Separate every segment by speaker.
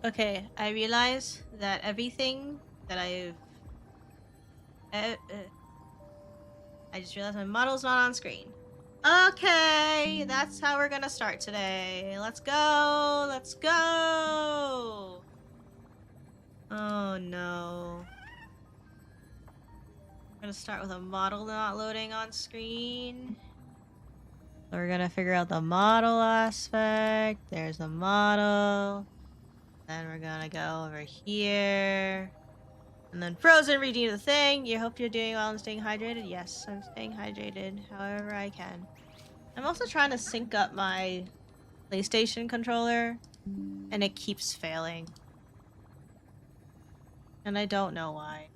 Speaker 1: Okay, I realize that everything that uh, uh, I just realized my model's not on screen. Okay, that's how we're gonna start today. Let's go! Let's go! Oh no. We're gonna start with a model not loading on screen. So we're gonna figure out the model aspect. There's the model. Then we're gonna go over here. And then Frozen redeem the thing. You hope you're doing well and staying hydrated? Yes, I'm staying hydrated however I can. I'm also trying to sync up my PlayStation controller, and it keeps failing. And I don't know why.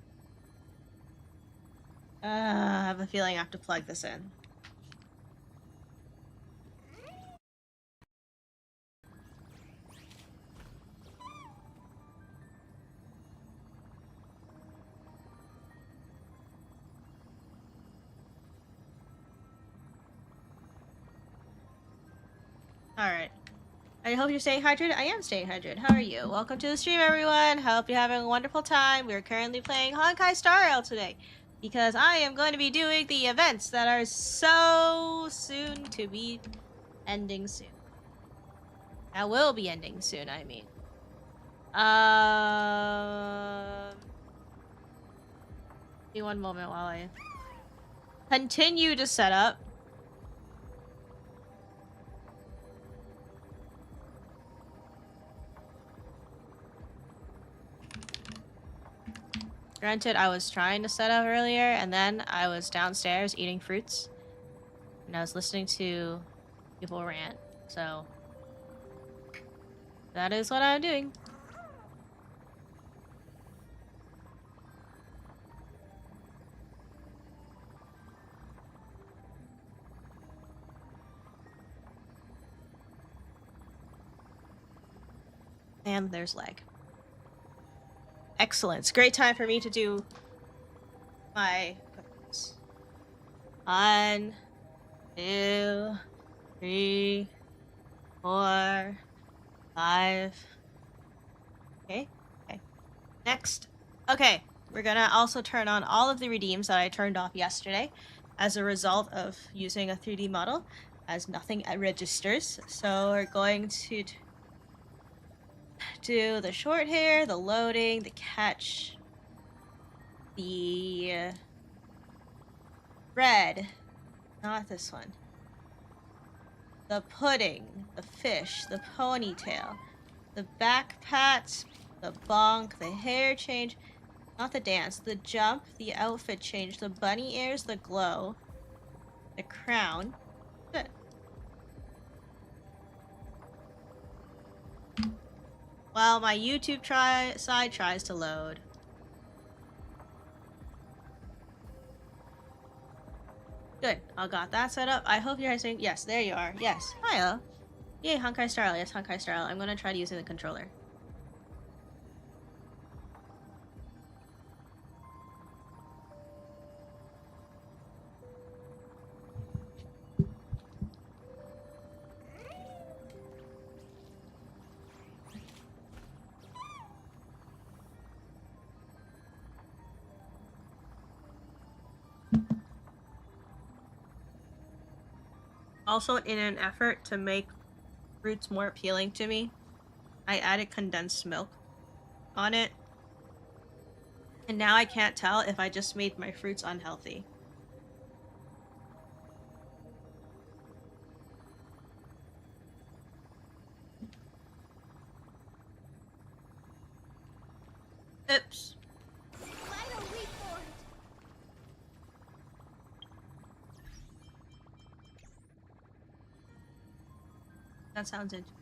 Speaker 1: I have a feeling I have to plug this in. Alright. I hope you're staying hydrated. I am staying hydrated. How are you? Welcome to the stream, everyone. Hope you're having a wonderful time. We're currently playing Honkai Star Rail today because I am going to be doing the events that are so soon to be ending soon. That will be ending soon, I mean. Give me one moment while I continue to set up. Granted, I was trying to set up earlier, and then I was downstairs eating fruits, and I was listening to people rant, so that is what I'm doing. And there's lag. Excellent. It's a great time for me to do my cookies. 1, 2, 3, 4, 5. Okay. Next. Okay. We're gonna also turn on all of the redeems that I turned off yesterday as a result of using a 3D model, as nothing registers. So we're going to do the short hair, the loading, the catch, the red, not this one, the pudding, the fish, the ponytail, the back pats, the bonk, the hair change, not the dance, the jump, the outfit change, the bunny ears, the glow, the crown. Good. While my YouTube side tries to load. Good. I got that set up. I hope you guys saying yes. There you are. Yes. Hiya. Yay, Honkai Star Rail. Yes, Honkai Star Rail. I'm gonna try using the controller. Also, in an effort to make fruits more appealing to me, I added condensed milk on it. And now I can't tell if I just made my fruits unhealthy. Oops. That sounds interesting.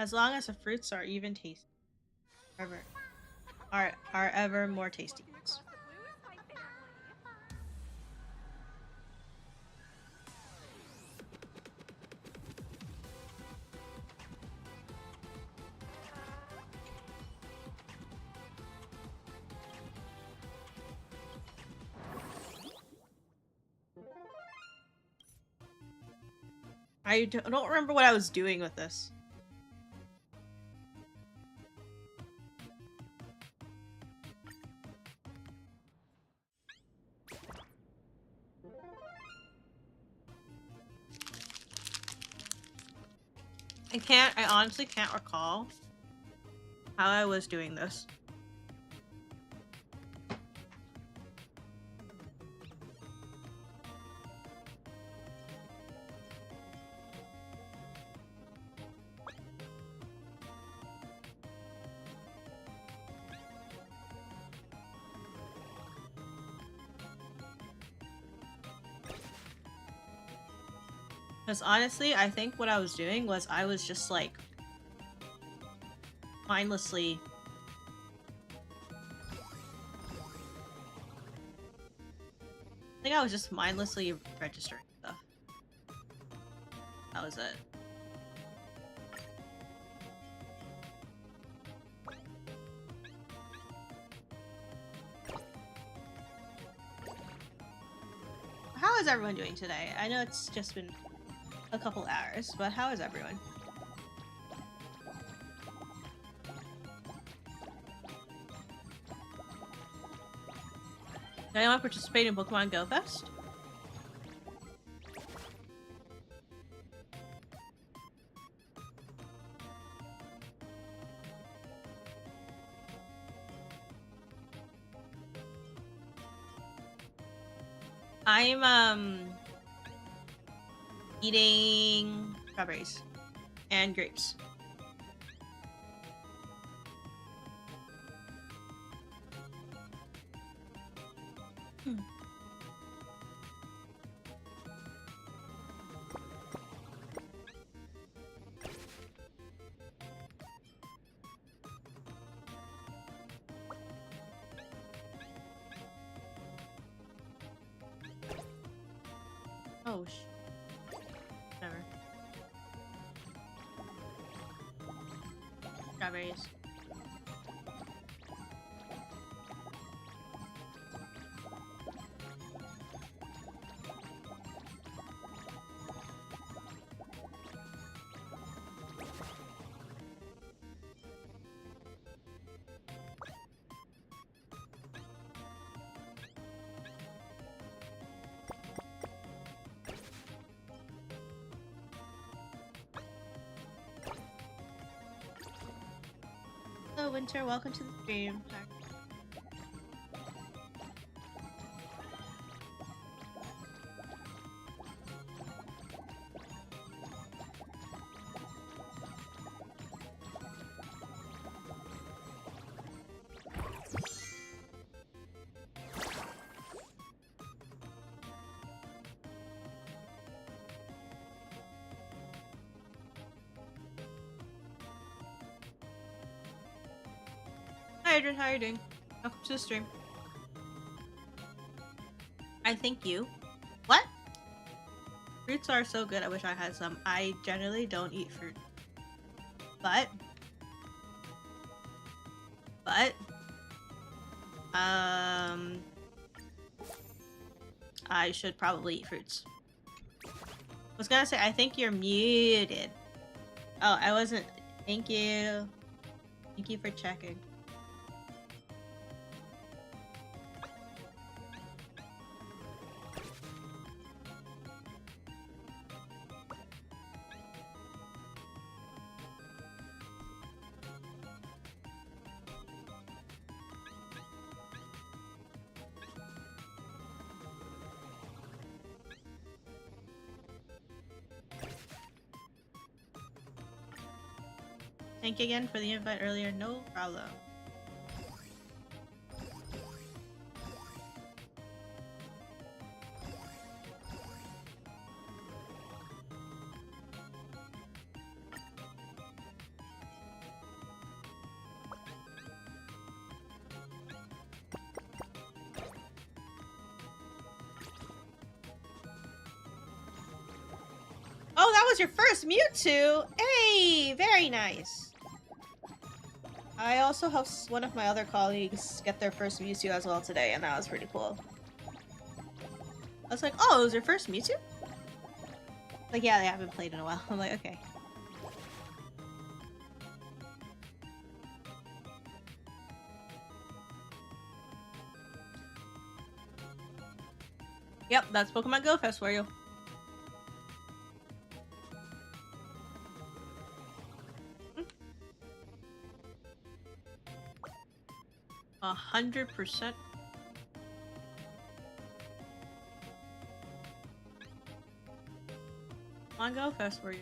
Speaker 1: As long as the fruits are even tasty. Are ever more tasty. I don't remember what I was doing with this. I honestly can't recall how I was doing this. Because honestly, I think what I was doing was I was just like mindlessly I think I was just mindlessly registering stuff. That was it. How is everyone doing today? I know it's just been a couple hours, but how is everyone? Did anyone participate in Pokemon Go Fest? I'm eating strawberries and grapes. Oh, whatever. Strawberries. Hello, Winter. Welcome to the stream. Hi, Adrian. How are you doing? Welcome to the stream. I thank you. What? Fruits are so good. I wish I had some. I generally don't eat fruit. But I should probably eat fruits. I was gonna say, I think you're muted. Oh, I wasn't. Thank you. Thank you for checking. Thank you again for the invite earlier. No problem. Oh, that was your first Mewtwo! Hey, very nice. I also helped one of my other colleagues get their first Mewtwo as well today, and that was pretty cool. I was like, oh, it was your first Mewtwo? Like, yeah, they haven't played in a while. I'm like, okay. Yep, that's Pokemon Go Fest for you. Mm. 100%. Pokemon Go Fest for you.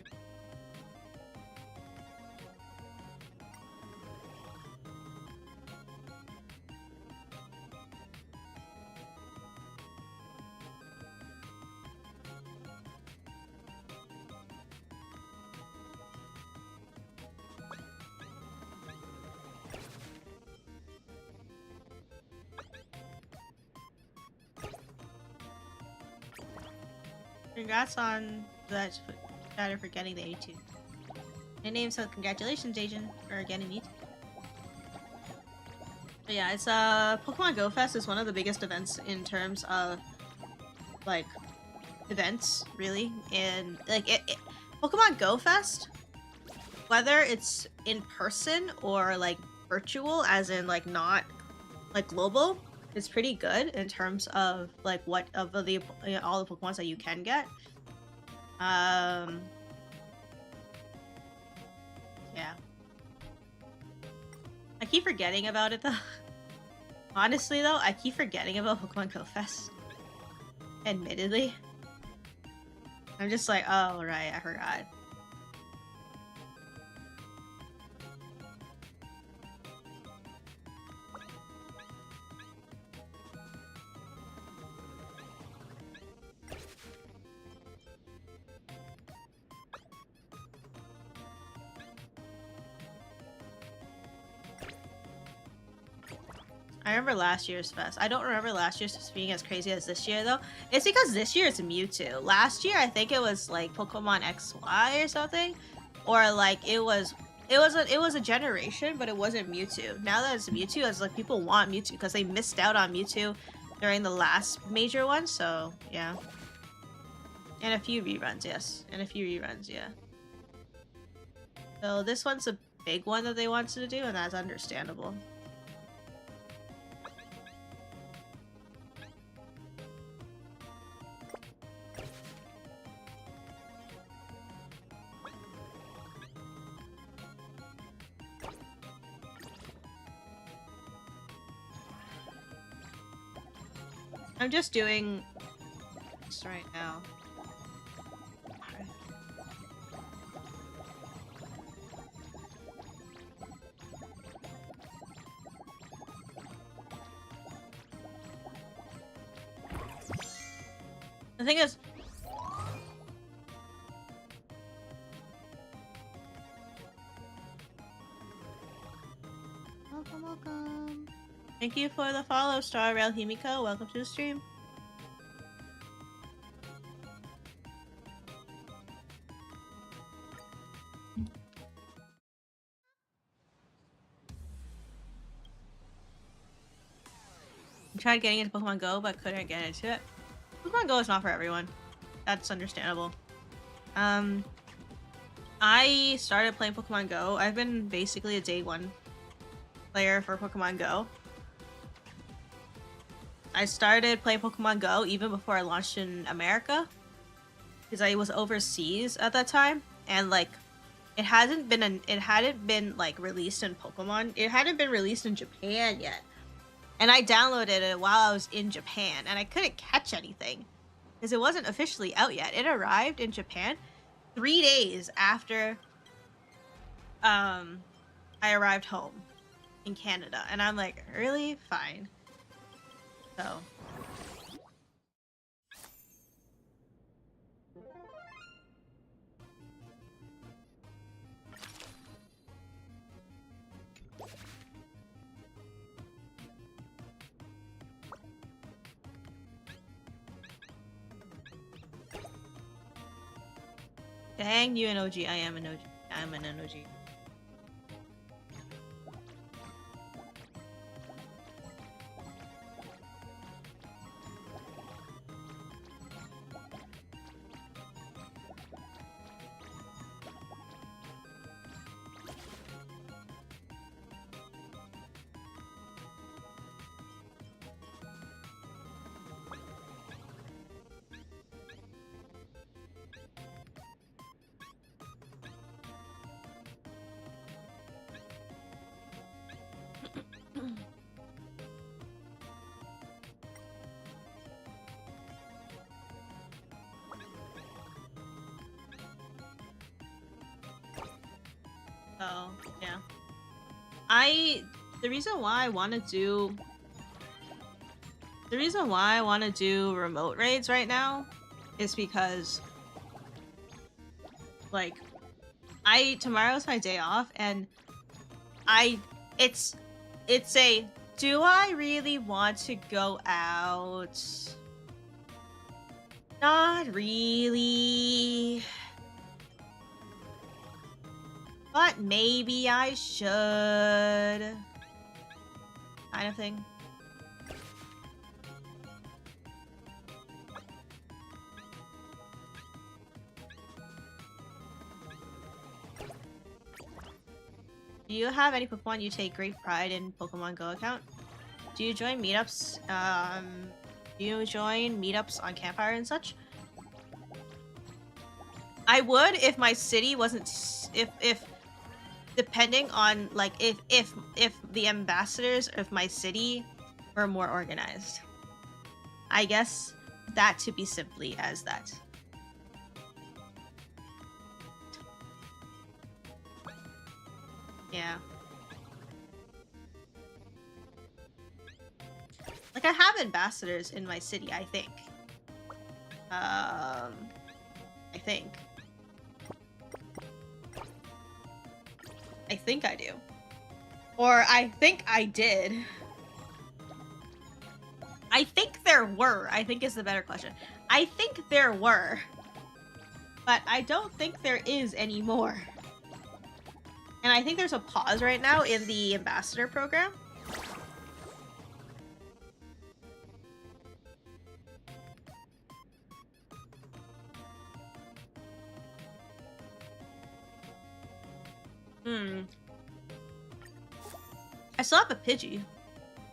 Speaker 1: Congrats on that shatter for getting the A2. My name, so congratulations, Agent, for getting it. But yeah, it's Pokemon Go Fest is one of the biggest events in terms of like events, really. And like Pokemon Go Fest, whether it's in person or like virtual, as in like not like global, it's pretty good in terms of like what of the all the Pokemons that you can get. Yeah. I keep forgetting about it though. Honestly though, I keep forgetting about Pokemon Go Fest. Admittedly. I'm just like, oh right, I forgot. I remember last year's fest. I don't remember last year's fest being as crazy as this year though. It's because this year it's Mewtwo. Last year I think it was like Pokemon XY or something, or like it was a generation, but it wasn't Mewtwo. Now that it's Mewtwo, it's like people want Mewtwo because they missed out on Mewtwo during the last major one. So yeah, and a few reruns, yes, and a few reruns, yeah. So this one's a big one that they wanted to do, and that's understandable. I'm just doing this right now. The thing is, welcome. Thank you for the follow, Star Rail Himiko. Welcome to the stream. I tried getting into Pokemon Go, but couldn't get into it. Pokemon Go is not for everyone. That's understandable. I started playing Pokemon Go. I've been basically a day one player for Pokemon Go. I started playing Pokemon Go even before I launched in America, because I was overseas at that time, and like it hadn't been like released in Pokemon. It hadn't been released in Japan yet. And I downloaded it while I was in Japan, and I couldn't catch anything because it wasn't officially out yet. It arrived in Japan 3 days after I arrived home in Canada, and I'm like, really? Fine. So Dang you an OG. I am an OG. I'm an OG. Oh, yeah. The reason why I want to do remote raids right now is because, like, tomorrow's my day off, and it's a, do I really want to go out? Not really. But maybe I should. Kind of thing. Do you have any Pokemon you take great pride in Pokemon Go account? Do you join meetups? Do you join meetups on Campfire and such? I would if my city wasn't, if depending on, like, if the ambassadors of my city were more organized. I guess that to be simply as that. Yeah. Like, I have ambassadors in my city, I think. I think. I think I do. Or I think I did. I think there were, I think is the better question. I think there were. But I don't think there is anymore. And I think there's a pause right now in the ambassador program. I still have a Pidgey.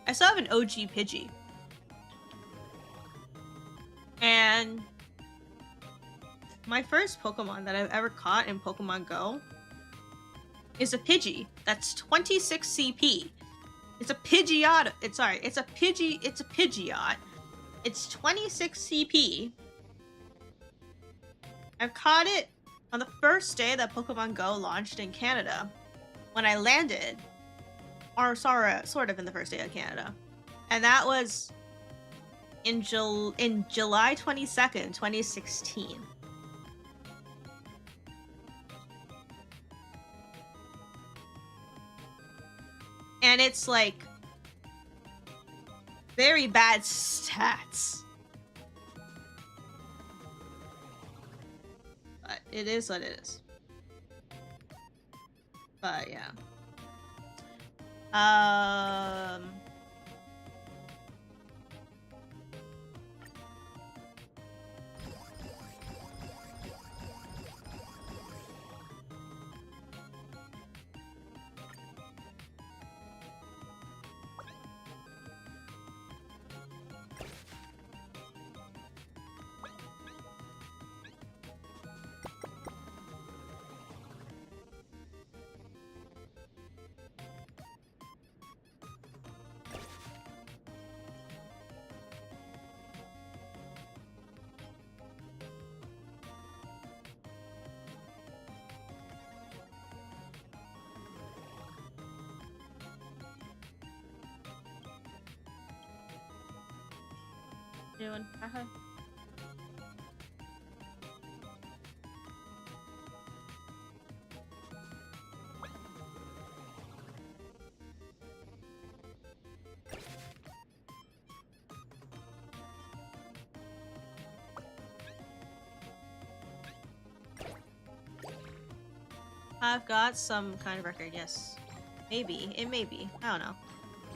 Speaker 1: I still have an OG Pidgey. And my first Pokemon that I've ever caught in Pokemon Go is a Pidgey. That's 26 CP. It's a Pidgeot. It's a Pidgeot. It's 26 CP. I've caught it on the first day that Pokemon Go launched in Canada. When I landed, or sorry, sort of in the first day of Canada. And that was in July 22nd, 2016. And it's like very bad stats. But it is what it is. But yeah. Doing. I've got some kind of record, yes. Maybe. It may be. I don't know.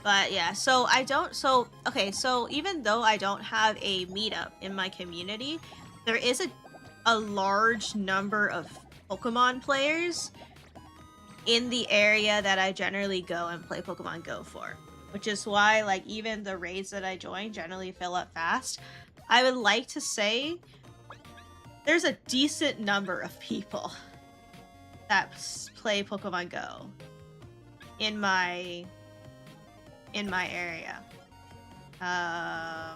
Speaker 1: But yeah, so I don't, so, okay, so even though I don't have a meetup in my community, there is a large number of Pokemon players in the area that I generally go and play Pokemon Go for. Which is why, like, even the raids that I join generally fill up fast. I would like to say there's a decent number of people that play Pokemon Go in my area. Yeah.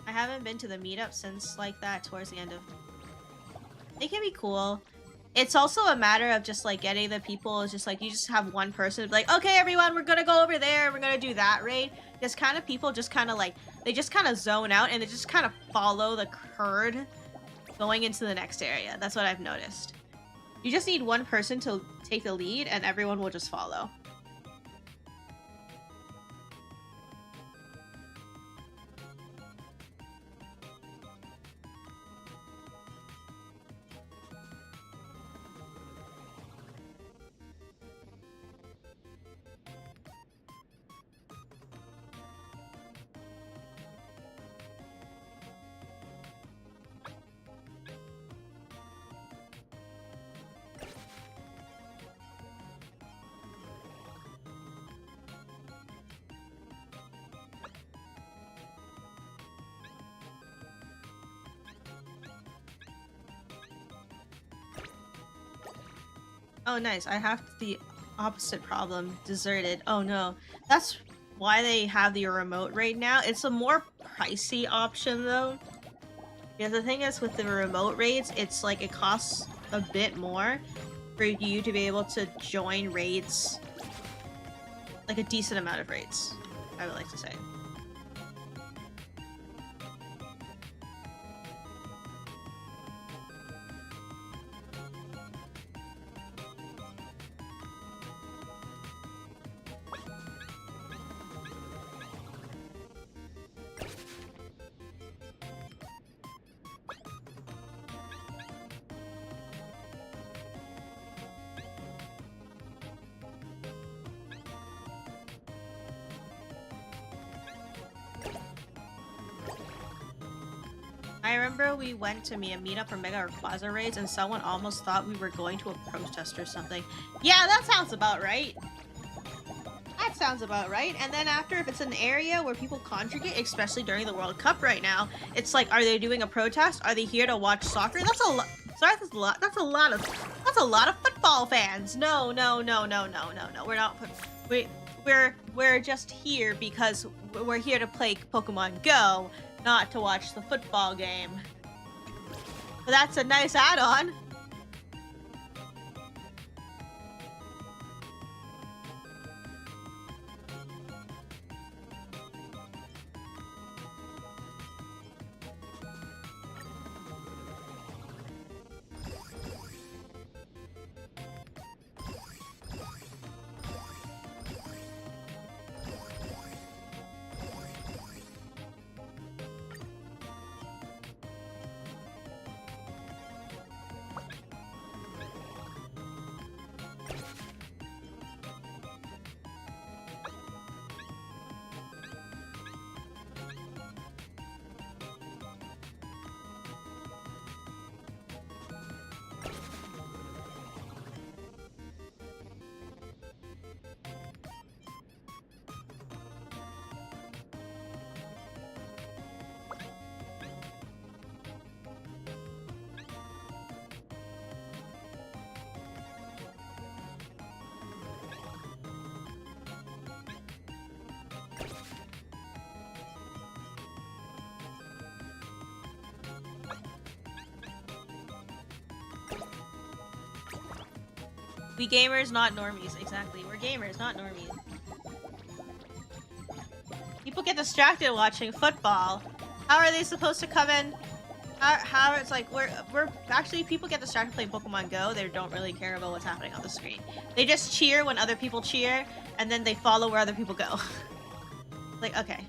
Speaker 1: I haven't been to the meetup since like that towards the end of. It can be cool. It's also a matter of just like getting the people. It's just like you just have one person like, okay, everyone, we're gonna go over there. We're gonna do that raid. This kind of people just kind of like they just kind of zone out and they just kind of follow the herd going into the next area. That's what I've noticed. You just need one person to take the lead, and everyone will just follow. Oh, nice. I have the opposite problem. Deserted. Oh, no. That's why they have the remote right now. It's a more pricey option, though. Because the thing is, with the remote raids, it's like it costs a bit more for you to be able to join raids. Like a decent amount of raids, I would like to say. I remember we went to a meetup for Mega or Plaza raids and someone almost thought we were going to a protest or something. Yeah, that sounds about right. That sounds about right. And then after, if it's an area where people congregate, especially during the World Cup right now, it's like, are they doing a protest? Are they here to watch soccer? That's a lot. Sorry, that's a lot of football fans. No. We're not. We're just here because we're here to play Pokemon Go, not to watch the football game. But that's a nice add-on. We gamers, not normies. Exactly. We're gamers, not normies. People get distracted watching football. How are they supposed to come in? how it's like we're actually people get distracted playing Pokemon Go. They don't really care about what's happening on the screen. They just cheer when other people cheer, and then they follow where other people go. Like, okay.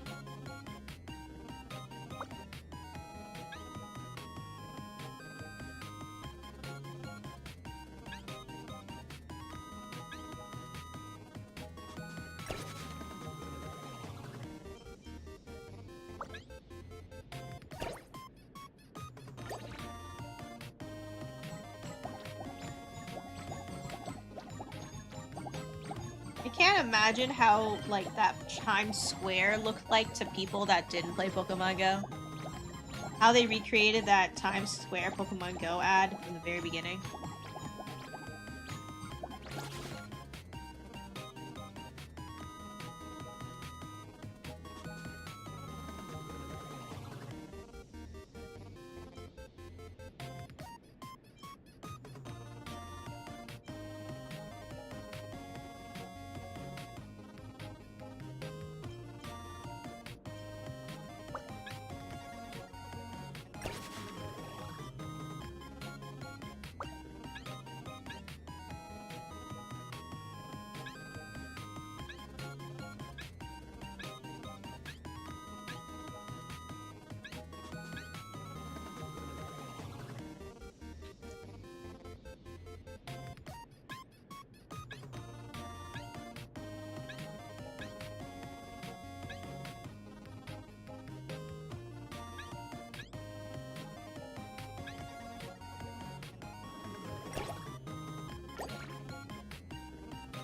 Speaker 1: I can't imagine how, like, that Times Square looked like to people that didn't play Pokemon Go. How they recreated that Times Square Pokemon Go ad from the very beginning.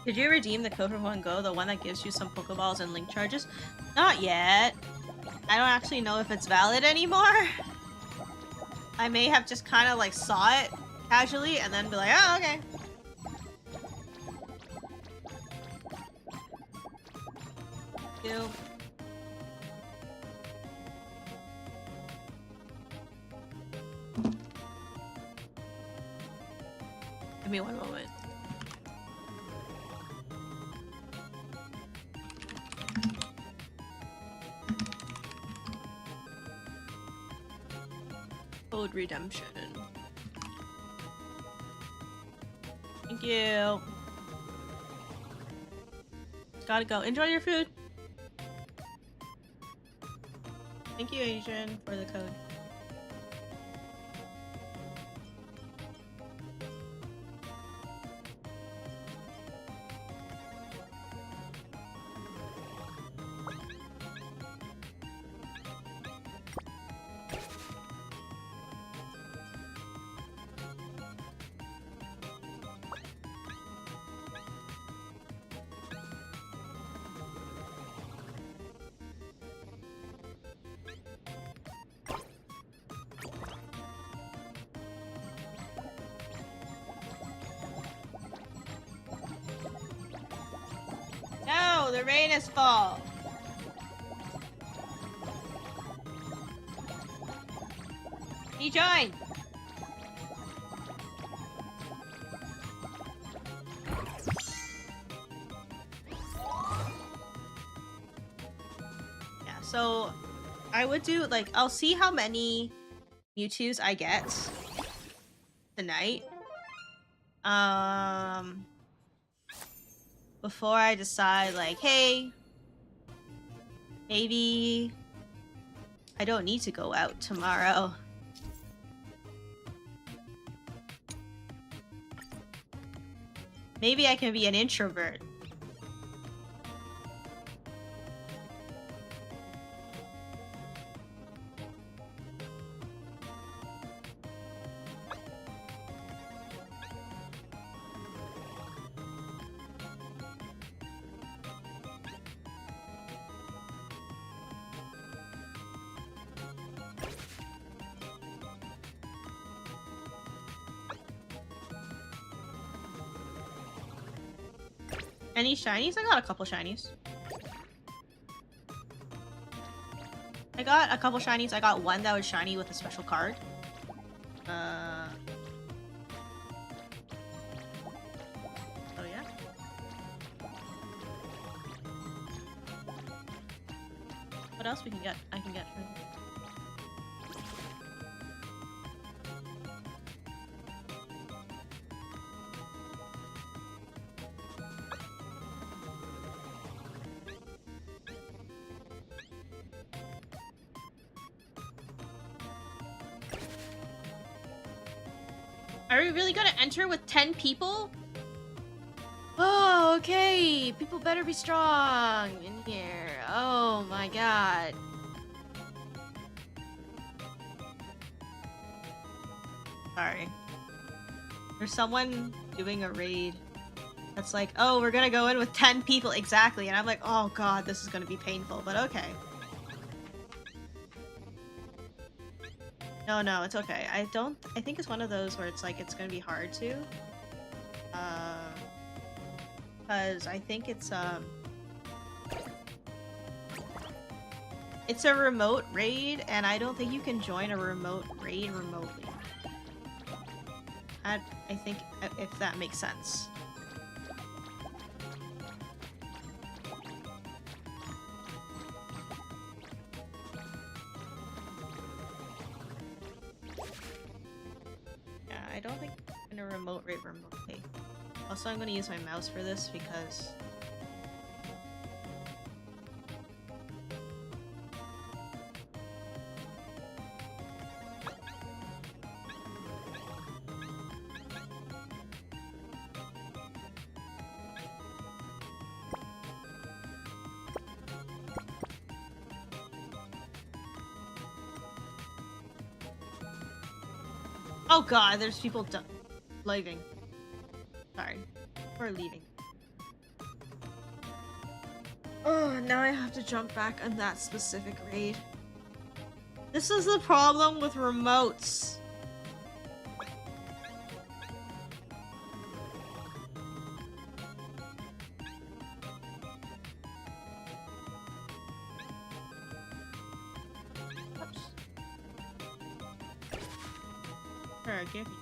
Speaker 1: Did you redeem the code for Pokemon Go, the one that gives you some Pokeballs and link charges? Not yet. I don't actually know if it's valid anymore. I may have just kind of like saw it casually and then be like, oh, okay. Ew. Give me one moment. Code redemption. Thank you. Gotta go. Enjoy your food. Thank you, Adrian, for the code. No, the rain is fall. He joined. Yeah, so I would do like I'll see how many Mewtwo's I get tonight. Before I decide, like, hey, maybe I don't need to go out tomorrow. Maybe I can be an introvert. Any shinies? I got a couple shinies. I got a couple shinies. I got one that was shiny with a special card. Oh yeah. What else we can get? I can get from Are we really gonna enter with 10 people? Oh, okay. People better be strong in here. Oh my god. Sorry. There's someone doing a raid that's like, oh, we're gonna go in with 10 people. Exactly. And I'm like, oh god, this is gonna be painful, but okay. No, it's okay. I think it's one of those where it's like, it's gonna be hard to. Because I think it's a remote raid, and I don't think you can join a remote raid remotely. I think, if that makes sense. Yeah, I don't think in a remote raid remotely. Also, I'm going to use my mouse for this because... Oh god, there's people leaving. Sorry. We're leaving. Oh, now I have to jump back on that specific raid. This is the problem with remotes. Oops. Sure, give me.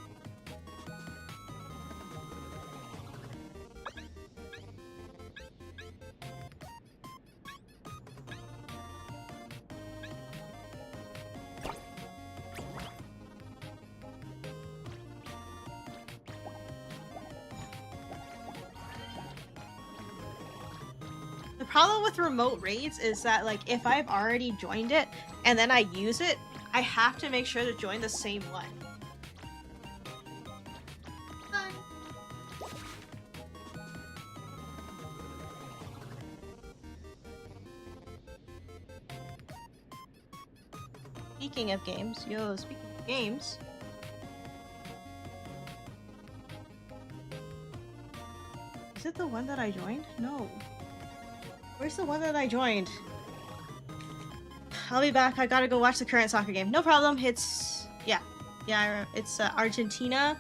Speaker 1: The problem with remote raids is that, like, if I've already joined it and then I use it, I have to make sure to join the same one. Speaking of games, speaking of games. Is it the one that I joined? No. Where's the one that I joined? I'll be back. I gotta go watch the current soccer game. No problem. It's... Yeah, it's Argentina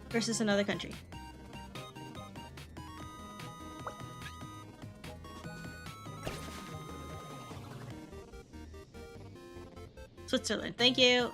Speaker 1: versus another country. Switzerland. Thank you.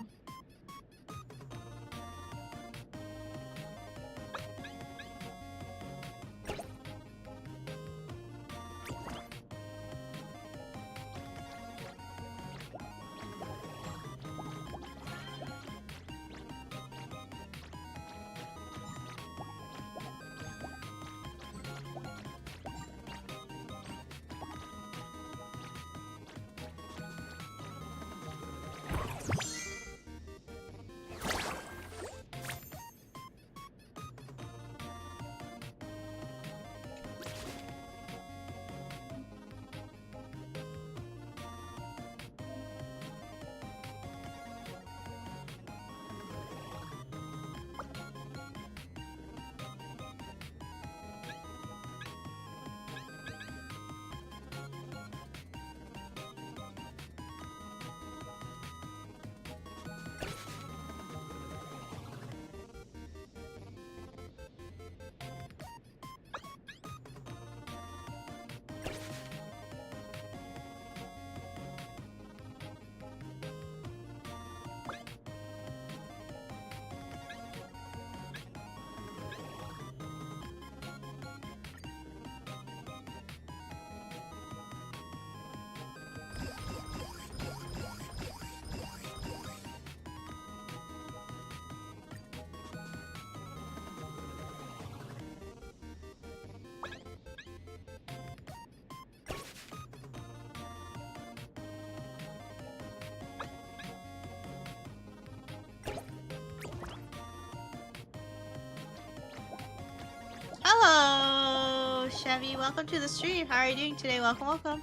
Speaker 1: Abby. Welcome to the stream. How are you doing today? Welcome, welcome.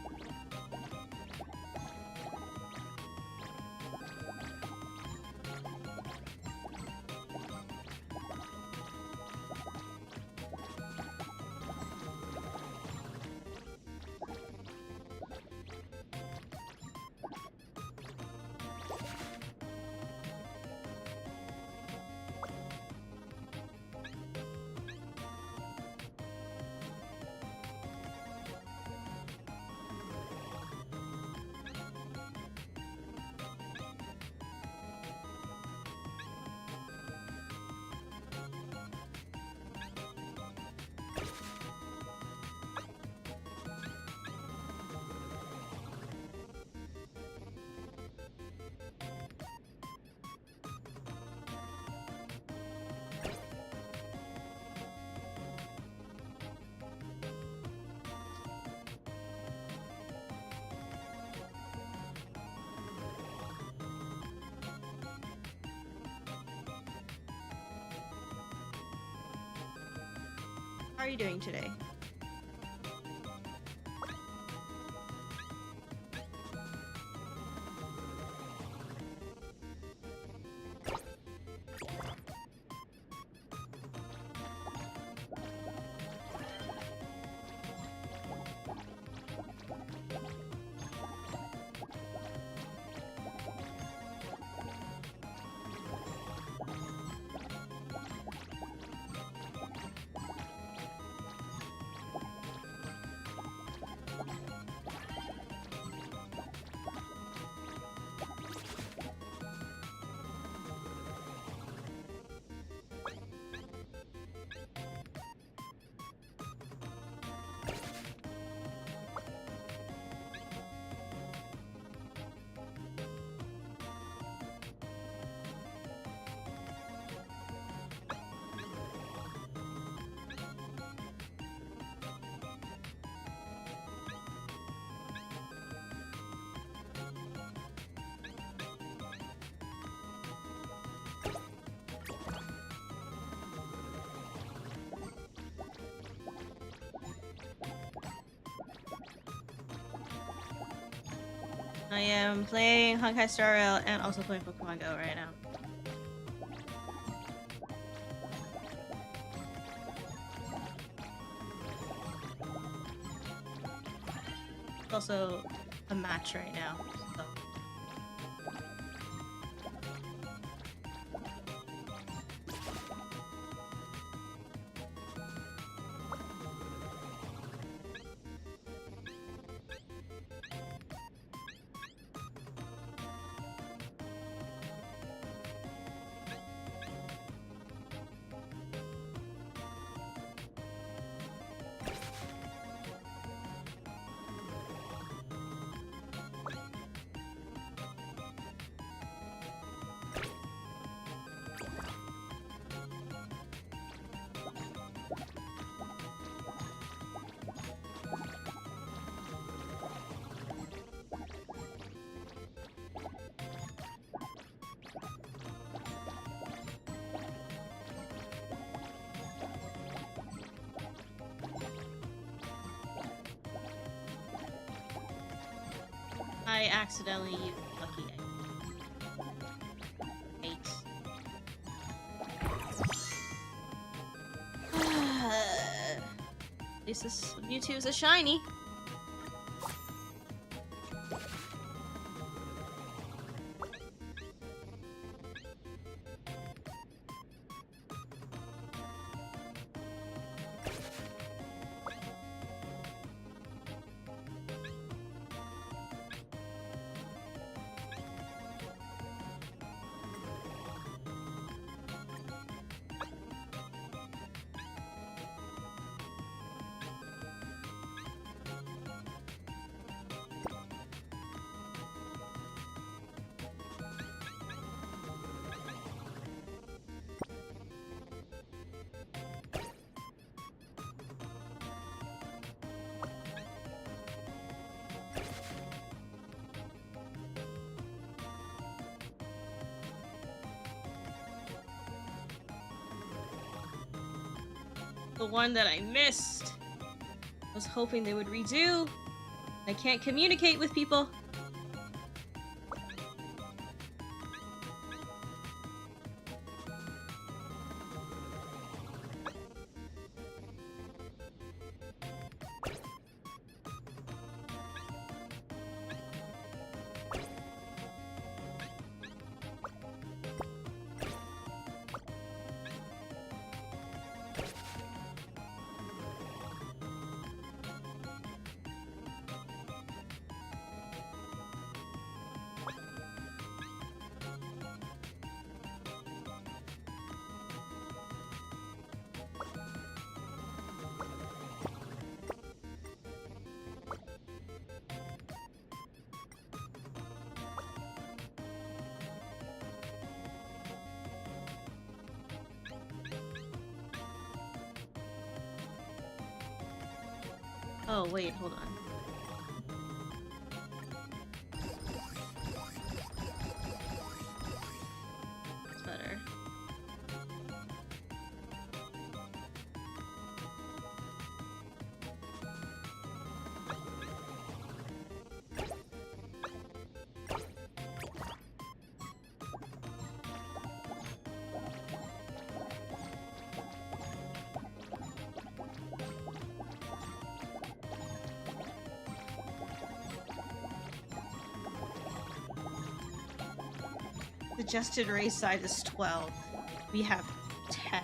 Speaker 1: How are you doing today? I am playing Honkai Star Rail and also playing Pokemon Go right now. It's also a match right now. So. I accidentally used Lucky Egg. At least this Mewtwo is a shiny. The one that I missed was hoping they would redo. I can't communicate with people. Oh, wait, hold on. That's better. Suggested race size is 12. We have 10.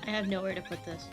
Speaker 1: I have nowhere to put this.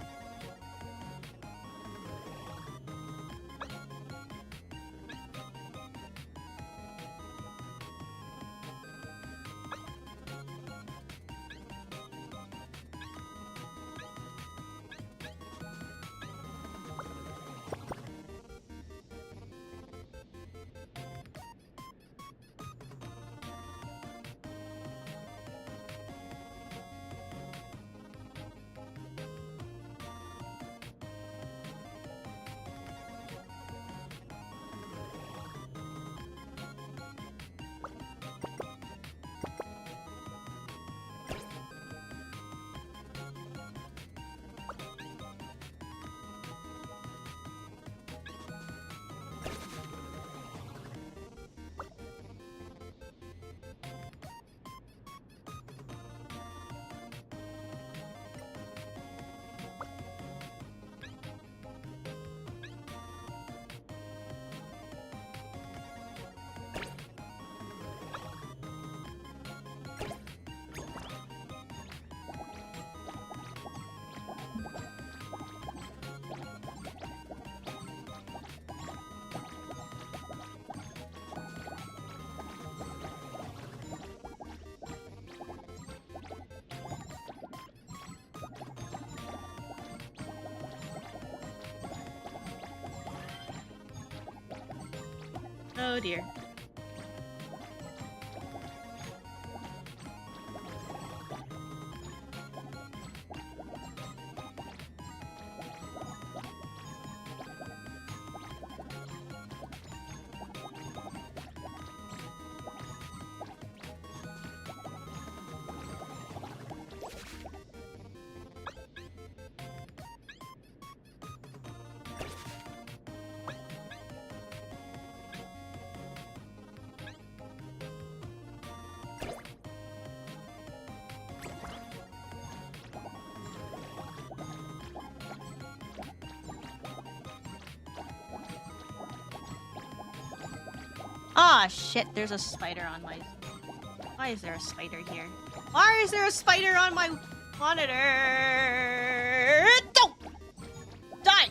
Speaker 1: Oh dear. Ah, shit, there's a spider on my... Why is there a spider here? Why is there a spider on my monitor? Don't! Die!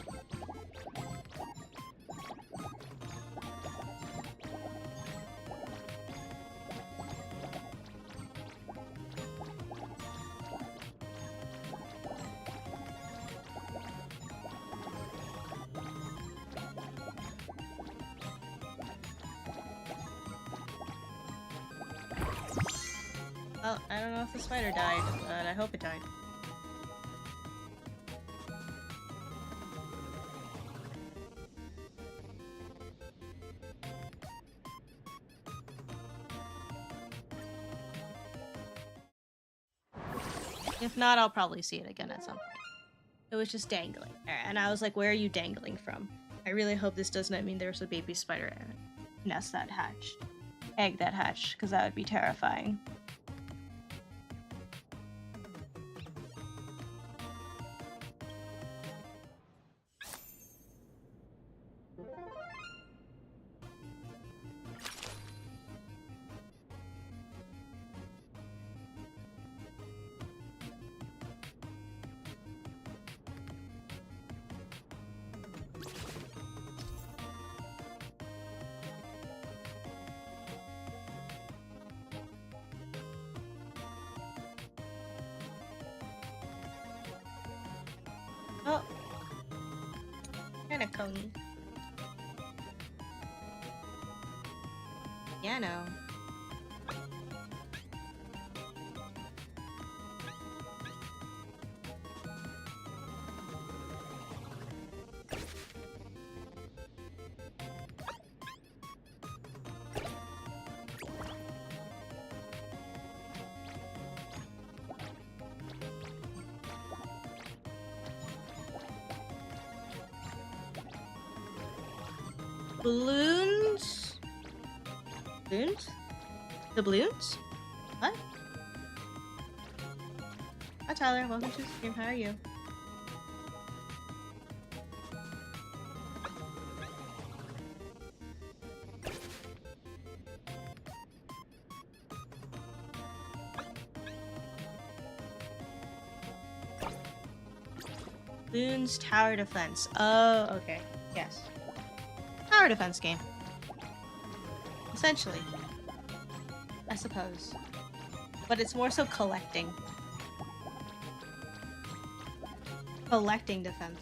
Speaker 1: Well, I don't know if the spider died, but I hope it died. If not, I'll probably see it again at some point. It was just dangling. And I was like, where are you dangling from? I really hope this does not mean there's a baby spider nest that hatched. Egg that hatched, because that would be terrifying. Oh. Kinda coney. Piano. Balloons? Balloons? The balloons? What? Hi Tyler, welcome to the stream. How are you? Balloons Tower Defense. Oh, okay. Yes. Tower defense game. Essentially. I suppose. But it's more so collecting. Collecting defense.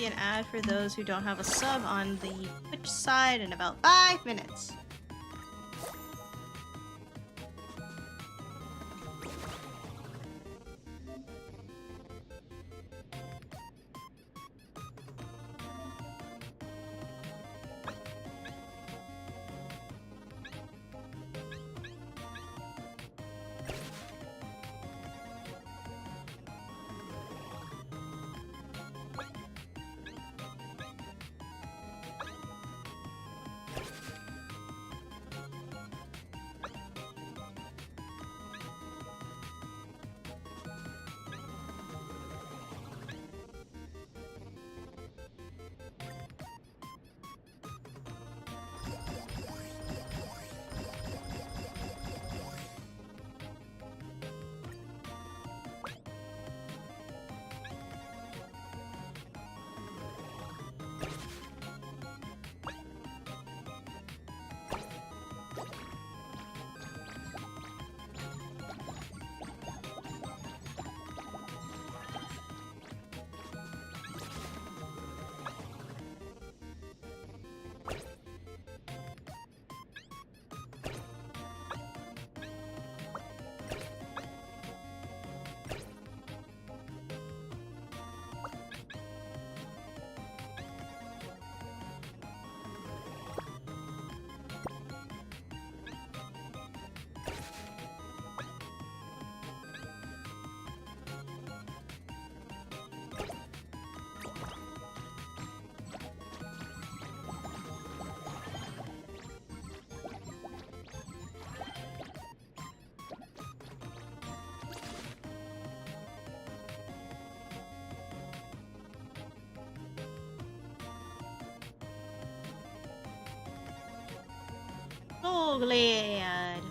Speaker 1: be an ad for those who don't have a sub on the Twitch side in about 5 minutes. So glad.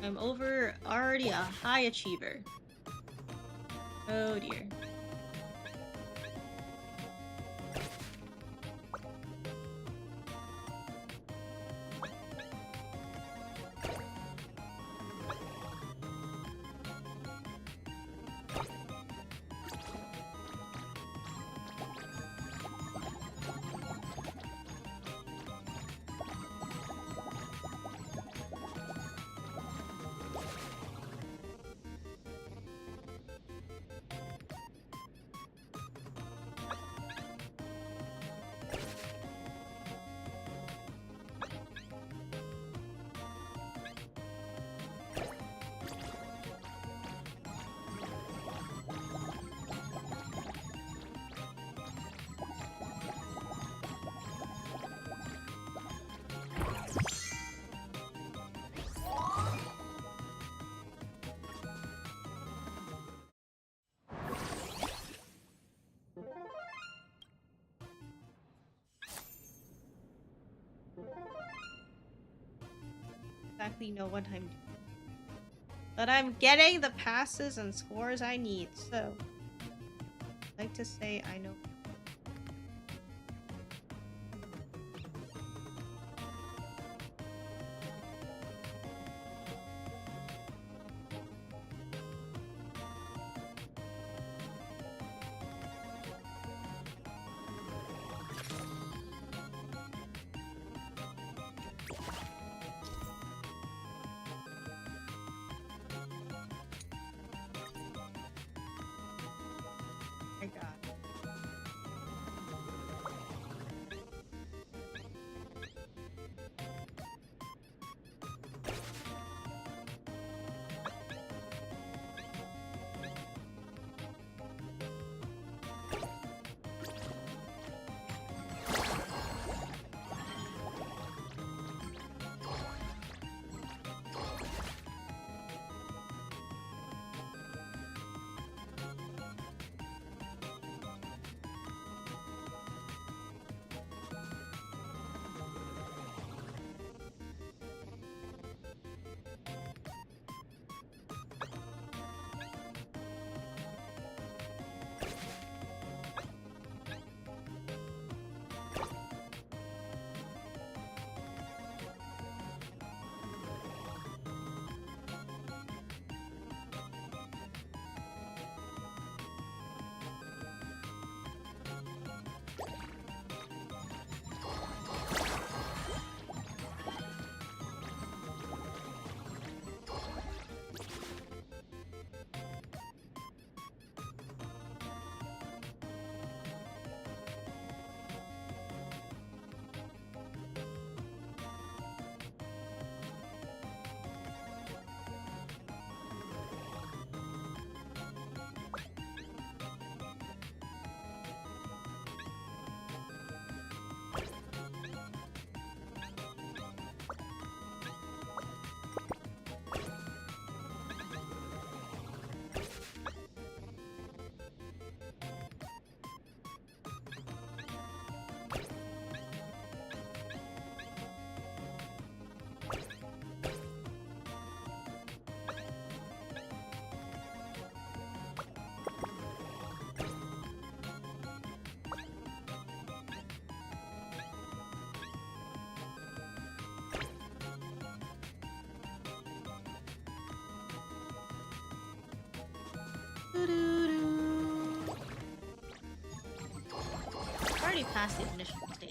Speaker 1: I'm already a high achiever. Oh dear. Exactly know what I'm doing. But I'm getting the passes and scores I need, so I'd like to say I know. My God. Doo-doo-doo. Already past the initial stage.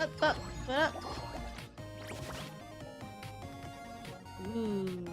Speaker 1: Up. Ooh.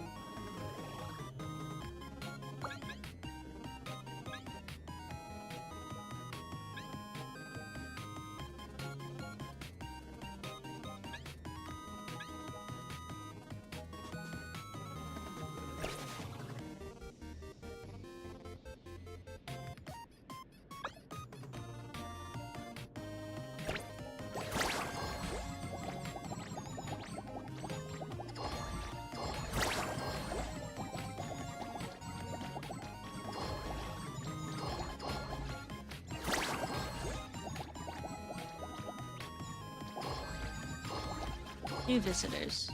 Speaker 1: New visitors.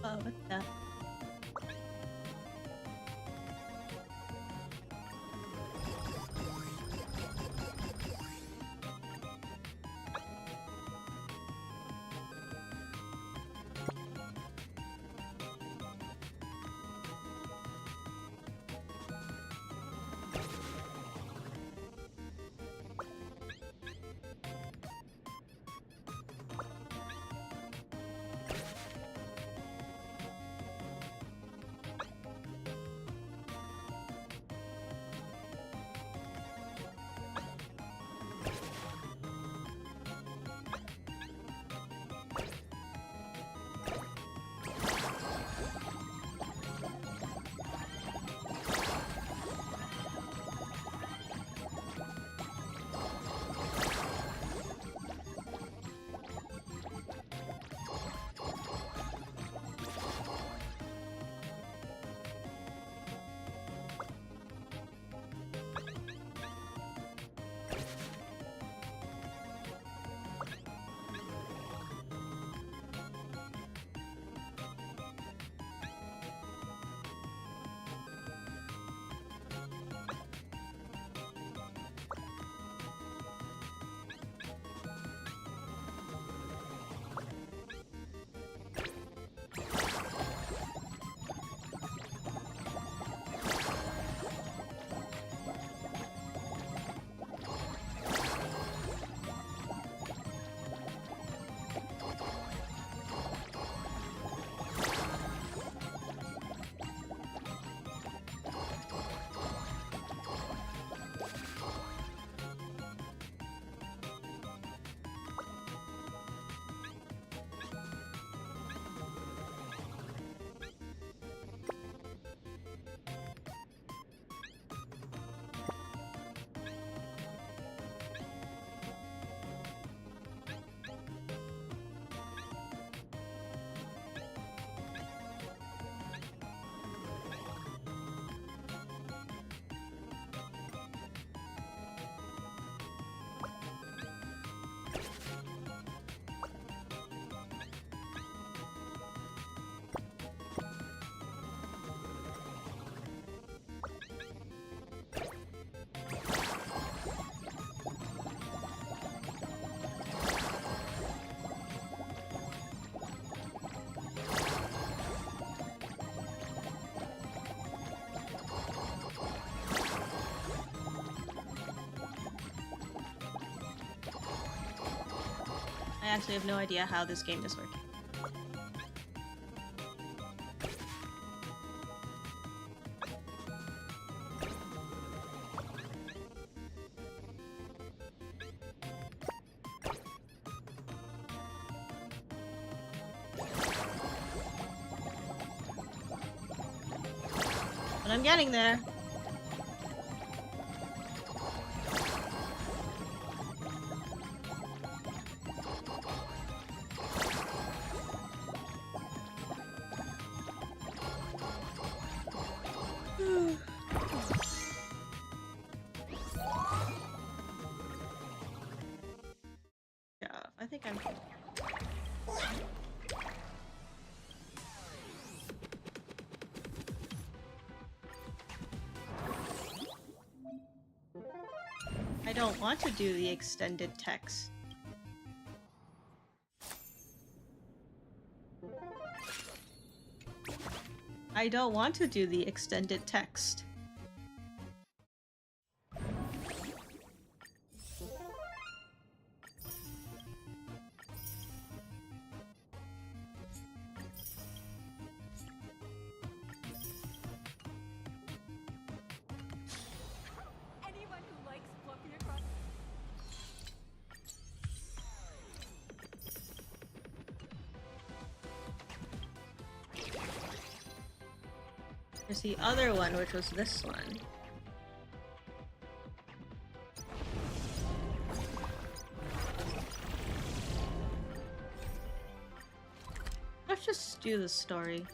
Speaker 1: Oh, what the? actually have no idea how this game is working. But I'm getting there. Yeah, I think I'm... I don't want to do the extended text. I don't want to do the extended text.
Speaker 2: Anyone who likes fluffy across.
Speaker 1: There's the other one, which was this one. Let's just do the story.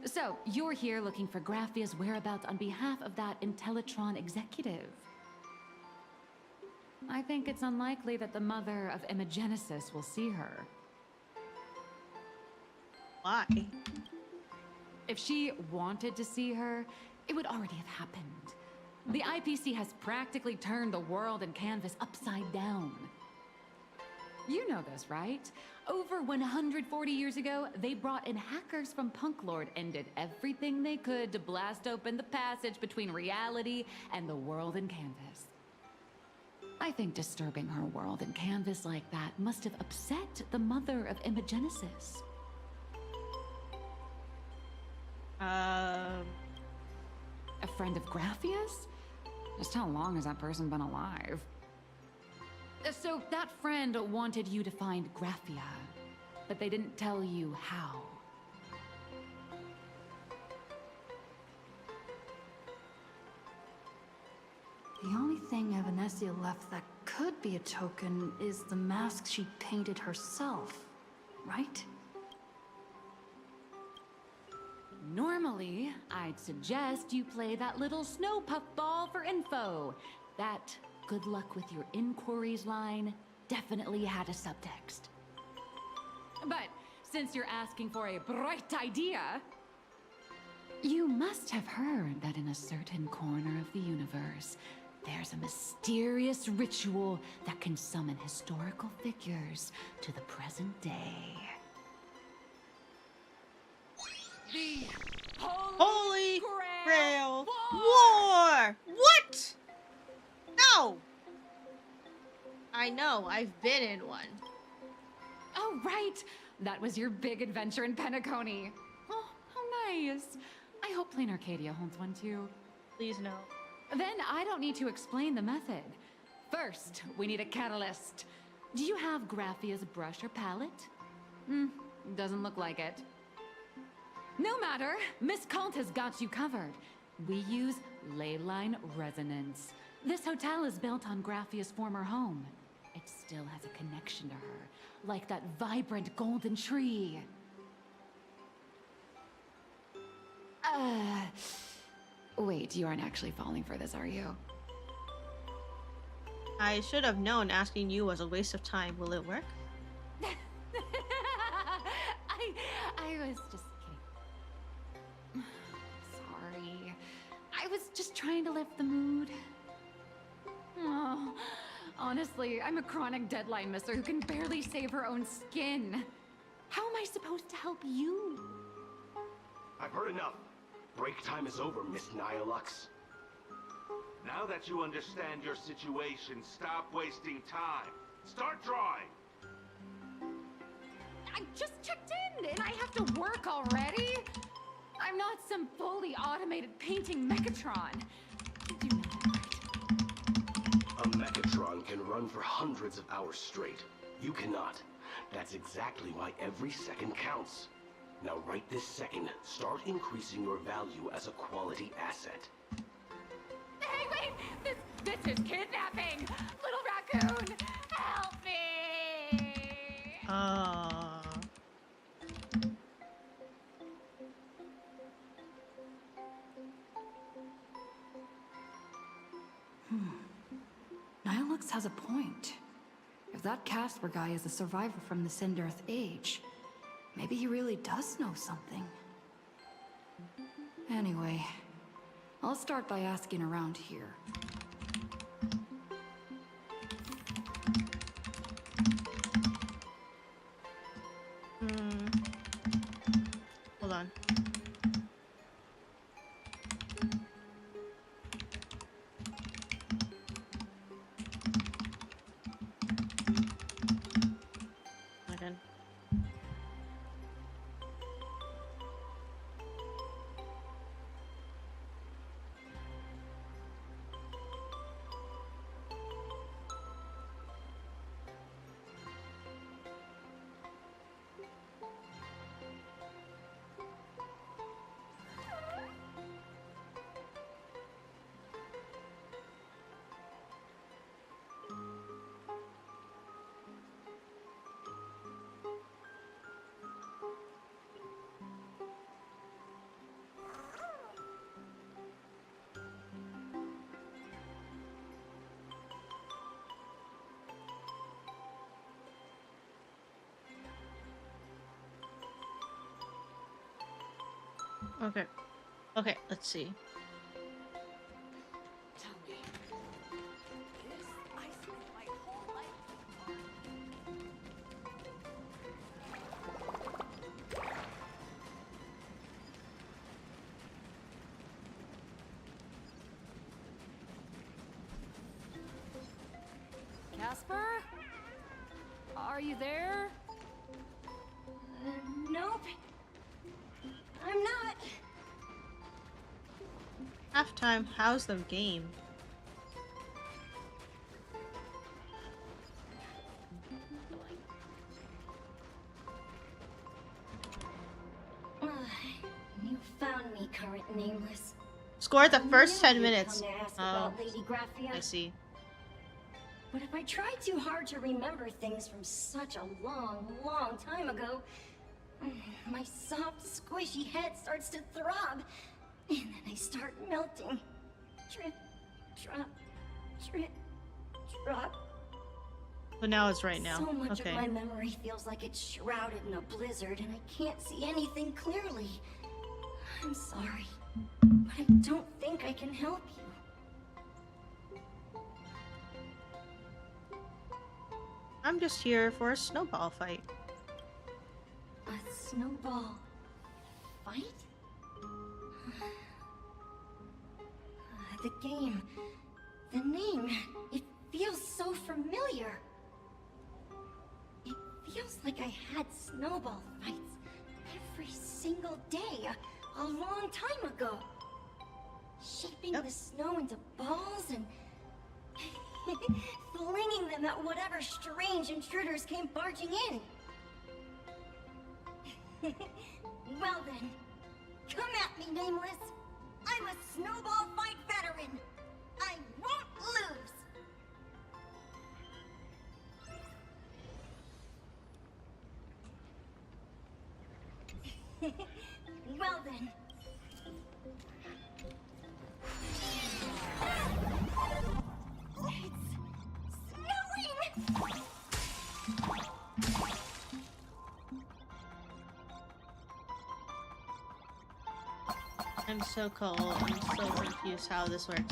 Speaker 2: So, you're here looking for Graphia's whereabouts on behalf of that Intellitron executive. I think it's unlikely that the mother of Imogenesis will see her.
Speaker 1: Why?
Speaker 2: If she wanted to see her, it would already have happened. The IPC has practically turned the world and canvas upside down. You know this, right? Over 140 years ago, they brought in hackers from Punk Lord and did everything they could to blast open the passage between reality and the world and canvas. I think disturbing her world and canvas like that must have upset the mother of Imogenesis. A friend of Graphia's? Just how long has that person been alive? So that friend wanted you to find Graphia, but they didn't tell you how.
Speaker 3: The only thing Evanesia left that could be a token is the mask she painted herself, right?
Speaker 2: Normally, I'd suggest you play that little snow puff ball for info. That good luck with your inquiries line definitely had a subtext. But since you're asking for a bright idea, you must have heard that in a certain corner of the universe, there's a mysterious ritual that can summon historical figures to the present day. The
Speaker 1: Holy Grail War! What? No! I know, I've been in one.
Speaker 2: Oh, right! That was your big adventure in Penacony. Oh, how nice. I hope Plain Arcadia holds one too.
Speaker 1: Please no.
Speaker 2: Then I don't need to explain the method. First, we need a catalyst. Do you have Graphia's brush or palette? Doesn't look like it. No matter, Miss Cult has got you covered. We use leyline resonance. This hotel is built on Graphia's former home. It still has a connection to her, like that vibrant golden tree. Wait, you aren't actually falling for this, are you?
Speaker 1: I should have known asking you was a waste of time. Will it work?
Speaker 2: I was just kidding. Sorry. I was just trying to lift the mood. Oh, honestly, I'm a chronic deadline misser who can barely save her own skin. How am I supposed to help you?
Speaker 4: I've heard enough. Break time is over, Miss Nihilux.
Speaker 5: Now that you understand your situation, stop wasting time. Start drawing!
Speaker 2: I just checked in and I have to work already? I'm not some fully automated painting Mechatron. You do know that, right?
Speaker 4: A Mechatron can run for hundreds of hours straight. You cannot. That's exactly why every second counts. Now right this second, start increasing your value as a quality asset.
Speaker 2: Hey, wait! This is kidnapping! Little raccoon, help me!
Speaker 3: Nihilux has a point. If that Casper guy is a survivor from the Sindarth age, maybe he really does know something. Anyway, I'll start by asking around here.
Speaker 1: Hold on. Again. Okay. Okay, let's see.
Speaker 2: Tell me. This, I spent my whole life. Casper? Are you there?
Speaker 6: Nope. I'm not.
Speaker 1: Halftime, how's the game?
Speaker 6: You found me, current nameless.
Speaker 1: Score the first
Speaker 6: I
Speaker 1: 10
Speaker 6: knew you'd
Speaker 1: minutes.
Speaker 6: come to ask
Speaker 1: Oh,
Speaker 6: about Lady Graphia.
Speaker 1: I see.
Speaker 6: But if I try too hard to remember things from such a long, long time ago, my soft, squishy head starts to throb, and then I start melting. Drip, drop, drip, drop.
Speaker 1: But now it's right now.
Speaker 6: So much
Speaker 1: Okay.
Speaker 6: of my memory feels like it's shrouded in a blizzard, and I can't see anything clearly. I'm sorry, but I don't think I can help you.
Speaker 1: I'm just here for a snowball fight.
Speaker 6: A snowball fight? The game, the name, it feels so familiar. It feels like I had snowball fights every single day a long time ago. Shaping the snow into balls and flinging them at whatever strange intruders came barging in. Well then, come at me, Nameless. I'm a snowball fight veteran. I won't lose. Well then. It's snowing!
Speaker 1: I'm so cold. I'm so confused how this works.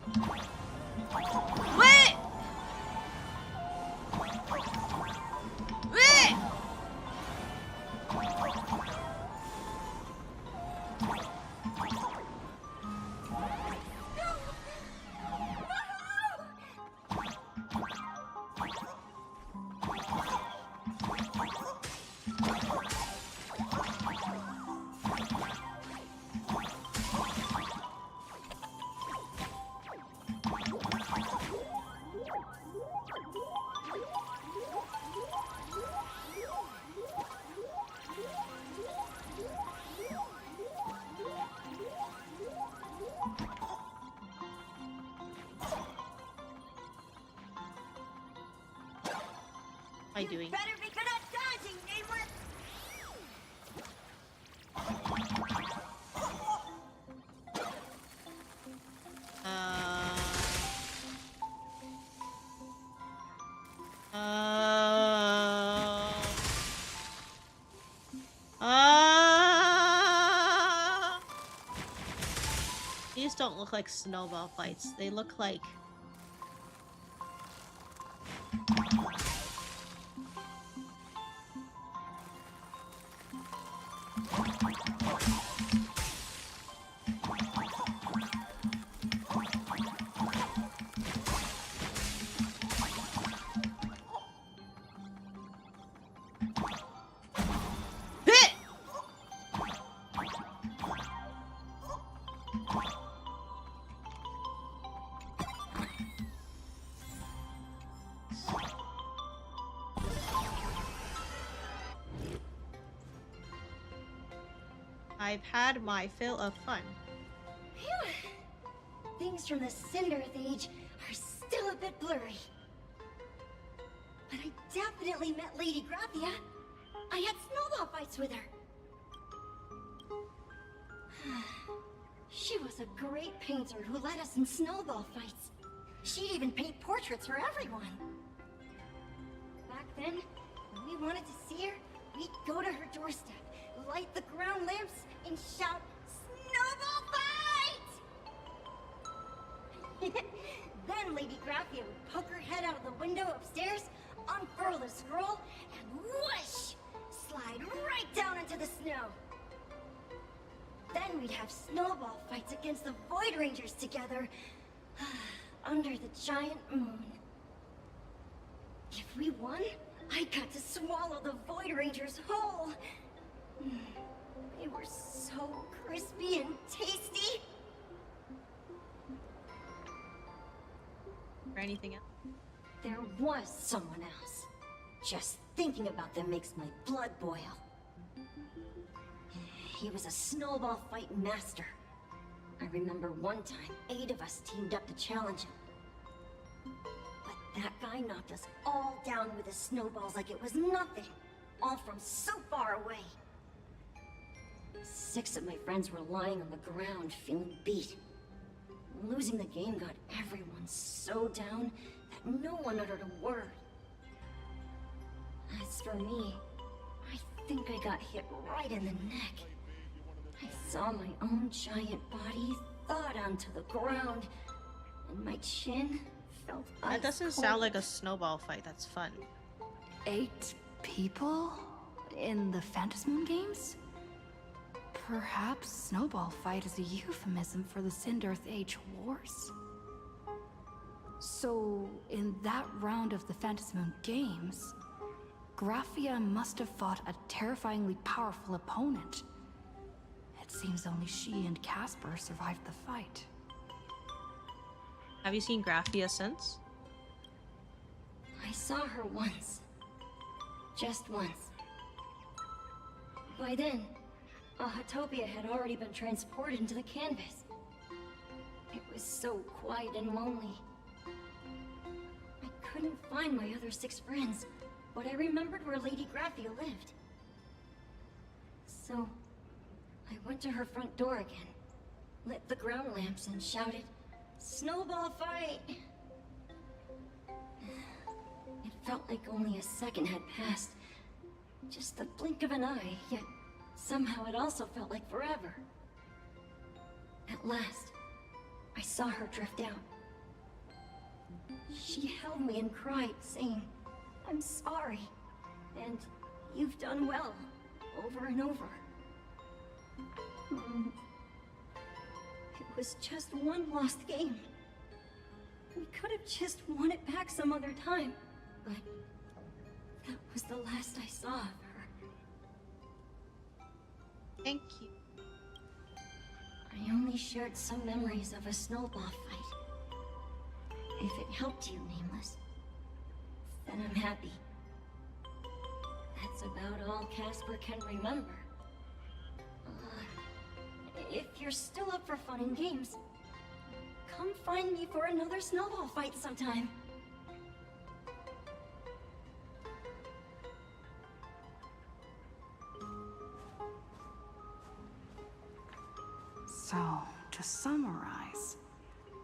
Speaker 1: Wait! Wait! What am I doing?
Speaker 6: Better be good at dodging, nameless!
Speaker 1: These don't look like snowball fights. They look like... I've had my fill of fun.
Speaker 6: Phew. Things from the Cinderth Age are still a bit blurry. But I definitely met Lady Graphia. I had snowball fights with her. She was a great painter who led us in snowball fights. She'd even paint portraits for everyone. Back then, when we wanted to see her, we'd go to her doorstep, light the ground lamps, and shout, "Snowball fight!" Then Lady Graphia would poke her head out of the window upstairs, unfurl the scroll, and whoosh! Slide right down into the snow. Then we'd have snowball fights against the Void Rangers together, under the giant moon. If we won, I got to swallow the Void Rangers whole. They were so crispy and tasty.
Speaker 1: Or anything else?
Speaker 6: There was someone else. Just thinking about them makes my blood boil. He was a snowball fight master. I remember one time, 8 of us teamed up to challenge him. But that guy knocked us all down with his snowballs like it was nothing. All from so far away. 6 of my friends were lying on the ground, feeling beat. Losing the game got everyone so down that no one uttered a word. As for me, I think I got hit right in the neck. I saw my own giant body thawed onto the ground, and my chin felt ice
Speaker 1: That doesn't
Speaker 6: cold.
Speaker 1: sound like a snowball fight. That's fun.
Speaker 3: 8 people in the Phantasmoon games? Perhaps Snowball Fight is a euphemism for the Cinderth Age Wars? So, in that round of the Phantasmoon games, Graphia must have fought a terrifyingly powerful opponent. It seems only she and Casper survived the fight.
Speaker 1: Have you seen Graphia since?
Speaker 6: I saw her once. Just once. By then, Ahatopia had already been transported into the canvas. It was so quiet and lonely. I couldn't find my other 6 friends, but I remembered where Lady Graphia lived. So, I went to her front door again, lit the ground lamps and shouted, "Snowball fight!" It felt like only a second had passed. Just the blink of an eye, yet somehow it also felt like forever. At last, I saw her drift out. She held me and cried, saying, "I'm sorry, and you've done well," over and over. It was just one lost game. We could have just won it back some other time, but that was the last I saw of her.
Speaker 1: Thank you.
Speaker 6: I only shared some memories of a snowball fight. If it helped you, Nameless, then I'm happy. That's about all Casper can remember. If you're still up for fun and games, come find me for another snowball fight sometime.
Speaker 3: So, to summarize,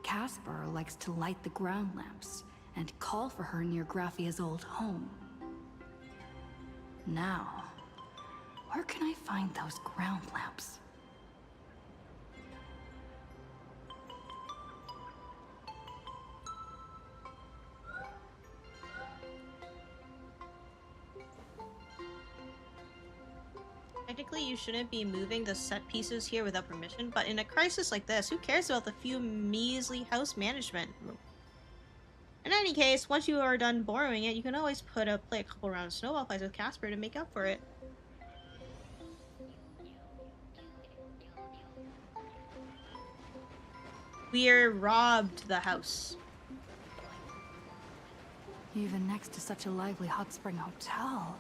Speaker 3: Casper likes to light the ground lamps and call for her near Graffia's old home. Now, where can I find those ground lamps?
Speaker 1: Technically, you shouldn't be moving the set pieces here without permission, but in a crisis like this, who cares about the few measly house management? In any case, once you are done borrowing it, you can always play a couple rounds of snowball fights with Casper to make up for it. We're robbed the house.
Speaker 3: Even next to such a lively hot spring hotel,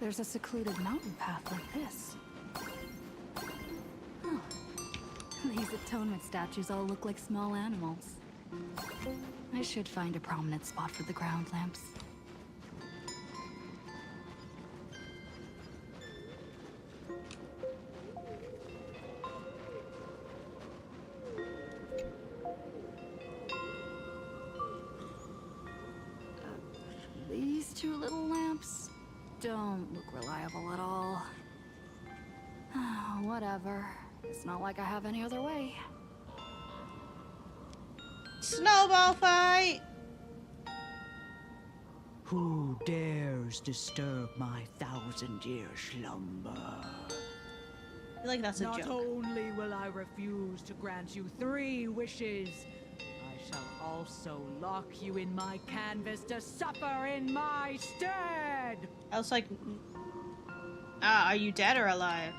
Speaker 3: there's a secluded mountain path like this. Huh. These atonement statues all look like small animals. I should find a prominent spot for the ground lamps. These two little lamps don't look reliable at all. Whatever. It's not like I have any other way.
Speaker 1: Snowball fight!
Speaker 7: Who dares disturb my 1,000-year slumber?
Speaker 1: I feel like that's a
Speaker 7: Not
Speaker 1: joke.
Speaker 7: only will I refuse to grant you 3 wishes, I shall also lock you in my canvas to suffer in my stead!
Speaker 1: I was like, are you dead or alive?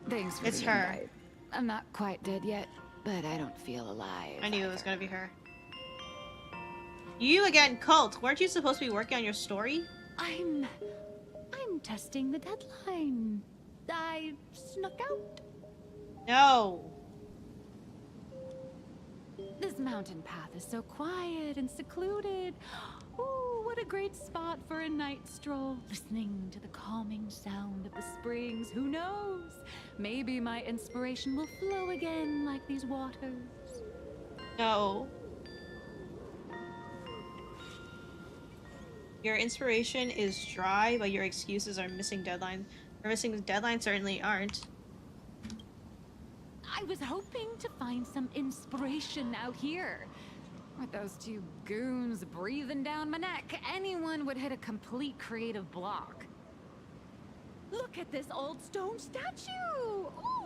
Speaker 2: Thanks for
Speaker 1: It's
Speaker 2: the
Speaker 1: her.
Speaker 2: invite. I'm not quite dead yet, but I don't feel alive.
Speaker 1: I knew it was gonna be her. You again, Cult. Weren't you supposed to be working on your story?
Speaker 2: I'm testing the deadline. I snuck out.
Speaker 1: No.
Speaker 2: This mountain path is so quiet and secluded. Ooh, what a great spot for a night stroll. Listening to the calming sound of the springs. Who knows? Maybe my inspiration will flow again like these waters.
Speaker 1: No. Your inspiration is dry, but your excuses are missing deadline. Or missing deadline certainly aren't.
Speaker 2: I was hoping to find some inspiration out here. With those 2 goons breathing down my neck, anyone would hit a complete creative block. Look at this old stone statue!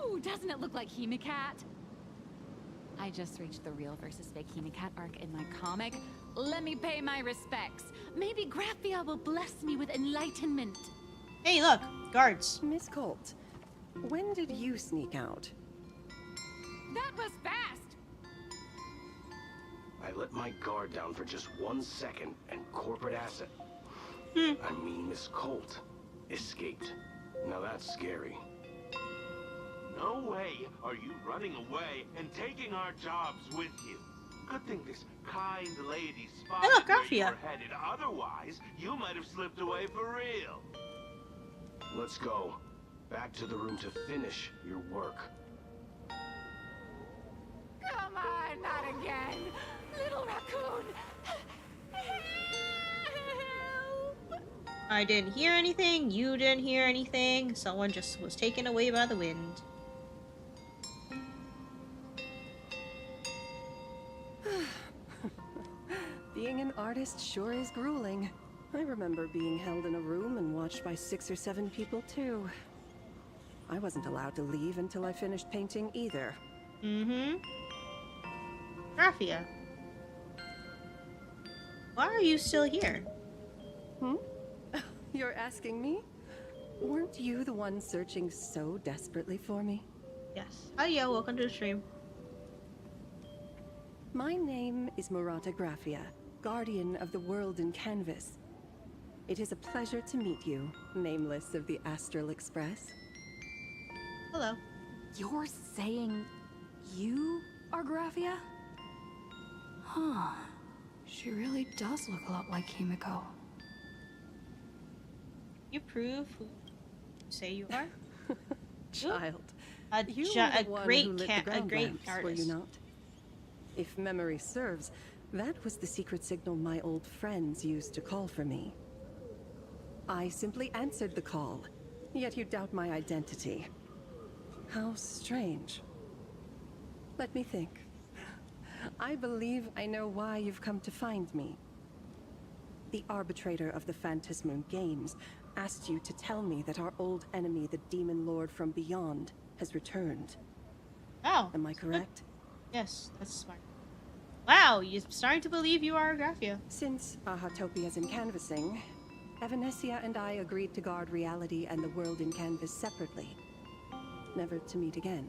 Speaker 2: Ooh, doesn't it look like Hemicat? I just reached the real versus fake Hemicat arc in my comic. Let me pay my respects. Maybe Graphia will bless me with enlightenment.
Speaker 1: Hey, look! Guards.
Speaker 8: Miss Colt, when did you sneak out?
Speaker 2: That was fast!
Speaker 4: I let my guard down for just 1 second, and corporate asset,
Speaker 1: Hmm.
Speaker 4: I mean Miss Colt, escaped. Now that's scary.
Speaker 5: No way are you running away and taking our jobs with you. Good thing this kind lady spotted
Speaker 1: look,
Speaker 5: where
Speaker 1: Graphia.
Speaker 5: you were headed. Otherwise, you might have slipped away for real.
Speaker 4: Let's go. Back to the room to finish your work.
Speaker 2: Come on, not again! Little raccoon! Help!
Speaker 1: I didn't hear anything, you didn't hear anything, someone just was taken away by the wind.
Speaker 8: Being an artist sure is grueling. I remember being held in a room and watched by 6 or 7 people too. I wasn't allowed to leave until I finished painting either.
Speaker 1: Mm-hmm. Graphia. Why are you still here?
Speaker 8: Hmm? You're asking me? Weren't you the one searching so desperately for me?
Speaker 1: Yes. Hi, yo. Welcome to the stream.
Speaker 8: My name is Murata Graphia, guardian of the world in canvas. It is a pleasure to meet you, nameless of the Astral Express.
Speaker 1: Hello.
Speaker 3: You're saying you are Graphia? Huh. She really does look a lot like Himiko.
Speaker 1: You prove who you say you are?
Speaker 8: Child,
Speaker 1: A great
Speaker 8: lamps,
Speaker 1: artist.
Speaker 8: were you not? If memory serves, that was the secret signal my old friends used to call for me. I simply answered the call, yet you doubt my identity. How strange. Let me think. I believe I know why you've come to find me. The arbitrator of the Phantasmoon Games asked you to tell me that our old enemy, the Demon Lord from Beyond, has returned.
Speaker 1: Oh.
Speaker 8: Am I correct?
Speaker 1: Yes, that's smart. Wow, you're starting to believe you are Graphia.
Speaker 8: Since Ahatopia's in canvassing, Evanescia and I agreed to guard reality and the world in canvas separately, never to meet again.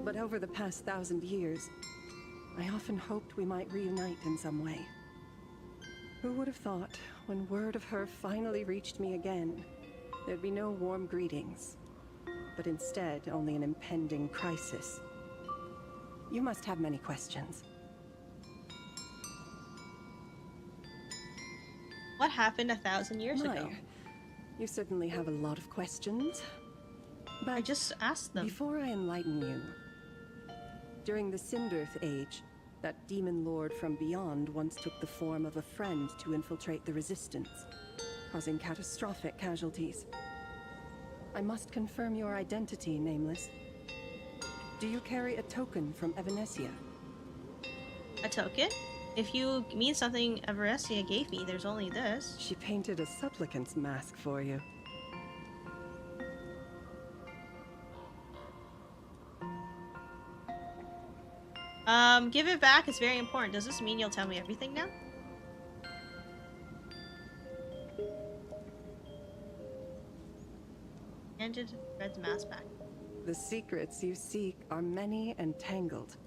Speaker 8: But over the past 1,000 years, I often hoped we might reunite in some way. Who would have thought, when word of her finally reached me again, there'd be no warm greetings, but instead only an impending crisis. You must have many questions.
Speaker 1: What happened 1,000 years ago?
Speaker 8: You certainly have a lot of questions. But
Speaker 1: I just asked them.
Speaker 8: before I enlighten you, during the Sindirth Age, that demon lord from beyond once took the form of a friend to infiltrate the Resistance, causing catastrophic casualties. I must confirm your identity, Nameless. Do you carry a token from Evanescia?
Speaker 1: A token? If you mean something Evanescia gave me, there's only this.
Speaker 8: She painted a supplicant's mask for you.
Speaker 1: Give it back. It's very important. Does this mean you'll tell me everything now? Handed Red's mask back.
Speaker 8: The secrets you seek are many and tangled.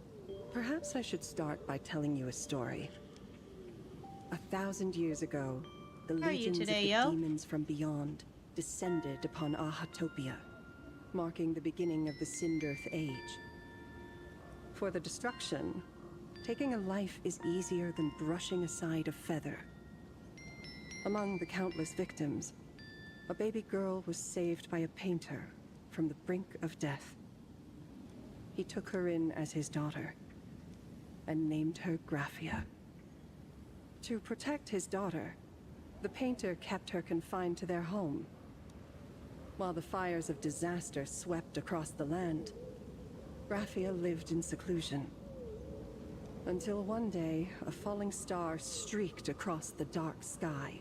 Speaker 8: Perhaps I should start by telling you a story. 1,000 years ago, the
Speaker 1: How are you
Speaker 8: legions
Speaker 1: today,
Speaker 8: of
Speaker 1: yo?
Speaker 8: the demons from beyond descended upon Ahatopia, marking the beginning of the Sindirth Age. For the destruction, taking a life is easier than brushing aside a feather. Among the countless victims, a baby girl was saved by a painter from the brink of death. He took her in as his daughter and named her Graphia. To protect his daughter, the painter kept her confined to their home. While the fires of disaster swept across the land, Graphia lived in seclusion. Until one day, a falling star streaked across the dark sky,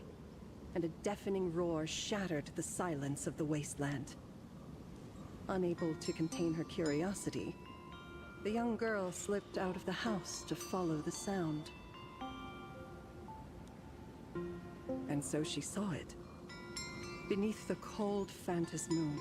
Speaker 8: and a deafening roar shattered the silence of the wasteland. Unable to contain her curiosity, the young girl slipped out of the house to follow the sound. And so she saw it. Beneath the cold Phantasmoon,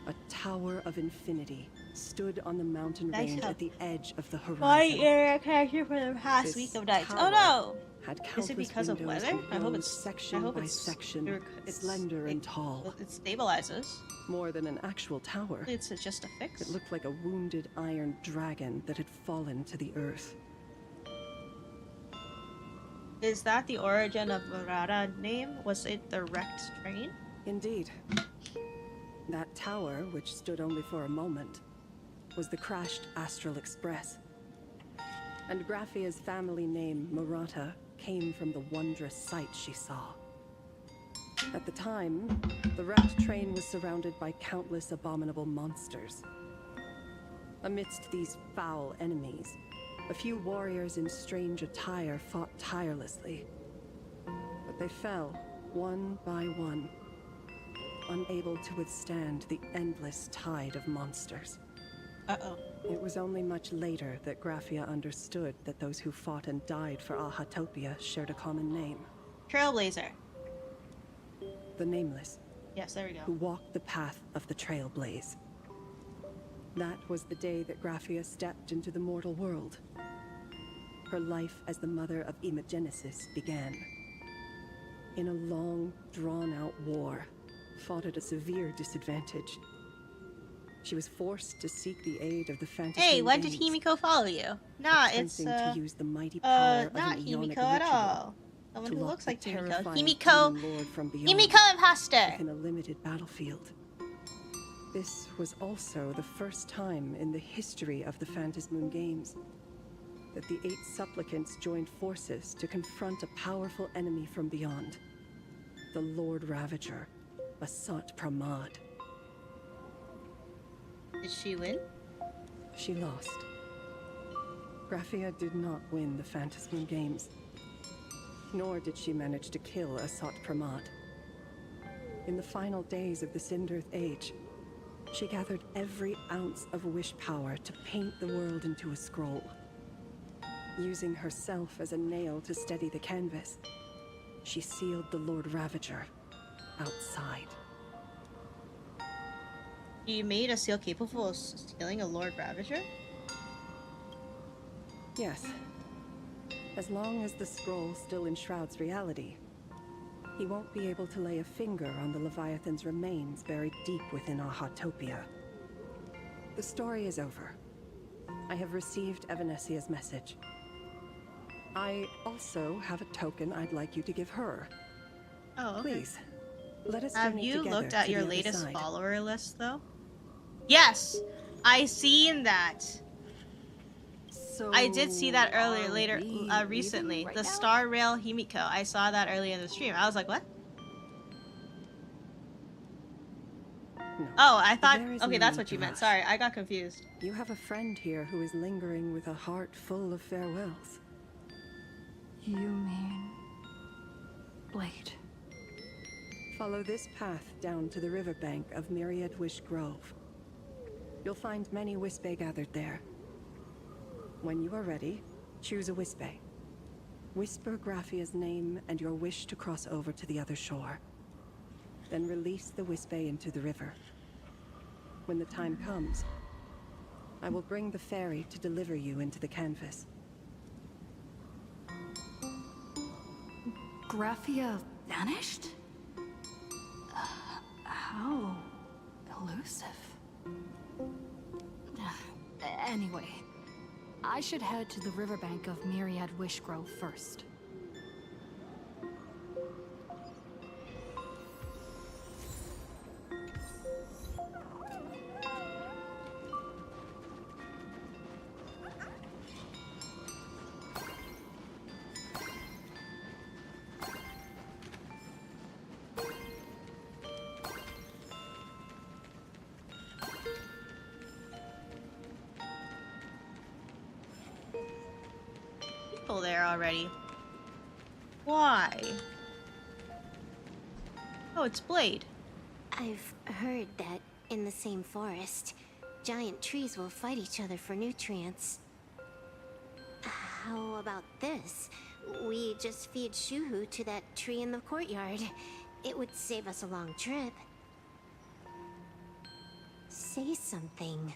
Speaker 8: a tower of infinity stood on the mountain
Speaker 1: Nice
Speaker 8: range
Speaker 1: help.
Speaker 8: at the edge of the horizon.
Speaker 1: My area character for the past
Speaker 8: This
Speaker 1: week of nights. Oh
Speaker 8: tower
Speaker 1: no!
Speaker 8: Had
Speaker 1: Is it
Speaker 8: countless
Speaker 1: because of
Speaker 8: windows
Speaker 1: weather?
Speaker 8: and
Speaker 1: I hope
Speaker 8: rose
Speaker 1: it's
Speaker 8: section by section, slender and tall.
Speaker 1: It stabilizes.
Speaker 8: More than an actual tower,
Speaker 1: It's just a fix.
Speaker 8: it looked like a wounded iron dragon that had fallen to the earth.
Speaker 1: Is that the origin of Murata name? Was it the wrecked train?
Speaker 8: Indeed. That tower, which stood only for a moment, was the crashed Astral Express. And Graphia's family name, Murata, came from the wondrous sight she saw. At the time, the wrecked train was surrounded by countless abominable monsters. Amidst these foul enemies, A few warriors in strange attire fought tirelessly, but they fell one by one, unable to withstand the endless tide of monsters.
Speaker 1: Uh-oh.
Speaker 8: It was only much later that Graphia understood that those who fought and died for Ahatopia shared a common name.
Speaker 1: Trailblazer.
Speaker 8: The Nameless,
Speaker 1: Yes, there we
Speaker 8: who
Speaker 1: go.
Speaker 8: walked the path of the Trailblaze. That was the day that Graphia stepped into the mortal world. Her life as the mother of Imogenesis began. In a long, drawn-out war, fought at a severe disadvantage. She was forced to seek the aid of the fantasy.
Speaker 1: Hey, when did Himiko follow you? Nah, it's
Speaker 8: to use the mighty power of
Speaker 1: not
Speaker 8: an eonic
Speaker 1: Himiko at
Speaker 8: ritual
Speaker 1: all. Someone
Speaker 8: to
Speaker 1: who
Speaker 8: lock
Speaker 1: looks
Speaker 8: the
Speaker 1: like Himiko.
Speaker 8: terrifying
Speaker 1: Himiko.
Speaker 8: demon lord from beyond
Speaker 1: Himiko imposter.
Speaker 8: within a limited battlefield. This was also the first time in the history of the Phantasmoon Games that the 8 supplicants joined forces to confront a powerful enemy from beyond, the Lord Ravager, Basat Pramad.
Speaker 1: Did she win?
Speaker 8: She lost. Graphia did not win the Phantasmoon Games, nor did she manage to kill Asat Pramad. In the final days of the Sindirth Age, she gathered every ounce of wish power to paint the world into a scroll. Using herself as a nail to steady the canvas, she sealed the Lord Ravager outside.
Speaker 1: You made a seal capable of stealing a Lord Ravager?
Speaker 8: Yes. As long as the scroll still enshrouds reality, he won't be able to lay a finger on the Leviathan's remains buried deep within Ahatopia. The story is over. I have received Evanesia's message. I also have a token I'd like you to give her.
Speaker 1: Oh, okay.
Speaker 8: Please, let us
Speaker 1: Have
Speaker 8: journey
Speaker 1: you
Speaker 8: together
Speaker 1: looked at
Speaker 8: to
Speaker 1: your
Speaker 8: the other
Speaker 1: latest
Speaker 8: side.
Speaker 1: follower list, though? Yes! I seen that!
Speaker 3: So
Speaker 1: I did see that earlier,
Speaker 3: are
Speaker 1: later,
Speaker 3: we
Speaker 1: recently.
Speaker 3: leaving right
Speaker 1: The
Speaker 3: now?
Speaker 1: Star Rail Himiko. I saw that earlier in the stream. I was like, what?
Speaker 8: No,
Speaker 1: Oh, I thought...
Speaker 8: there is
Speaker 1: Okay,
Speaker 8: no
Speaker 1: that's
Speaker 8: need
Speaker 1: what
Speaker 8: to
Speaker 1: you meant.
Speaker 8: rush.
Speaker 1: Sorry, I got confused.
Speaker 8: You have a friend here who is lingering with a heart full of farewells.
Speaker 3: You mean Blade?
Speaker 8: Follow this path down to the riverbank of Myriad Wish Grove. You'll find many Wispe gathered there. When you are ready, choose a Wispe. Whisper Graphia's name and your wish to cross over to the other shore. Then release the Wispe into the river. When the time comes, I will bring the ferry to deliver you into the canvas.
Speaker 3: Graphia vanished? How elusive. Anyway, I should head to the riverbank of Myriad Wish Grove first.
Speaker 1: People there already. Why? Oh, it's Blade.
Speaker 9: I've heard that in the same forest, giant trees will fight each other for nutrients. How about this? We just feed Shuhu to that tree in the courtyard. It would save us a long trip. Say something.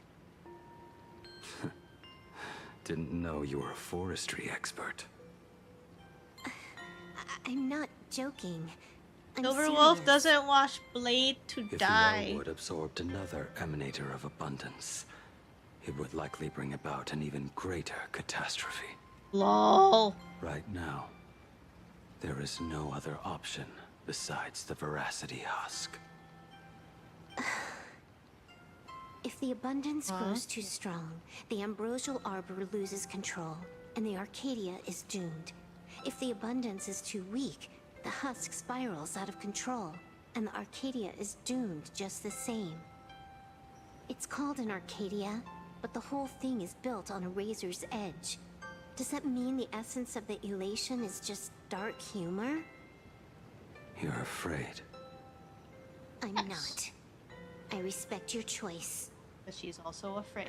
Speaker 10: Didn't know you were a forestry expert.
Speaker 9: I'm not joking. I'm
Speaker 1: Silverwolf
Speaker 9: serious.
Speaker 1: doesn't want Blade to
Speaker 10: If
Speaker 1: die.
Speaker 10: the Elwood absorbed another emanator of abundance, it would likely bring about an even greater catastrophe.
Speaker 1: LOL.
Speaker 10: Right now, there is no other option besides the Veracity Husk.
Speaker 9: If the abundance
Speaker 1: Huh?
Speaker 9: grows too strong, the ambrosial arbor loses control, and the Arcadia is doomed. If the abundance is too weak, the husk spirals out of control, and the Arcadia is doomed just the same. It's called an Arcadia, but the whole thing is built on a razor's edge. Does that mean the essence of the elation is just dark humor?
Speaker 10: You're afraid.
Speaker 9: I'm not. I respect your choice.
Speaker 1: But she's also afraid.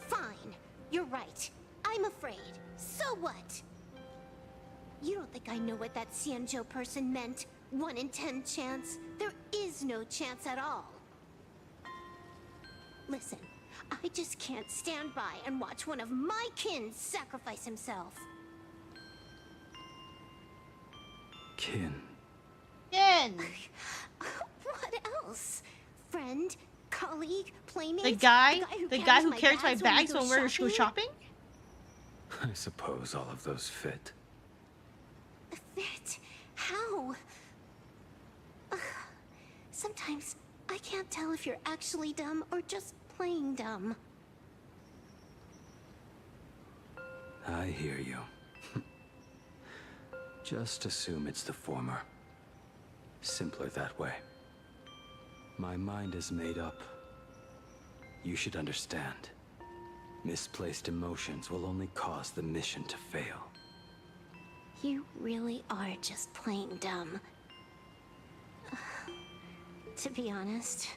Speaker 9: Fine. You're right. I'm afraid. So what? You don't think I know what that Xianzhou person meant? 1 in 10 chance? There is no chance at all. Listen, I just can't stand by and watch one of my kin sacrifice himself.
Speaker 10: Kin.
Speaker 1: Kin!
Speaker 9: What else? Friend? Colleague? Playmate?
Speaker 1: The guy
Speaker 9: carries
Speaker 1: who carries my
Speaker 9: when we
Speaker 1: bags
Speaker 9: go
Speaker 1: when we're shopping?
Speaker 10: I suppose all of those fit.
Speaker 9: Fit? How? Sometimes I can't tell if you're actually dumb or just playing dumb.
Speaker 10: I hear you. Just assume it's the former. Simpler that way. My mind is made up. You should understand. Misplaced emotions will only cause the mission to fail.
Speaker 9: You really are just playing dumb. To be honest,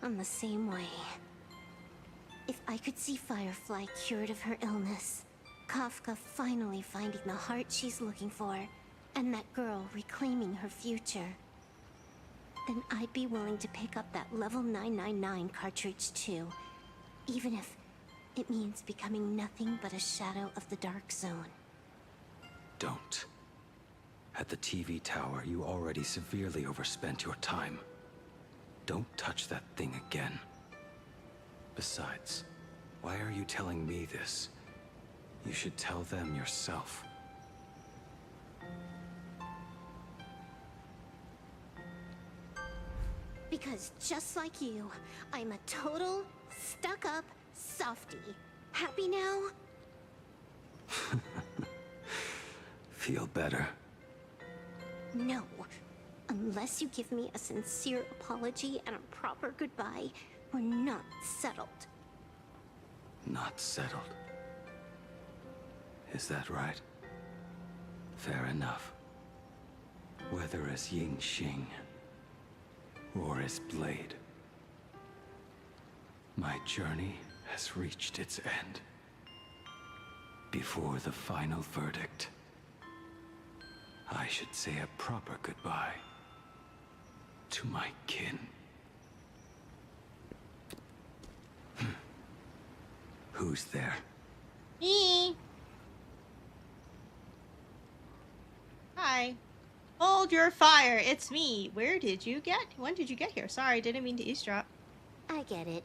Speaker 9: I'm the same way. If I could see Firefly cured of her illness, Kafka finally finding the heart she's looking for, and that girl reclaiming her future, then I'd be willing to pick up that level 999 cartridge too, even if it means becoming nothing but a shadow of the Dark Zone.
Speaker 10: Don't. At the TV tower, you already severely overspent your time. Don't touch that thing again. Besides, why are you telling me this? You should tell them yourself.
Speaker 9: Because just like you, I'm a total, stuck-up softie. Happy now?
Speaker 10: Feel better?
Speaker 9: No. Unless you give me a sincere apology and a proper goodbye, we're not settled.
Speaker 10: Not settled. Is that right? Fair enough. Whether as Ying Xing or as Blade, my journey has reached its end. Before the final verdict, I should say a proper goodbye to my kin. Who's there?
Speaker 1: Me. Hi. Hold your fire. It's me. When did you get here? Sorry, didn't mean to eavesdrop.
Speaker 9: I get it.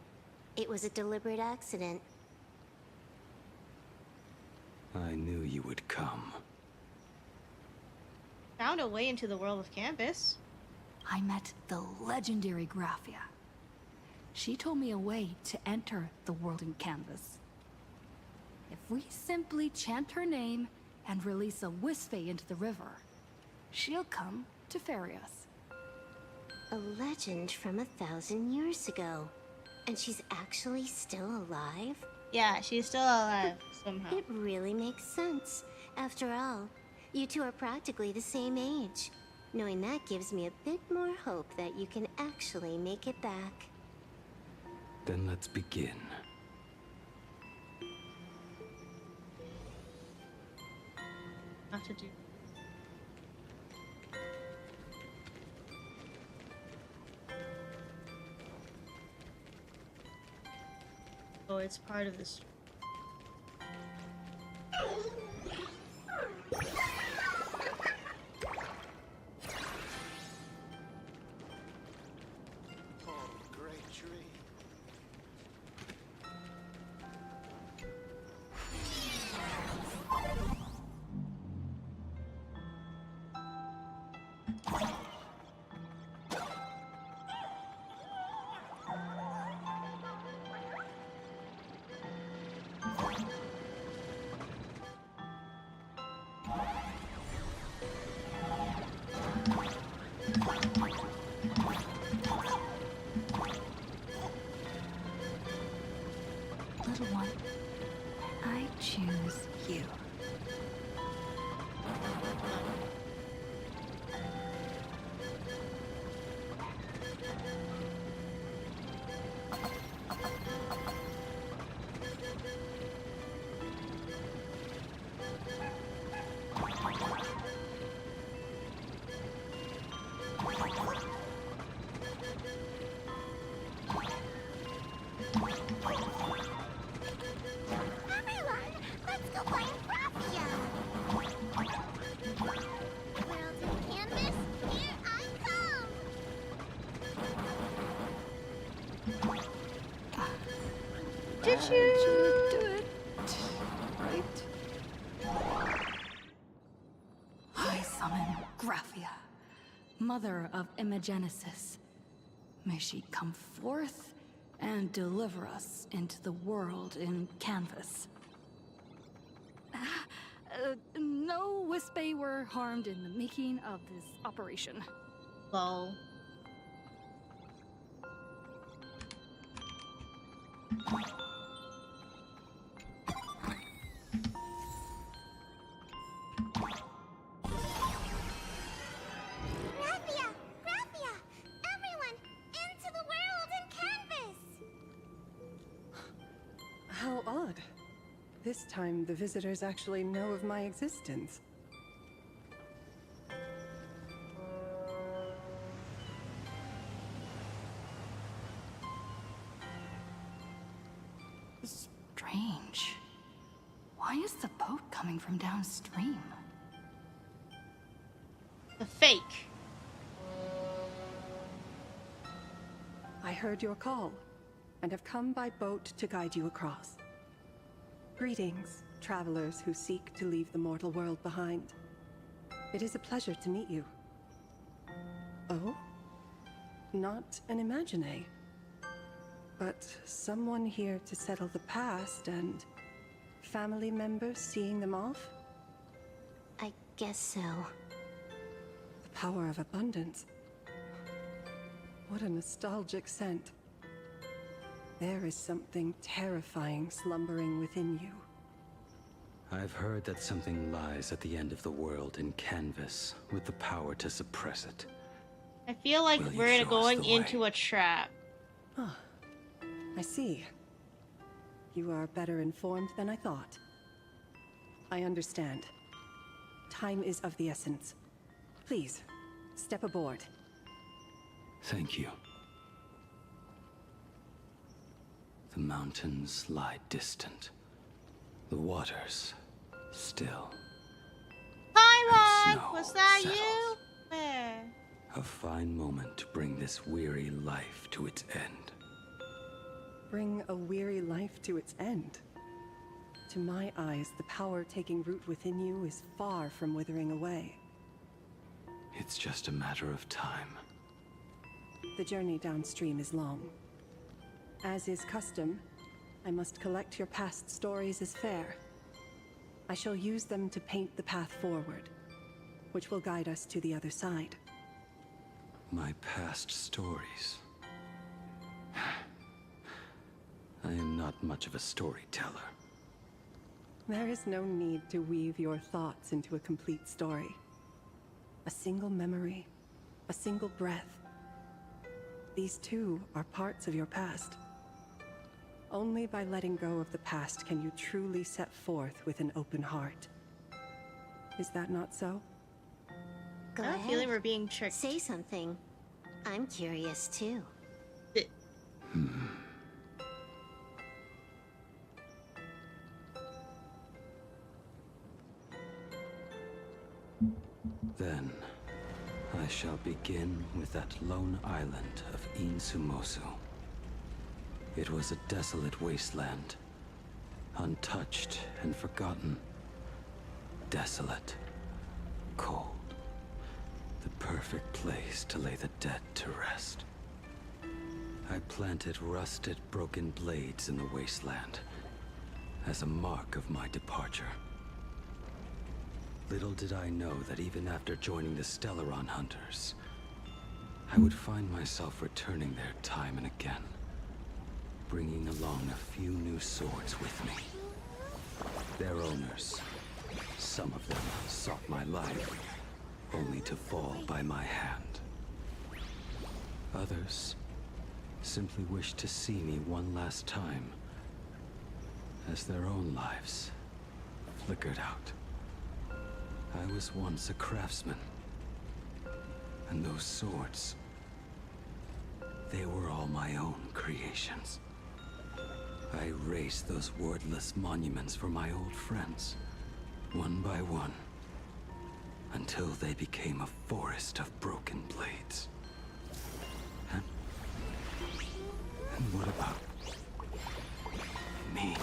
Speaker 9: It was a deliberate accident.
Speaker 10: I knew you would come.
Speaker 1: Found a way into the world of Canvas.
Speaker 3: I met the legendary Graphia. She told me a way to enter the world in Canvas. If we simply chant her name and release a Wisfei into the river, she'll come to ferry us.
Speaker 9: A legend from 1,000 years ago. And she's actually still alive?
Speaker 1: Yeah, she's still alive somehow.
Speaker 9: It really makes sense. After all, you two are practically the same age. Knowing that gives me a bit more hope that you can actually make it back.
Speaker 10: Then let's begin.
Speaker 1: Not to do. Oh, it's part of this.
Speaker 11: Great tree.
Speaker 3: Little one, I choose you.
Speaker 9: Everyone, let's go find Raphia! World in canvas, here I come!
Speaker 1: Did
Speaker 3: Do
Speaker 1: you?
Speaker 3: it. Right. I summon Graphia, mother of Imagenesis. May she come forth and deliver us into the world in canvas. No Wispe were harmed in the making of this operation.
Speaker 1: Lol.
Speaker 9: Raphia! Raphia! Everyone, into the world in canvas!
Speaker 8: How odd. This time, the visitors actually know of my existence.
Speaker 3: Strange. Why is the boat coming from downstream?
Speaker 1: The fake.
Speaker 8: I heard your call, and have come by boat to guide you across. Greetings, travelers who seek to leave the mortal world behind. It is a pleasure to meet you. Oh? Not an Imagine, but someone here to settle the past and family members seeing them off?
Speaker 9: I guess so.
Speaker 8: The power of abundance. What a nostalgic scent. There is something terrifying slumbering within you.
Speaker 10: I've heard that something lies at the end of the world in canvas with the power to suppress it.
Speaker 1: I feel like
Speaker 10: Will you
Speaker 1: we're
Speaker 10: show us
Speaker 1: going
Speaker 10: the way?
Speaker 1: into a trap.
Speaker 8: Ah, I see. You are better informed than I thought. I understand. Time is of the essence. Please, step aboard.
Speaker 10: Thank you. The mountains lie distant. The waters still.
Speaker 1: Hi,
Speaker 10: And
Speaker 1: Mike!
Speaker 10: snow
Speaker 1: Was that
Speaker 10: settles.
Speaker 1: you? Where?
Speaker 10: A fine moment to bring this weary life to its end.
Speaker 8: Bring a weary life to its end. To my eyes, the power taking root within you is far from withering away.
Speaker 10: It's just a matter of time.
Speaker 8: The journey downstream is long. As is custom, I must collect your past stories as fair. I shall use them to paint the path forward, which will guide us to the other side.
Speaker 10: My past stories. I am not much of a storyteller.
Speaker 8: There is no need to weave your thoughts into a complete story. A single memory, a single breath. These too are parts of your past. Only by letting go of the past can you truly set forth with an open heart. Is that not so?
Speaker 9: Go
Speaker 1: I have a
Speaker 9: ahead.
Speaker 1: feeling we're being tricked.
Speaker 9: Say something. I'm curious too.
Speaker 10: Then, I shall begin with that lone island of Insumosu. It was a desolate wasteland, untouched and forgotten. Desolate, cold, the perfect place to lay the dead to rest. I planted rusted, broken blades in the wasteland as a mark of my departure. Little did I know that even after joining the Stellaron Hunters, I would find myself returning there time and again, bringing along a few new swords with me. Their owners, some of them sought my life, only to fall by my hand. Others simply wished to see me one last time, as their own lives flickered out. I was once a craftsman, and those swords, they were all my own creations. I raised those wordless monuments for my old friends, one by one, until they became a forest of broken blades. And what about me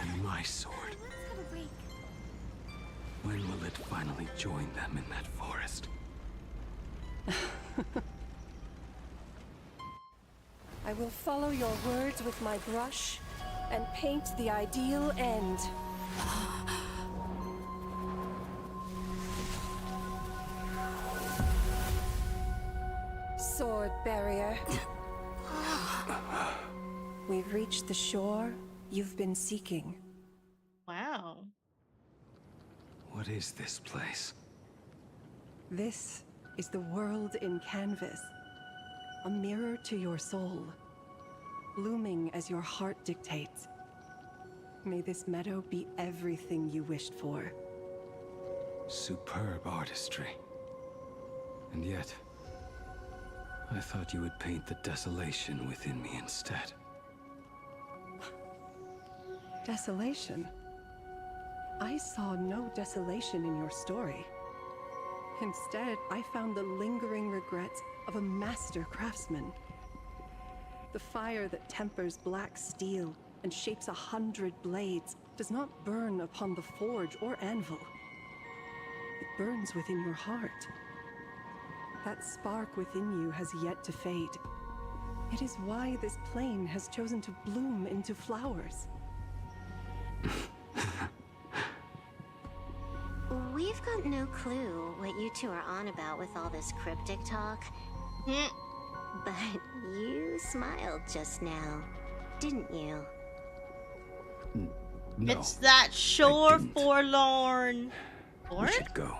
Speaker 10: and my sword? When will it finally join them in that forest?
Speaker 8: I will follow your words with my brush and paint the ideal end. Sword barrier. We've reached the shore you've been seeking.
Speaker 1: Wow.
Speaker 10: What is this place?
Speaker 8: This is the world in canvas. A mirror to your soul, blooming as your heart dictates. May this meadow be everything you wished for.
Speaker 10: Superb artistry. And yet, I thought you would paint the desolation within me instead.
Speaker 8: Desolation? I saw no desolation in your story. Instead, I found the lingering regrets of a master craftsman. The fire that tempers black steel and shapes 100 blades does not burn upon the forge or anvil. It burns within your heart. That spark within you has yet to fade. It is why this plane has chosen to bloom into flowers.
Speaker 9: We've got no clue what you two are on about with all this cryptic talk. But you smiled just now, didn't you?
Speaker 10: No,
Speaker 1: It's that shore
Speaker 10: I didn't.
Speaker 1: forlorn.
Speaker 10: We
Speaker 1: Fork?
Speaker 10: should go.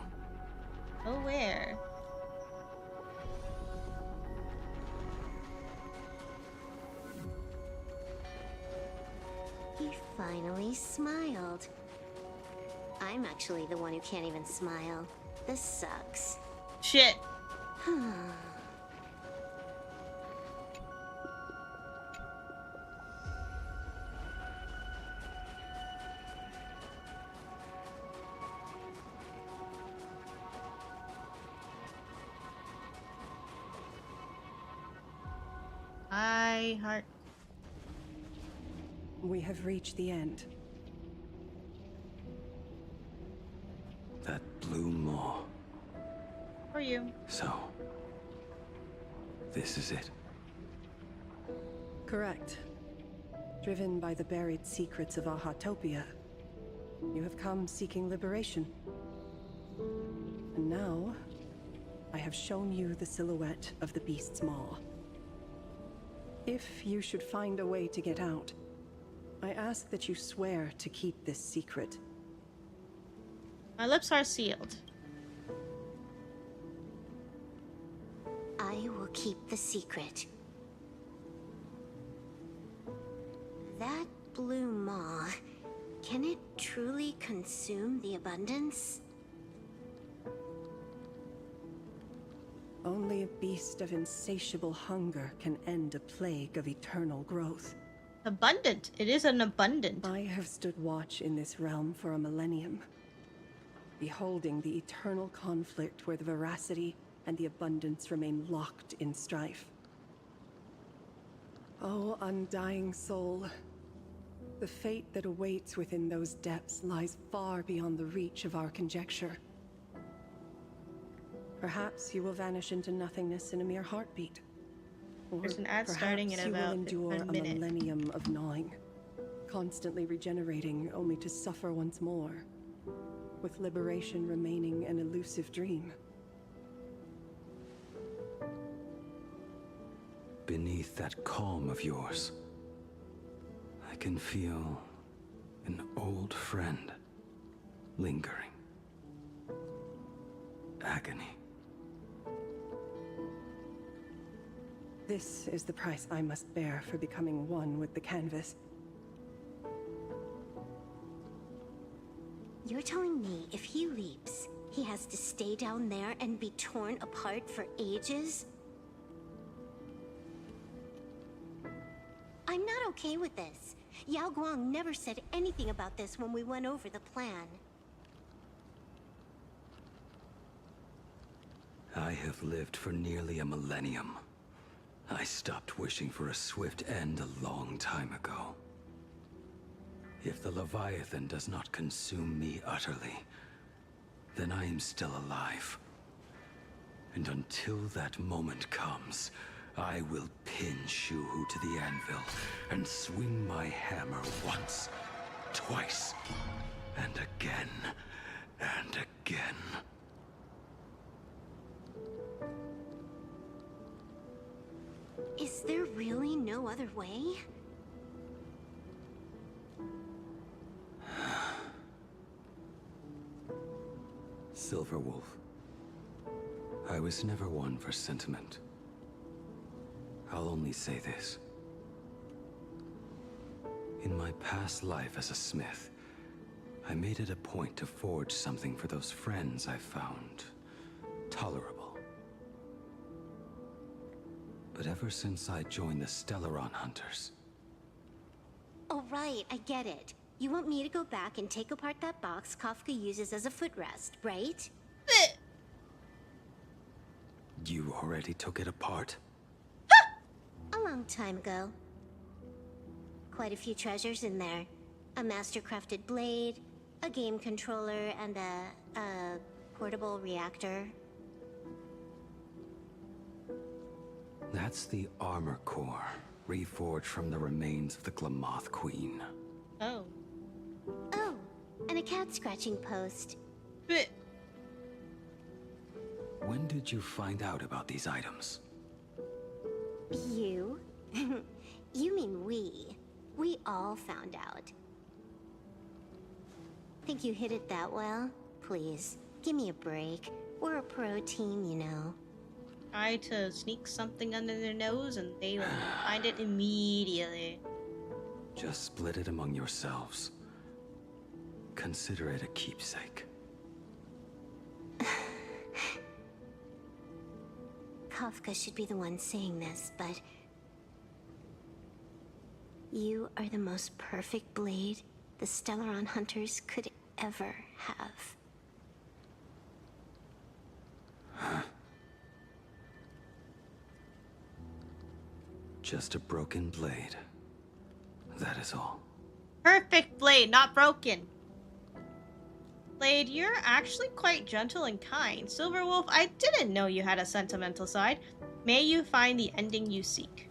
Speaker 1: Oh, where?
Speaker 9: He finally smiled. I'm actually the one who can't even smile. This sucks.
Speaker 1: Shit. I heart.
Speaker 8: We have reached the end.
Speaker 10: That blue maw.
Speaker 1: For you.
Speaker 10: So, this is it.
Speaker 8: Correct. Driven by the buried secrets of Ahatopia, you have come seeking liberation. And now, I have shown you the silhouette of the beast's maw. If you should find a way to get out, I ask that you swear to keep this secret.
Speaker 1: My lips are sealed.
Speaker 9: I will keep the secret. That blue maw, can it truly consume the abundance?
Speaker 8: Only a beast of insatiable hunger can end a plague of eternal growth.
Speaker 1: Abundant. It is an abundant.
Speaker 8: I have stood watch in this realm for a millennium, beholding the eternal conflict where the veracity and the abundance remain locked in strife. Oh, undying soul, the fate that awaits within those depths lies far beyond the reach of our conjecture. Perhaps you will vanish into nothingness in a mere heartbeat. Or
Speaker 1: There's an ad starting in
Speaker 8: perhaps you will
Speaker 1: about
Speaker 8: endure
Speaker 1: a
Speaker 8: a
Speaker 1: minute.
Speaker 8: millennium of gnawing, constantly regenerating only to suffer once more, with liberation remaining an elusive dream.
Speaker 10: Beneath that calm of yours, I can feel an old friend lingering. Agony.
Speaker 8: This is the price I must bear for becoming one with the canvas.
Speaker 9: You're telling me if he leaps, he has to stay down there and be torn apart for ages? I'm not okay with this. Yao Guang never said anything about this when we went over the plan.
Speaker 10: I have lived for nearly a millennium. I stopped wishing for a swift end a long time ago. If the Leviathan does not consume me utterly, then I am still alive. And until that moment comes, I will pin Shuhu to the anvil and swing my hammer once, twice, and again, and again.
Speaker 9: Is there really no other way?
Speaker 10: Silverwolf, I was never one for sentiment. I'll only say this. In my past life as a smith, I made it a point to forge something for those friends I found tolerable. But ever since I joined the Stellaron Hunters...
Speaker 9: Oh right, I get it. You want me to go back and take apart that box Kafka uses as a footrest, right?
Speaker 10: You already took it apart?
Speaker 9: A long time ago. Quite a few treasures in there. A master-crafted blade, a game controller, and a portable reactor.
Speaker 10: That's the armor core, reforged from the remains of the Glamoth Queen.
Speaker 1: Oh.
Speaker 9: Oh, and a cat scratching post.
Speaker 1: But
Speaker 10: When did you find out about these items?
Speaker 9: You? You mean we. We all found out. Think you hid it that well? Please, give me a break. We're a pro team, you know.
Speaker 1: try to sneak something under their nose and they will find it immediately.
Speaker 10: Just split it among yourselves. Consider it a keepsake.
Speaker 9: Kafka should be the one saying this, but... You are the most perfect blade the Stellaron Hunters could ever have.
Speaker 10: Just a broken blade. That is all.
Speaker 1: Perfect blade, not broken. Blade, you're actually quite gentle and kind. Silverwolf, I didn't know you had a sentimental side. May you find the ending you seek.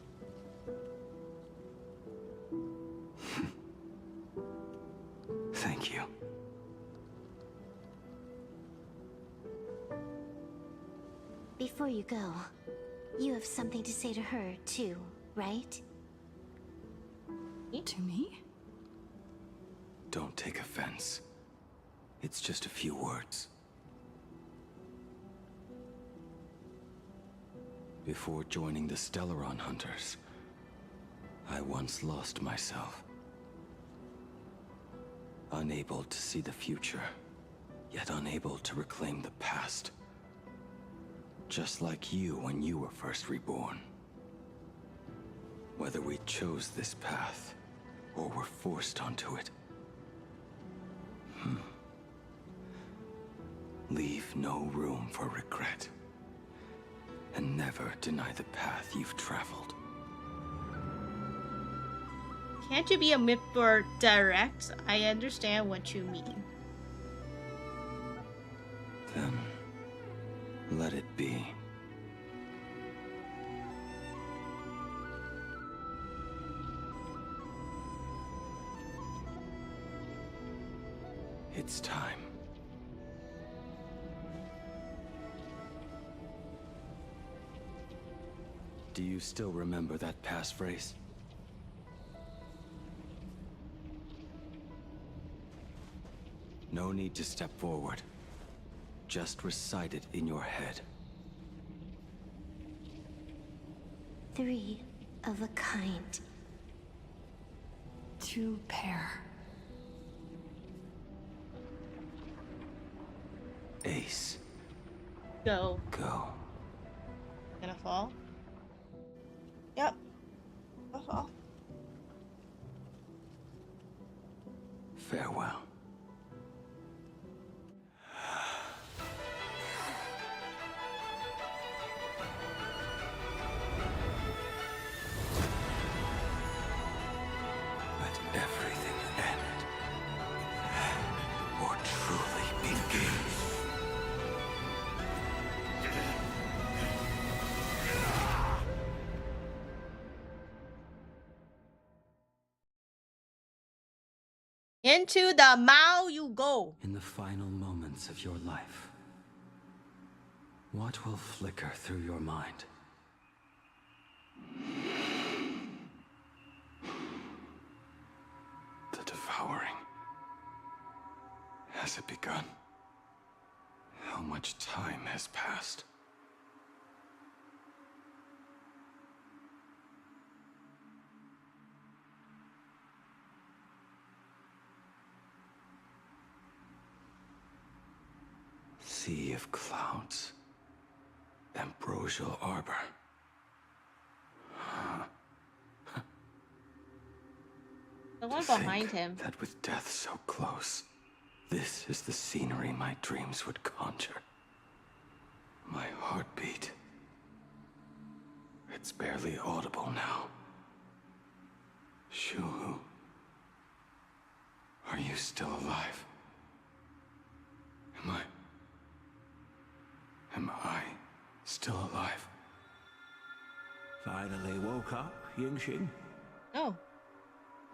Speaker 10: Thank you.
Speaker 9: Before you go, you have something to say to her, too, right?
Speaker 3: To me?
Speaker 10: Don't take offense. It's just a few words. Before joining the Stellaron Hunters, I once lost myself. Unable to see the future, yet unable to reclaim the past. Just like you when you were first reborn. Whether we chose this path, or were forced onto it. Leave no room for regret. And never deny the path you've traveled.
Speaker 1: Can't you be a bit more direct? I understand what you mean.
Speaker 10: Then, let it be. It's time. Do you still remember that passphrase? No need to step forward. Just recite it in your head.
Speaker 9: 3 of a kind.
Speaker 3: 2 pair.
Speaker 10: Ace.
Speaker 1: Go.
Speaker 10: Go.
Speaker 1: Gonna fall? Yep. I'll fall.
Speaker 10: Farewell. Let everything end, or truly begin.
Speaker 1: Into the Mao you go.
Speaker 10: In the final moments of your life, what will flicker through your mind? The devouring. Has it begun? How much time has passed? Sea of clouds. Ambrosial arbor.
Speaker 1: The one
Speaker 10: To
Speaker 1: behind
Speaker 10: think
Speaker 1: him.
Speaker 10: that with death so close, this is the scenery my dreams would conjure. My heartbeat. It's barely audible now. Shuhu. Are you still alive? Am I still alive?
Speaker 12: Finally woke up, Yingxing?
Speaker 1: Oh.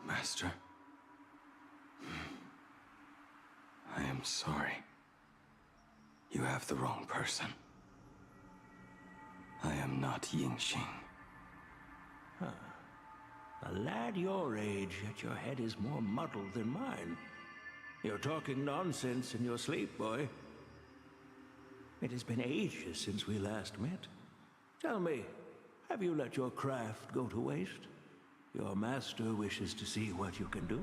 Speaker 10: Master. I am sorry. You have the wrong person. I am not Yingxing.
Speaker 12: A lad your age, yet your head is more muddled than mine. You're talking nonsense in your sleep, boy. It has been ages since we last met. Tell me, have you let your craft go to waste? Your master wishes to see what you can do.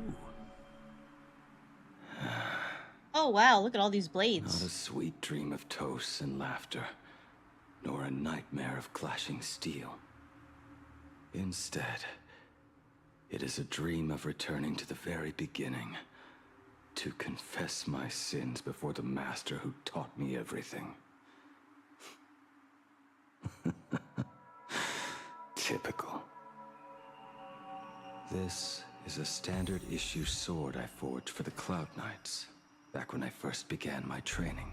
Speaker 1: Oh wow, look at all these
Speaker 10: Not
Speaker 1: blades.
Speaker 10: a sweet dream of toasts and laughter, nor a nightmare of clashing steel. Instead, it is a dream of returning to the very beginning, to confess my sins before the master who taught me everything. Typical. This is a standard issue sword I forged for the Cloud Knights, back when I first began my training.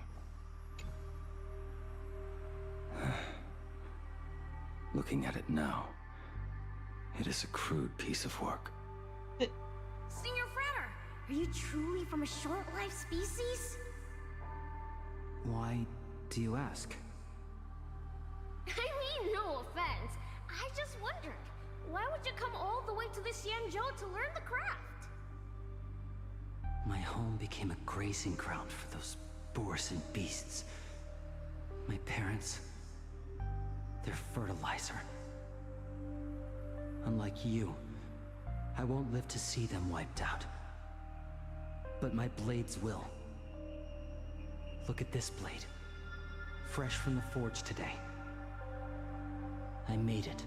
Speaker 10: Looking at it now, it is a crude piece of work.
Speaker 6: Senior Frater, are you truly from a short-lived species?
Speaker 13: Why do you ask?
Speaker 6: I mean, no offense. I just wondered, why would you come all the way to this Yanzhou to learn the craft?
Speaker 13: My home became a grazing ground for those boars and beasts. My parents, they're fertilizer. Unlike you, I won't live to see them wiped out. But my blades will. Look at this blade. Fresh from the forge today. I made it.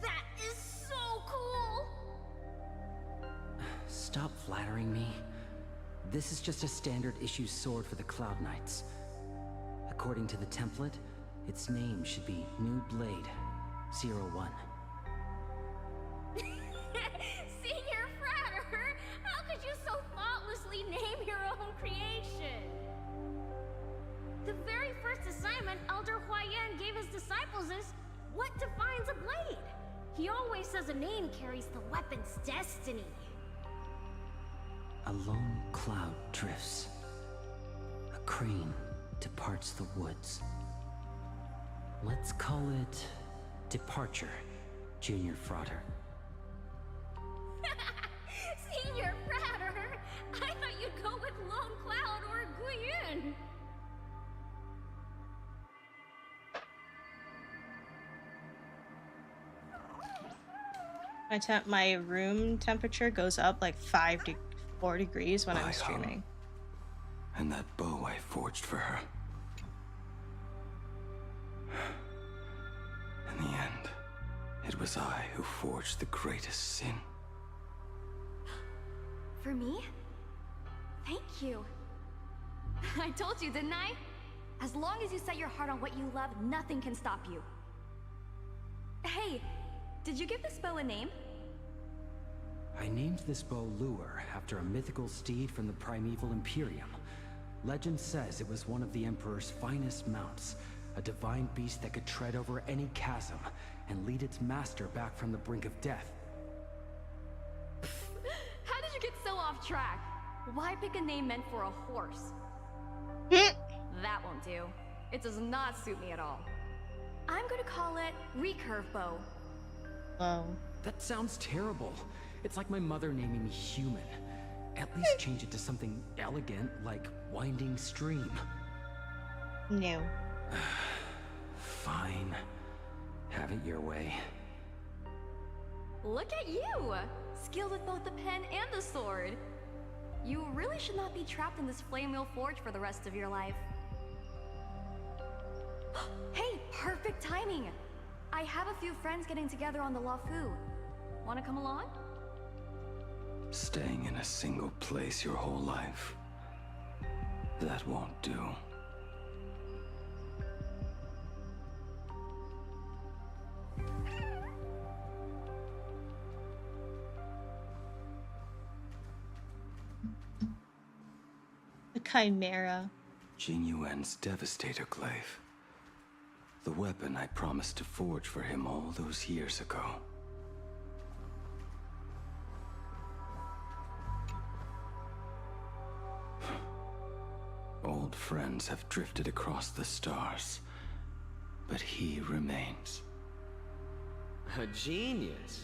Speaker 6: That is so cool!
Speaker 13: Stop flattering me. This is just a standard issue sword for the Cloud Knights. According to the template, its name should be New Blade 01.
Speaker 6: Senior Frater, how could you so thoughtlessly name your own creation? The very first assignment Elder Huayan gave his disciples is what defines a blade. He always says a name carries the weapon's destiny.
Speaker 13: A lone cloud drifts. A crane departs the woods. Let's call it Departure, Junior Frater.
Speaker 14: Senior Frater! I thought you'd go with Lone Cloud or Guiyun!
Speaker 1: My room temperature goes up like 5 to 4 degrees when I'm streaming.
Speaker 10: And that bow I forged for her. In the end, it was I who forged the greatest sin.
Speaker 14: For me? Thank you. I told you, didn't I? As long as you set your heart on what you love, nothing can stop you. Hey, did you give this bow a name?
Speaker 13: I named this bow Lure after a mythical steed from the primeval Imperium. Legend says it was one of the Emperor's finest mounts, a divine beast that could tread over any chasm and lead its master back from the brink of death.
Speaker 14: How did you get so off track? Why pick a name meant for a horse? That won't do. It does not suit me at all. I'm gonna call it Recurve Bow.
Speaker 1: Oh.
Speaker 13: That sounds terrible. It's like my mother naming me Human. At least change it to something elegant, like Winding Stream.
Speaker 1: No.
Speaker 13: Fine. Have it your way.
Speaker 14: Look at you! Skilled with both the pen and the sword. You really should not be trapped in this flame wheel forge for the rest of your life. Hey, perfect timing! I have a few friends getting together on the Lafu. Wanna come along?
Speaker 10: Staying in a single place your whole life. That won't do.
Speaker 1: The Chimera.
Speaker 10: Jing Yuan's Devastator Glaive. The weapon I promised to forge for him all those years ago. Old friends have drifted across the stars, but he remains.
Speaker 15: A genius.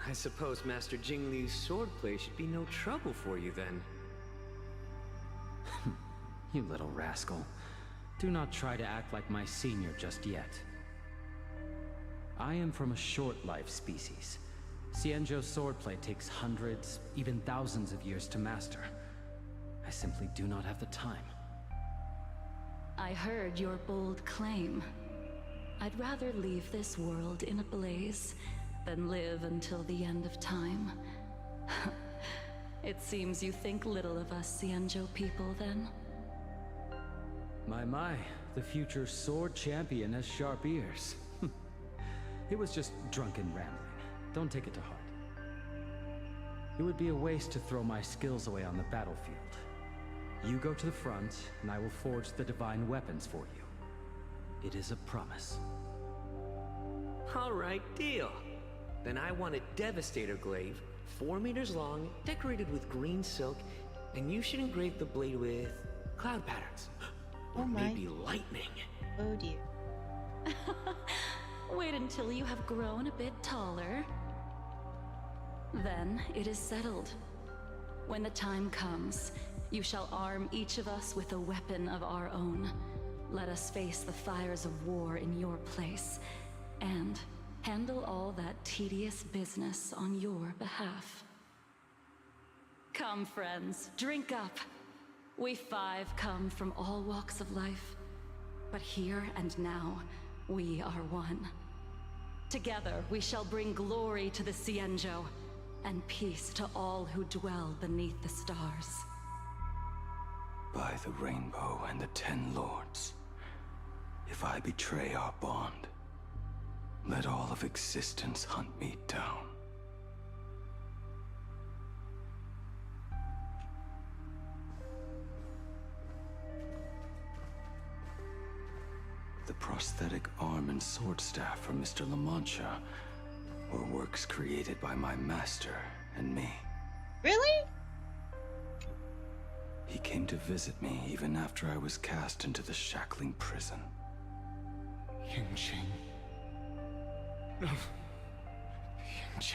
Speaker 15: I suppose Master Jing Liu's swordplay should be no trouble for you then.
Speaker 13: You little rascal. Do not try to act like my senior just yet. I am from a short-life species. Xianzhou's swordplay takes hundreds, even thousands of years to master. I simply do not have the time.
Speaker 16: I heard your bold claim. I'd rather leave this world in a blaze than live until the end of time. It seems you think little of us Xianzhou people, then?
Speaker 13: My, the future sword champion has sharp ears. It was just drunken rambling. Don't take it to heart. It would be a waste to throw my skills away on the battlefield. You go to the front, and I will forge the divine weapons for you. It is a promise.
Speaker 15: All right, deal. Then I want a Devastator Glaive, 4 meters long, decorated with green silk, and you should engrave the blade with cloud patterns. Or maybe lightning.
Speaker 1: Oh dear.
Speaker 16: Wait until you have grown a bit taller. Then it is settled. When the time comes, you shall arm each of us with a weapon of our own. Let us face the fires of war in your place, and handle all that tedious business on your behalf. Come, friends, drink up. We 5 come from all walks of life, but here and now, we are one. Together, we shall bring glory to the Xianzhou, and peace to all who dwell beneath the stars.
Speaker 10: By the rainbow and the 10 lords, if I betray our bond, let all of existence hunt me down. The prosthetic arm and sword staff from Mr. La Mancha were works created by my master and me.
Speaker 1: Really?
Speaker 10: He came to visit me even after I was cast into the shackling prison.
Speaker 12: Yunqing.
Speaker 17: No. Yancheng.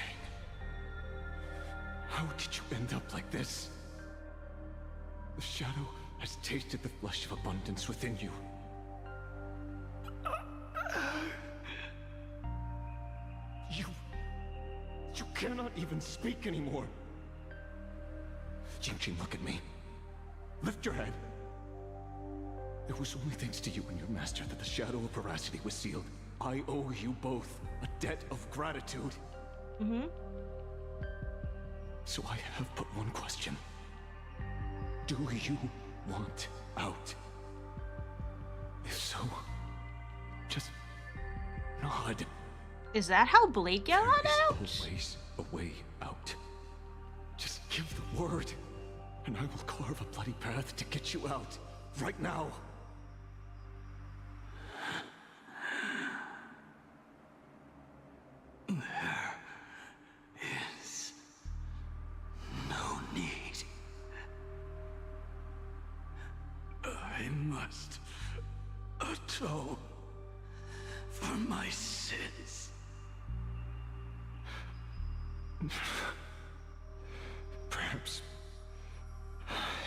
Speaker 17: How did you end up like this? The shadow has tasted the flesh of abundance within you. You cannot even speak anymore. Yancheng, look at me. Lift your head. It was only thanks to you and your master that the shadow of veracity was sealed. I owe you both a debt of gratitude. So I have but one question. Do you want out? If so, just nod.
Speaker 1: Is that how Blade got out?
Speaker 17: There's always a way out. Just give the word, and I will carve a bloody path to get you out. Right now.
Speaker 10: There is no need. I must atone for my sins.
Speaker 17: Perhaps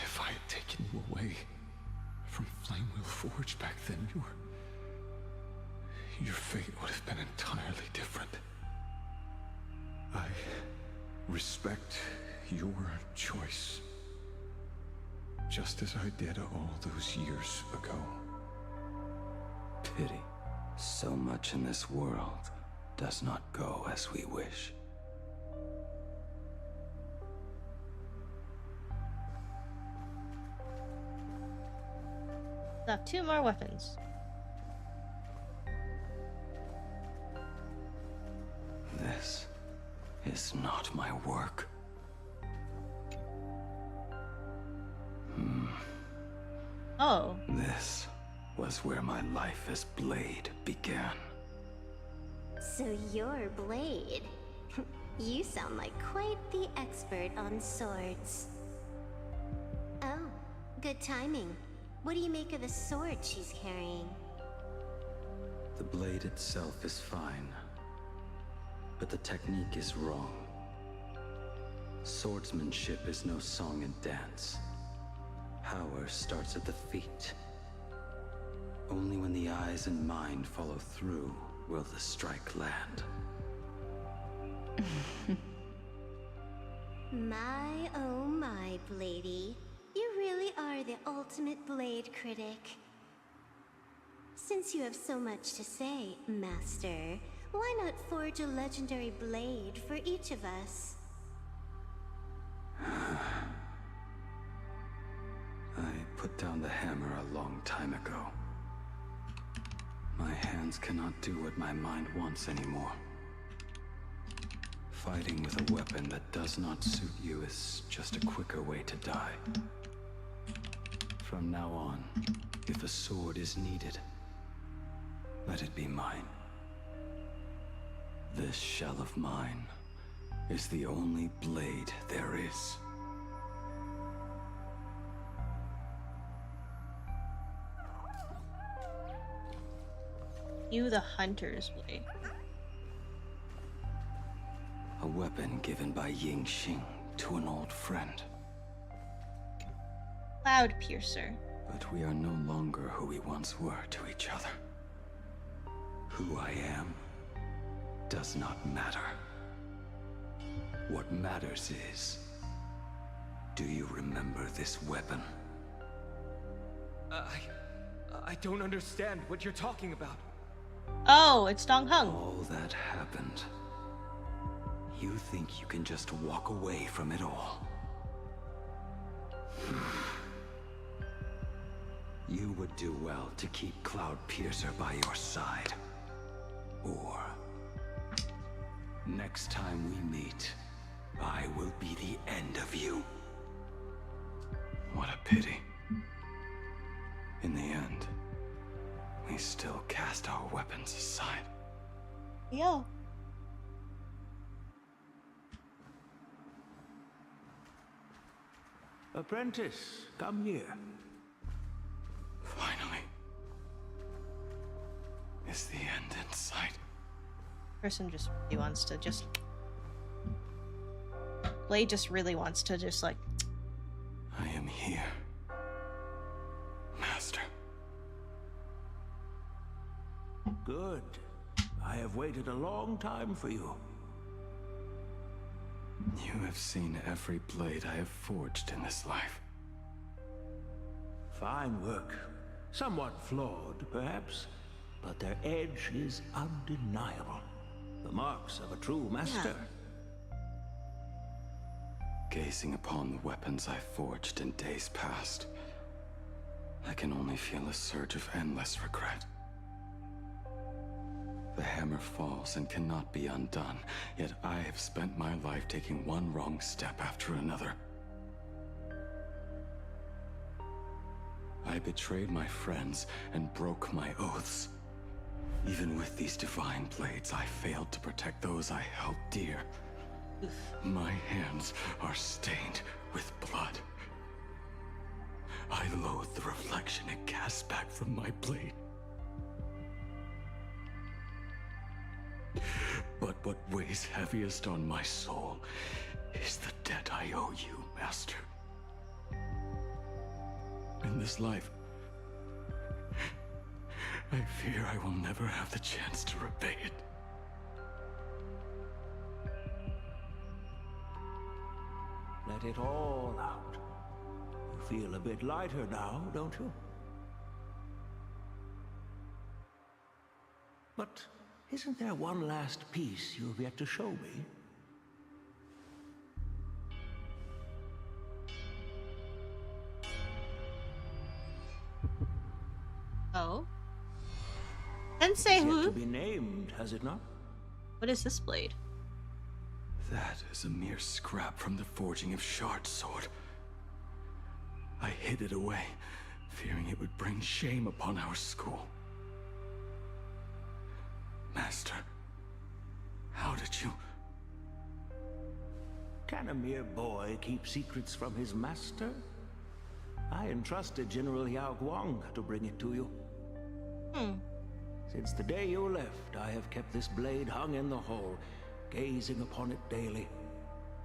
Speaker 17: if I had taken you away from Flamewheel Forge back then, your fate would have been entirely different. I respect your choice, just as I did all those years ago.
Speaker 10: Pity. So much in this world does not go as we wish.
Speaker 1: Left 2 more weapons.
Speaker 10: This is not my work.
Speaker 1: Oh.
Speaker 10: This was where my life as Blade began.
Speaker 9: So you're Blade. You sound like quite the expert on swords. Oh, good timing. What do you make of the sword she's carrying?
Speaker 10: The blade itself is fine, but the technique is wrong. Swordsmanship is no song and dance. Power starts at the feet. Only when the eyes and mind follow through will the strike land.
Speaker 9: My, oh my, Bladey. You really are the ultimate blade critic. Since you have so much to say, Master, why not forge a legendary blade for each of us?
Speaker 10: I put down the hammer a long time ago. My hands cannot do what my mind wants anymore. Fighting with a weapon that does not suit you is just a quicker way to die. From now on, if a sword is needed, let it be mine. This shell of mine is the only blade there is.
Speaker 1: You, the hunter's blade.
Speaker 10: A weapon given by Yingxing to an old friend.
Speaker 1: Cloud Piercer.
Speaker 10: But we are no longer who we once were to each other. Who I am does not matter. What matters is, do you remember this weapon?
Speaker 15: I don't understand what you're talking about.
Speaker 1: Oh, it's Dong Hung.
Speaker 10: All that happened. You think you can just walk away from it all? You would do well to keep Cloud Piercer by your side. Or, next time we meet, I will be the end of you. What a pity. In the end, we still cast our weapons aside.
Speaker 1: Yeah.
Speaker 12: Apprentice, come here.
Speaker 10: Finally. Is the end in sight?
Speaker 1: Person just really wants to just... Blade just really wants to just like...
Speaker 10: I am here, Master.
Speaker 12: Good. I have waited a long time for you.
Speaker 10: You have seen every blade I have forged in this life.
Speaker 12: Fine work. Somewhat flawed, perhaps, but their edge is undeniable. The marks of a true master.
Speaker 10: Gazing upon the weapons I forged in days past, I can only feel a surge of endless regret. The hammer falls and cannot be undone, yet I have spent my life taking one wrong step after another. I betrayed my friends and broke my oaths. Even with these divine blades, I failed to protect those I held dear. My hands are stained with blood. I loathe the reflection it casts back from my blade. But what weighs heaviest on my soul is the debt I owe you, Master. In this life, I fear I will never have the chance to repay it.
Speaker 12: Let it all out. You feel a bit lighter now, don't you? But isn't there one last piece you've yet to show me?
Speaker 1: Oh? Sensei
Speaker 12: It's yet
Speaker 1: who?
Speaker 12: to be named, has it not?
Speaker 1: What is this blade?
Speaker 10: That is a mere scrap from the forging of Shard Sword. I hid it away, fearing it would bring shame upon our school. Master, how did you...
Speaker 12: Can a mere boy keep secrets from his master? I entrusted General Yao Guang to bring it to you. Since the day you left, I have kept this blade hung in the hall, gazing upon it daily.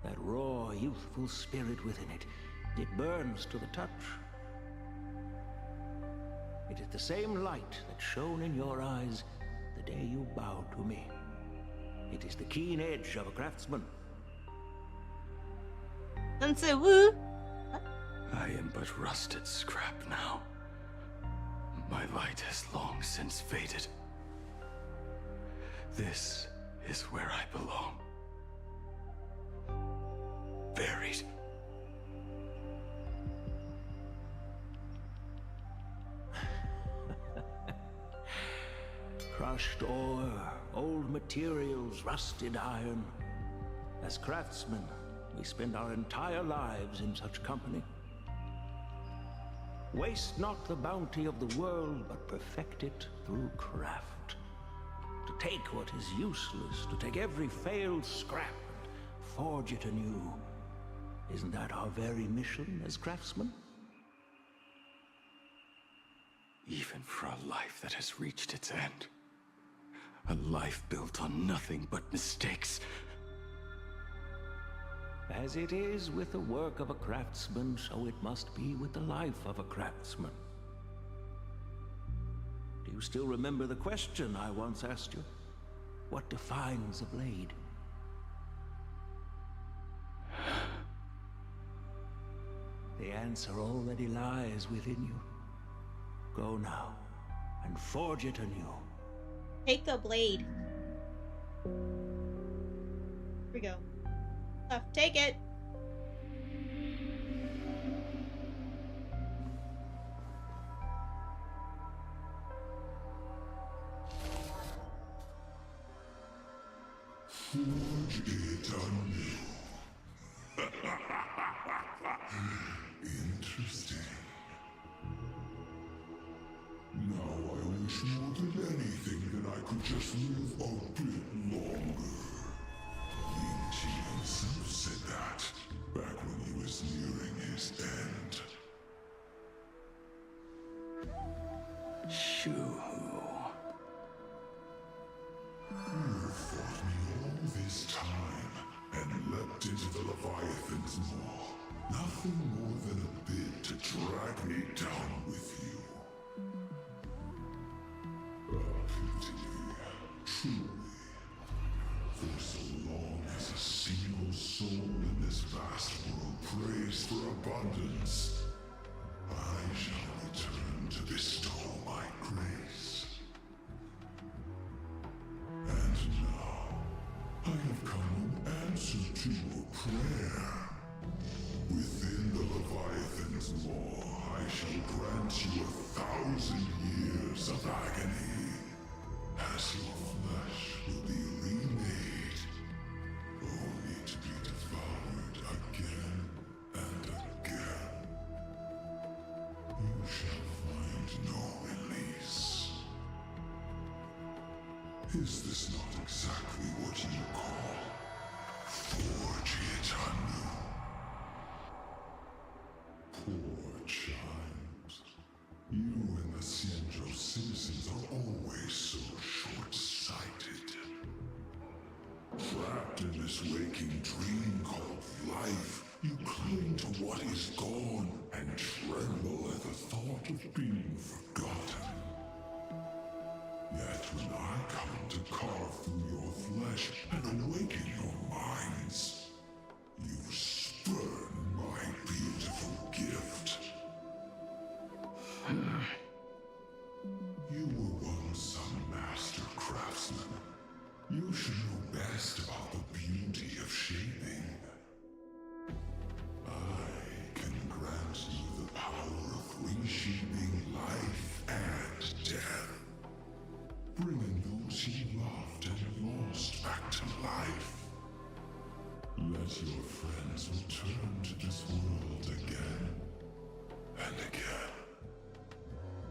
Speaker 12: That raw, youthful spirit within it, it burns to the touch. It is the same light that shone in your eyes the day you bowed to me. It is the keen edge of a craftsman.
Speaker 1: Sensei Wu?
Speaker 10: I am but rusted scrap now. My light has long since faded. This is where I belong. Buried.
Speaker 12: Crushed ore, old materials, rusted iron. As craftsmen, we spend our entire lives in such company. Waste not the bounty of the world, but perfect it through craft. To take what is useless, to take every failed scrap and forge it anew. Isn't that our very mission as craftsmen?
Speaker 10: Even for a life that has reached its end. A life built on nothing but mistakes.
Speaker 12: As it is with the work of a craftsman, so it must be with the life of a craftsman. Do you still remember the question I once asked you? What defines a blade? The answer already lies within you. Go now, and forge it anew.
Speaker 1: Take the blade. Here we go. Take it.
Speaker 11: Forge it anew. Interesting. Now I wish more than anything that I could just live a bit longer. Ling Chi himself said that back when he was nearing his end.
Speaker 10: Shoo.
Speaker 11: You fought nothing more than a bid to drag me down with you. Pity, truly. For so long as a single soul in this vast world prays for abundance, I shall return to bestow my grace. And now, I have come in answer to your prayer. Within the Leviathan's maw, I shall grant you 1,000 years of agony, as your flesh will be remade, only to be devoured again and again. You shall find no release. Is this not exactly what you call forge it anew? Poor child. You and the Cienjo citizens are always so short-sighted. Trapped in this waking dream called life, you cling to what is gone and tremble at the thought of being forgotten. Yet when I come to carve through your flesh and awaken your minds, you spurn my beautiful gift. You were once a master craftsman. You should know best about the beauty of shaping. I can grant you the power of reshaping life and death, bringing those you loved and lost back to life. Let your friends return to this world again and again,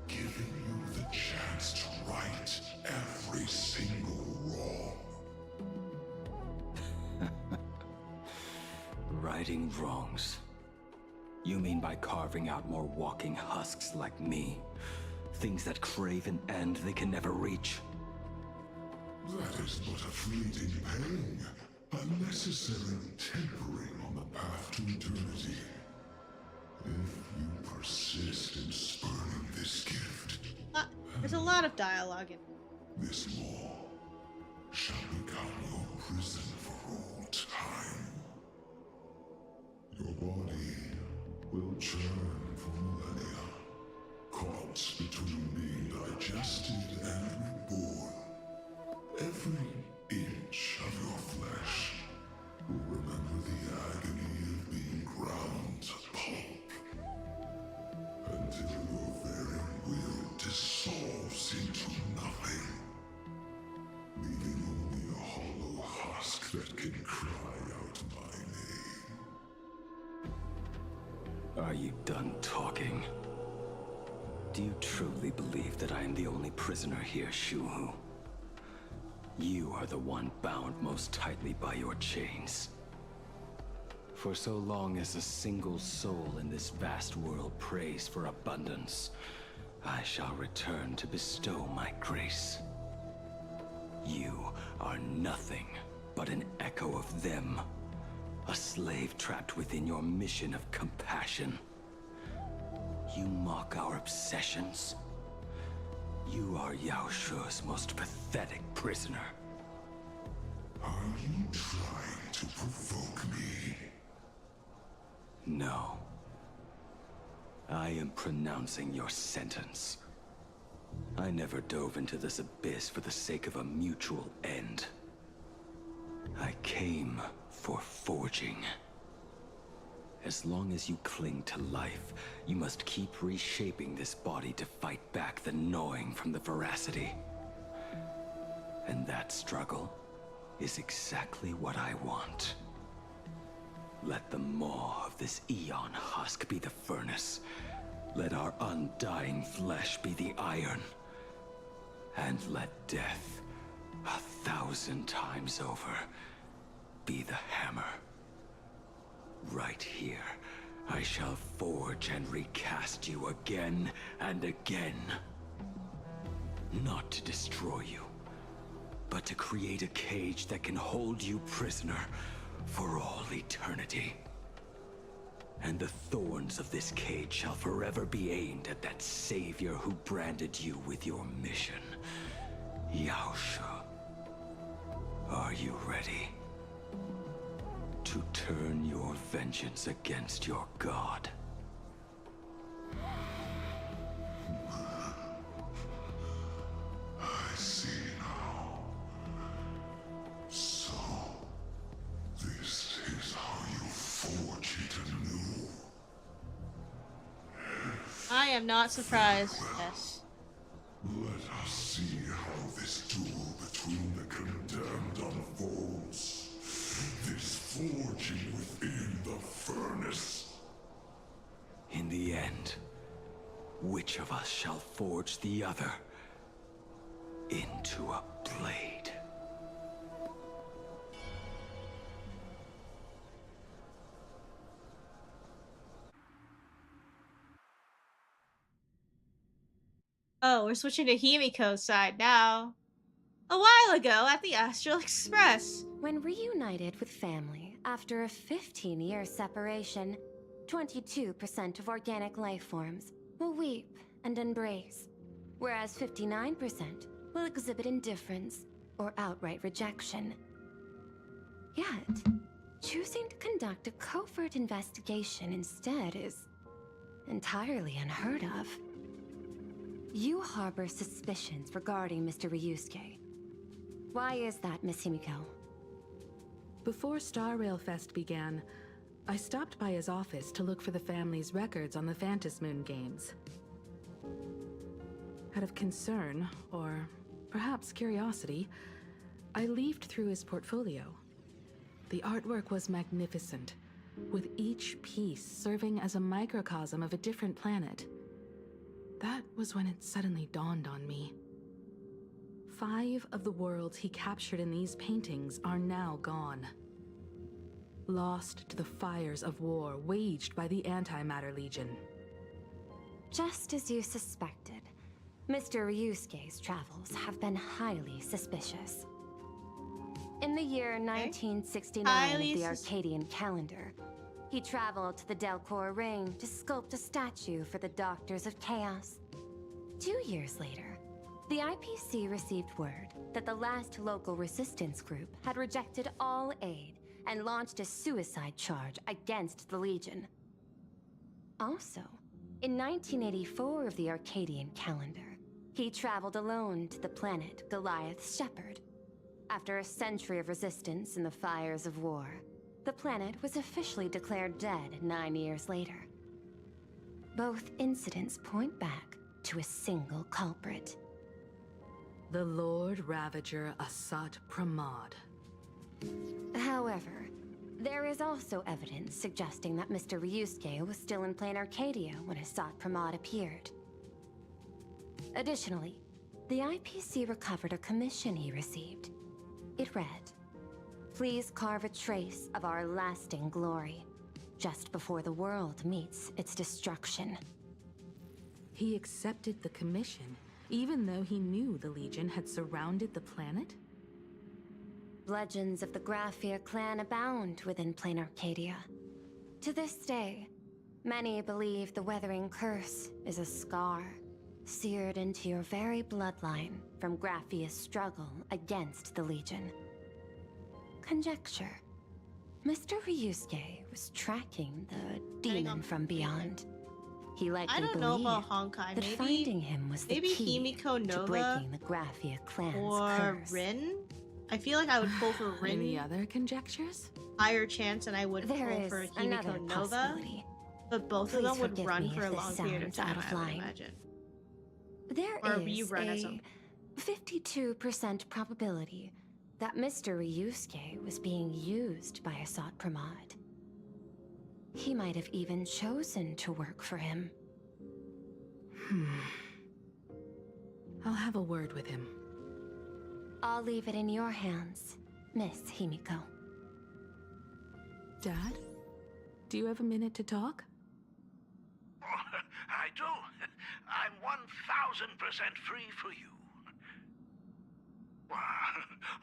Speaker 11: giving you the chance to right every single wrong.
Speaker 10: Righting wrongs. You mean by carving out more walking husks like me? Things that crave an end they can never reach?
Speaker 11: That is but a fleeting pang, a necessary tempering on the path to eternity. If you persist in spurning this gift,
Speaker 1: There's a lot of dialogue in
Speaker 11: this maw shall become your prison for all time. Your body will churn for millennia, caught between being digested and reborn. Every inch of your flesh will remember the agony of being ground to pulp, until your very will dissolves into nothing, leaving only a hollow husk that can cry out my name.
Speaker 10: Are you done talking? Do you truly believe that I am the only prisoner here, Shuhu? You are the one bound most tightly by your chains. For so long as a single soul in this vast world prays for abundance, I shall return to bestow my grace. You are nothing but an echo of them, a slave trapped within your mission of compassion. You mock our obsessions. You are Yao Shu's most pathetic prisoner.
Speaker 11: Are you trying to provoke me?
Speaker 10: No. I am pronouncing your sentence. I never dove into this abyss for the sake of a mutual end. I came for forging. As long as you cling to life, you must keep reshaping this body to fight back the gnawing from the veracity. And that struggle is exactly what I want. Let the maw of this Eon husk be the furnace. Let our undying flesh be the iron. And let death, 1,000 times over, be the hammer. Right here, I shall forge and recast you again and again. Not to destroy you, but to create a cage that can hold you prisoner for all eternity. And the thorns of this cage shall forever be aimed at that savior who branded you with your mission. Yaosha. Are you ready? To turn your vengeance against your god.
Speaker 11: I see now. So, this is how you forge it anew.
Speaker 1: I am not surprised. Yes.
Speaker 11: Let us see how this duel between the condemned unfolds. This forging within the furnace.
Speaker 10: In the end, which of us shall forge the other into a blade?
Speaker 1: Oh, we're switching to Himiko's side now. A while ago at the Astral Express.
Speaker 18: When reunited with family after a 15-year separation, 22% of organic life forms will weep and embrace, whereas 59% will exhibit indifference or outright rejection. Yet, choosing to conduct a covert investigation instead is entirely unheard of. You harbor suspicions regarding Mr. Ryusuke. Why is that, Miss Himiko?
Speaker 2: Before Star Rail Fest began, I stopped by his office to look for the family's records on the Phantom Moon games. Out of concern, or perhaps curiosity, I leafed through his portfolio. The artwork was magnificent, with each piece serving as a microcosm of a different planet. That was when it suddenly dawned on me. 5 of the worlds he captured in these paintings are now gone. Lost to the fires of war waged by the Antimatter Legion.
Speaker 18: Just as you suspected, Mr. Ryusuke's travels have been highly suspicious. In the year 1969 of the Arcadian calendar, he traveled to the Delcor Ring to sculpt a statue for the Doctors of Chaos. 2 years later, the IPC received word that the last local resistance group had rejected all aid and launched a suicide charge against the Legion. Also, in 1984 of the Arcadian calendar, he traveled alone to the planet Goliath's Shepherd. After a century of resistance in the fires of war, the planet was officially declared dead 9 years later. Both incidents point back to a single culprit.
Speaker 2: The Lord Ravager Asat Pramod.
Speaker 18: However, there is also evidence suggesting that Mr. Ryusuke was still in Plain Arcadia when Asat Pramod appeared. Additionally, the IPC recovered a commission he received. It read, "Please carve a trace of our lasting glory, just before the world meets its destruction."
Speaker 2: He accepted the commission, even though he knew the Legion had surrounded the planet?
Speaker 18: Legends of the Graphia clan abound within Plain Arcadia. To this day, many believe the Weathering Curse is a scar seared into your very bloodline from Graphia's struggle against the Legion. Conjecture. Mr. Ryusuke was tracking the demon from beyond. He likely
Speaker 1: I don't know about
Speaker 18: believed
Speaker 1: Honkai.
Speaker 18: that finding him was the key
Speaker 1: Himiko
Speaker 18: to
Speaker 1: Nova
Speaker 18: breaking the Graphia clan's
Speaker 1: or
Speaker 18: curse.
Speaker 1: Rin. I feel like I would pull for Rin.
Speaker 2: Any other conjectures?
Speaker 1: Higher chance than I would
Speaker 18: There
Speaker 1: pull
Speaker 18: is
Speaker 1: for
Speaker 18: another
Speaker 1: Himiko Nova.
Speaker 18: possibility.
Speaker 1: But both
Speaker 18: Please
Speaker 1: of them would
Speaker 18: forgive
Speaker 1: run
Speaker 18: me
Speaker 1: for
Speaker 18: if
Speaker 1: a
Speaker 18: this
Speaker 1: long period of
Speaker 18: sounds out
Speaker 1: time,
Speaker 18: of
Speaker 1: I would
Speaker 18: line.
Speaker 1: imagine.
Speaker 18: There
Speaker 1: Or
Speaker 18: is
Speaker 1: rerun as
Speaker 18: a
Speaker 1: them.
Speaker 18: 52% probability that Mr. Ryusuke was being used by Asat Pramod. He might have even chosen to work for him.
Speaker 2: I'll have a word with him.
Speaker 18: I'll leave it in your hands, Miss Himiko.
Speaker 2: Dad? Do you have a minute to talk?
Speaker 19: I do. I'm 1000% free for you.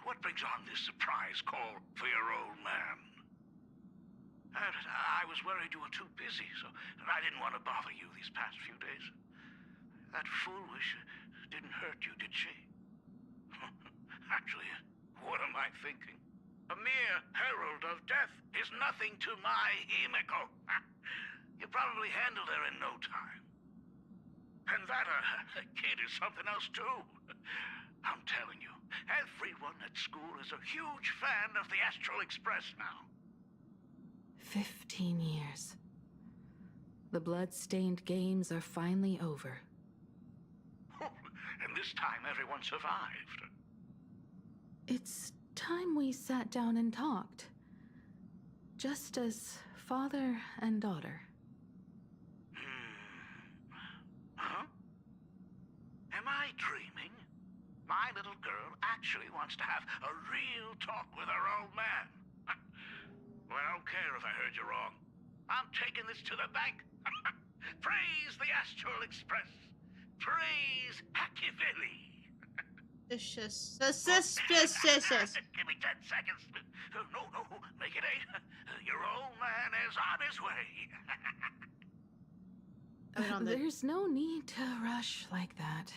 Speaker 19: What brings on this surprise call for your old man? I was worried you were too busy, so I didn't want to bother you these past few days. That foolish didn't hurt you, did she? Actually, what am I thinking? A mere herald of death is nothing to my Himeko. You probably handled her in no time. And that kid is something else too. I'm telling you, everyone at school is a huge fan of the Astral Express now.
Speaker 2: 15 years. The blood-stained games are finally over.
Speaker 19: And this time everyone survived.
Speaker 2: It's time we sat down and talked. Just as father and daughter.
Speaker 19: Huh? Am I dreaming? My little girl actually wants to have a real talk with her old man. Well, I don't care if I heard you wrong. I'm taking this to the bank. Praise the Astral Express. Praise Hakivilli.
Speaker 1: Suspicious.
Speaker 19: Give me 10 seconds. No, make it 8. Your old man is on his way.
Speaker 2: There's no need to rush like that.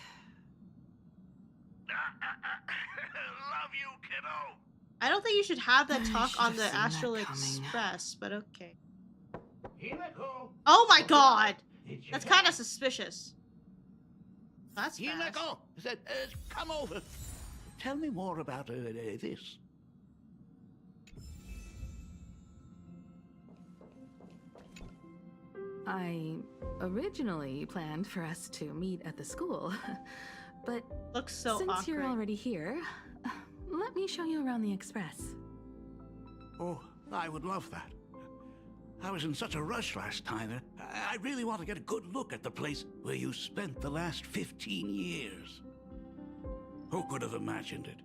Speaker 19: Love you, kiddo.
Speaker 1: I don't think you should have that talk on the Astral Express, but okay.
Speaker 19: Himeko.
Speaker 1: Oh my god! That's kind of suspicious. That's fast.
Speaker 19: Himeko, come over. Tell me more about this.
Speaker 2: I originally planned for us to meet at the school, but
Speaker 1: looks so
Speaker 2: since you're already here, let me show you around the Express.
Speaker 19: Oh, I would love that. I was in such a rush last time. I really want to get a good look at the place where you spent the last 15 years. Who could have imagined it?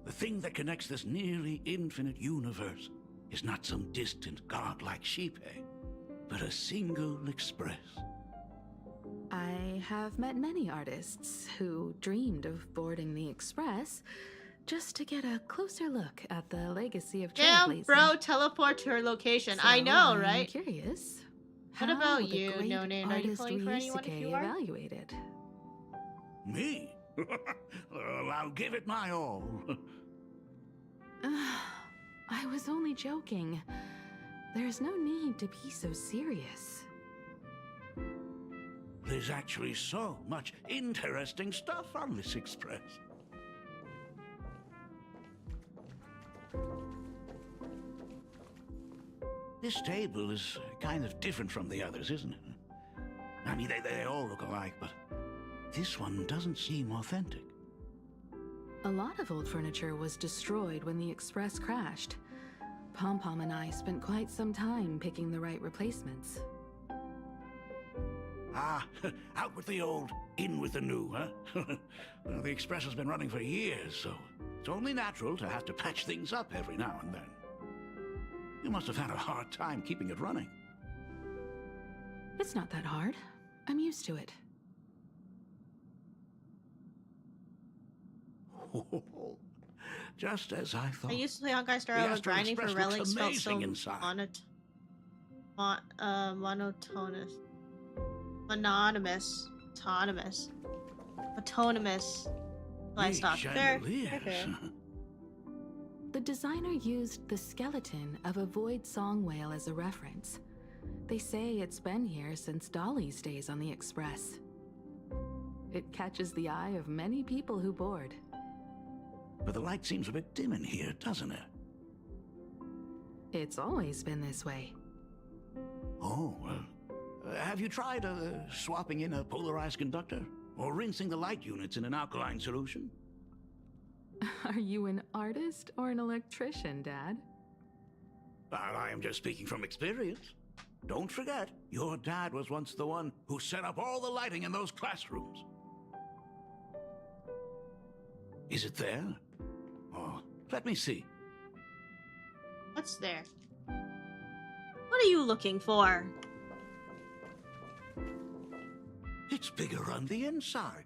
Speaker 19: The thing that connects this nearly infinite universe is not some distant godlike sheep, but a single express.
Speaker 2: I have met many artists who dreamed of boarding the Express just to get a closer look at the legacy of trailblazing.
Speaker 1: Damn, bro, teleport to her location.
Speaker 2: So
Speaker 1: I know,
Speaker 2: I'm
Speaker 1: right?
Speaker 2: Curious.
Speaker 1: What about you, No Name? Are you
Speaker 2: artist
Speaker 1: pulling for anyone if you are?
Speaker 2: evaluated?
Speaker 19: Me? Well, I'll give it my all.
Speaker 2: I was only joking. There's no need to be so serious.
Speaker 19: There's actually so much interesting stuff on this express. This table is kind of different from the others, isn't it? I mean, they all look alike, but this one doesn't seem authentic.
Speaker 2: A lot of old furniture was destroyed when the Express crashed. Pom-Pom and I spent quite some time picking the right replacements.
Speaker 19: Ah, out with the old, in with the new, huh? Well, the Express has been running for years, so it's only natural to have to patch things up every now and then. You must have had a hard time keeping it running.
Speaker 2: It's not that hard. I'm used to it.
Speaker 19: Just as I thought.
Speaker 1: I used to play Honkai Star Rail, grinding for relics felt so monotonous. Mononymous. Autonomous. Autonomous. I stopped there. Okay.
Speaker 2: The designer used the skeleton of a void song whale as a reference. They say it's been here since Dolly's days on the Express. It catches the eye of many people who board.
Speaker 19: But the light seems a bit dim in here, doesn't it?
Speaker 2: It's always been this way.
Speaker 19: Oh, well. Have you tried swapping in a polarized conductor? Or rinsing the light units in an alkaline solution?
Speaker 2: Are you an artist or an electrician, Dad?
Speaker 19: I am just speaking from experience. Don't forget, your dad was once the one who set up all the lighting in those classrooms. Is it there? Oh, let me see.
Speaker 1: What's there? What are you looking for?
Speaker 19: It's bigger on the inside.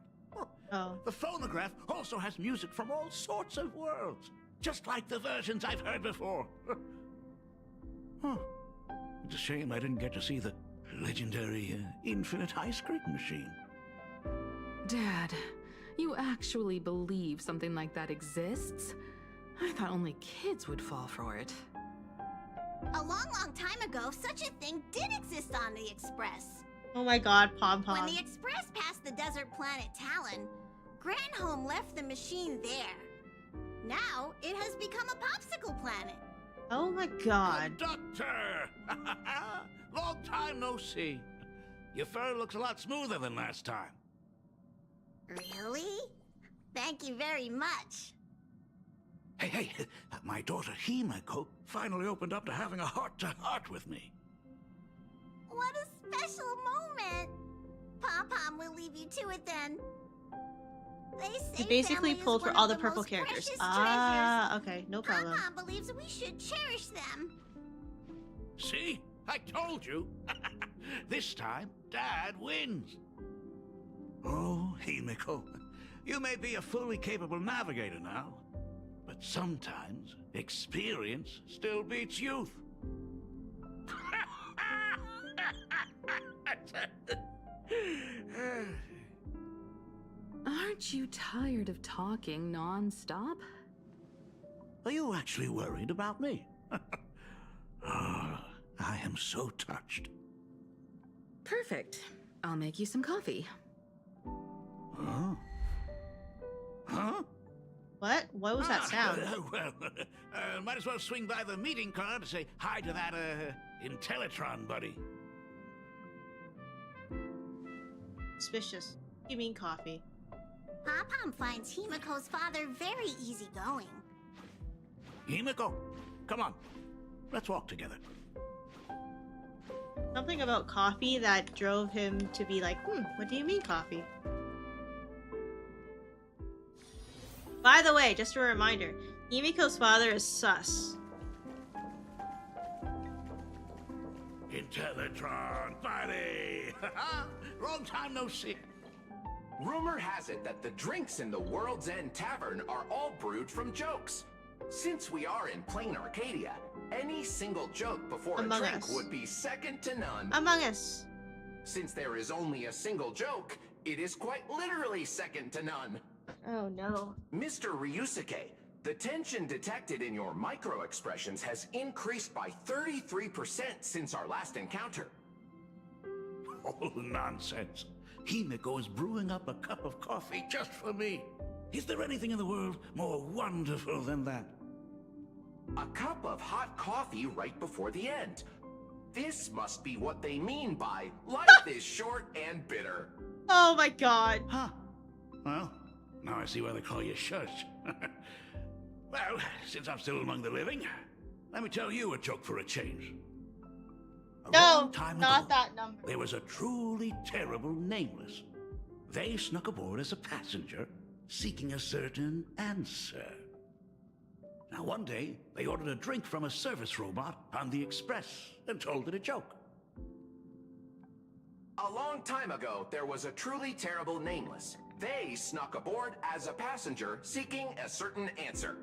Speaker 1: Oh.
Speaker 19: The phonograph also has music from all sorts of worlds, just like the versions I've heard before. Huh. It's a shame I didn't get to see the legendary infinite ice cream machine.
Speaker 2: Dad, you actually believe something like that exists? I thought only kids would fall for it.
Speaker 9: A long, long time ago, such a thing did exist on the Express.
Speaker 1: Oh my god, Pom Pom.
Speaker 9: When the Express passed the desert planet Talon, Granholm left the machine there. Now, it has become a popsicle planet.
Speaker 1: Oh my god.
Speaker 19: Conductor! Long time no see. Your fur looks a lot smoother than last time.
Speaker 9: Really? Thank you very much.
Speaker 19: Hey, my daughter Himeko finally opened up to having a heart-to-heart with me.
Speaker 9: What a special moment. Pom-Pom will leave you to it then. They say
Speaker 1: You basically
Speaker 9: family is
Speaker 1: pulled for
Speaker 9: one
Speaker 1: all
Speaker 9: of
Speaker 1: the purple
Speaker 9: most
Speaker 1: characters.
Speaker 9: precious
Speaker 1: Ah,
Speaker 9: treasures.
Speaker 1: okay, no problem.
Speaker 9: Pom-Pom believes we should cherish them.
Speaker 19: See? I told you. This time, Dad wins. Oh, Himeko, you may be a fully capable navigator now, but sometimes experience still beats youth.
Speaker 2: Aren't you tired of talking non-stop?
Speaker 19: Are you actually worried about me? I am so touched.
Speaker 2: Perfect. I'll make you some coffee.
Speaker 19: Huh? Huh?
Speaker 1: What? What was that sound?
Speaker 19: Might as well swing by the meeting car to say hi to that, Intellitron buddy.
Speaker 1: Suspicious. You mean coffee?
Speaker 9: Pom-Pom finds Himeko's father very easygoing.
Speaker 19: Himeko, come on. Let's walk together.
Speaker 1: Something about coffee that drove him to be like, what do you mean coffee? By the way, just a reminder, Himiko's father is sus.
Speaker 19: Intellitron buddy! Long time no see.
Speaker 20: Rumor has it that the drinks in the World's End Tavern are all brewed from jokes. Since we are in plain Arcadia, any single joke before
Speaker 1: Among
Speaker 20: a drink
Speaker 1: Us.
Speaker 20: would be second to none.
Speaker 1: Among Us.
Speaker 20: Since there is only a single joke, it is quite literally second to none.
Speaker 1: Oh no.
Speaker 20: Mr. Ryusuke, the tension detected in your micro-expressions has increased by 33% since our last encounter.
Speaker 19: Oh, nonsense. Himeko is brewing up a cup of coffee just for me. Is there anything in the world more wonderful than that?
Speaker 20: A cup of hot coffee right before the end. This must be what they mean by life is short and bitter.
Speaker 1: Oh my god.
Speaker 19: Huh. Well, now I see why they call you Shush. Well, since I'm still among the living, let me tell you a joke for a change. A long time ago,
Speaker 1: that number.
Speaker 19: there was a truly terrible nameless. They snuck aboard as a passenger, seeking a certain answer. Now, one day, they ordered a drink from a service robot on the Express and told it a joke.
Speaker 20: A long time ago, there was a truly terrible nameless. They snuck aboard as a passenger seeking a certain answer.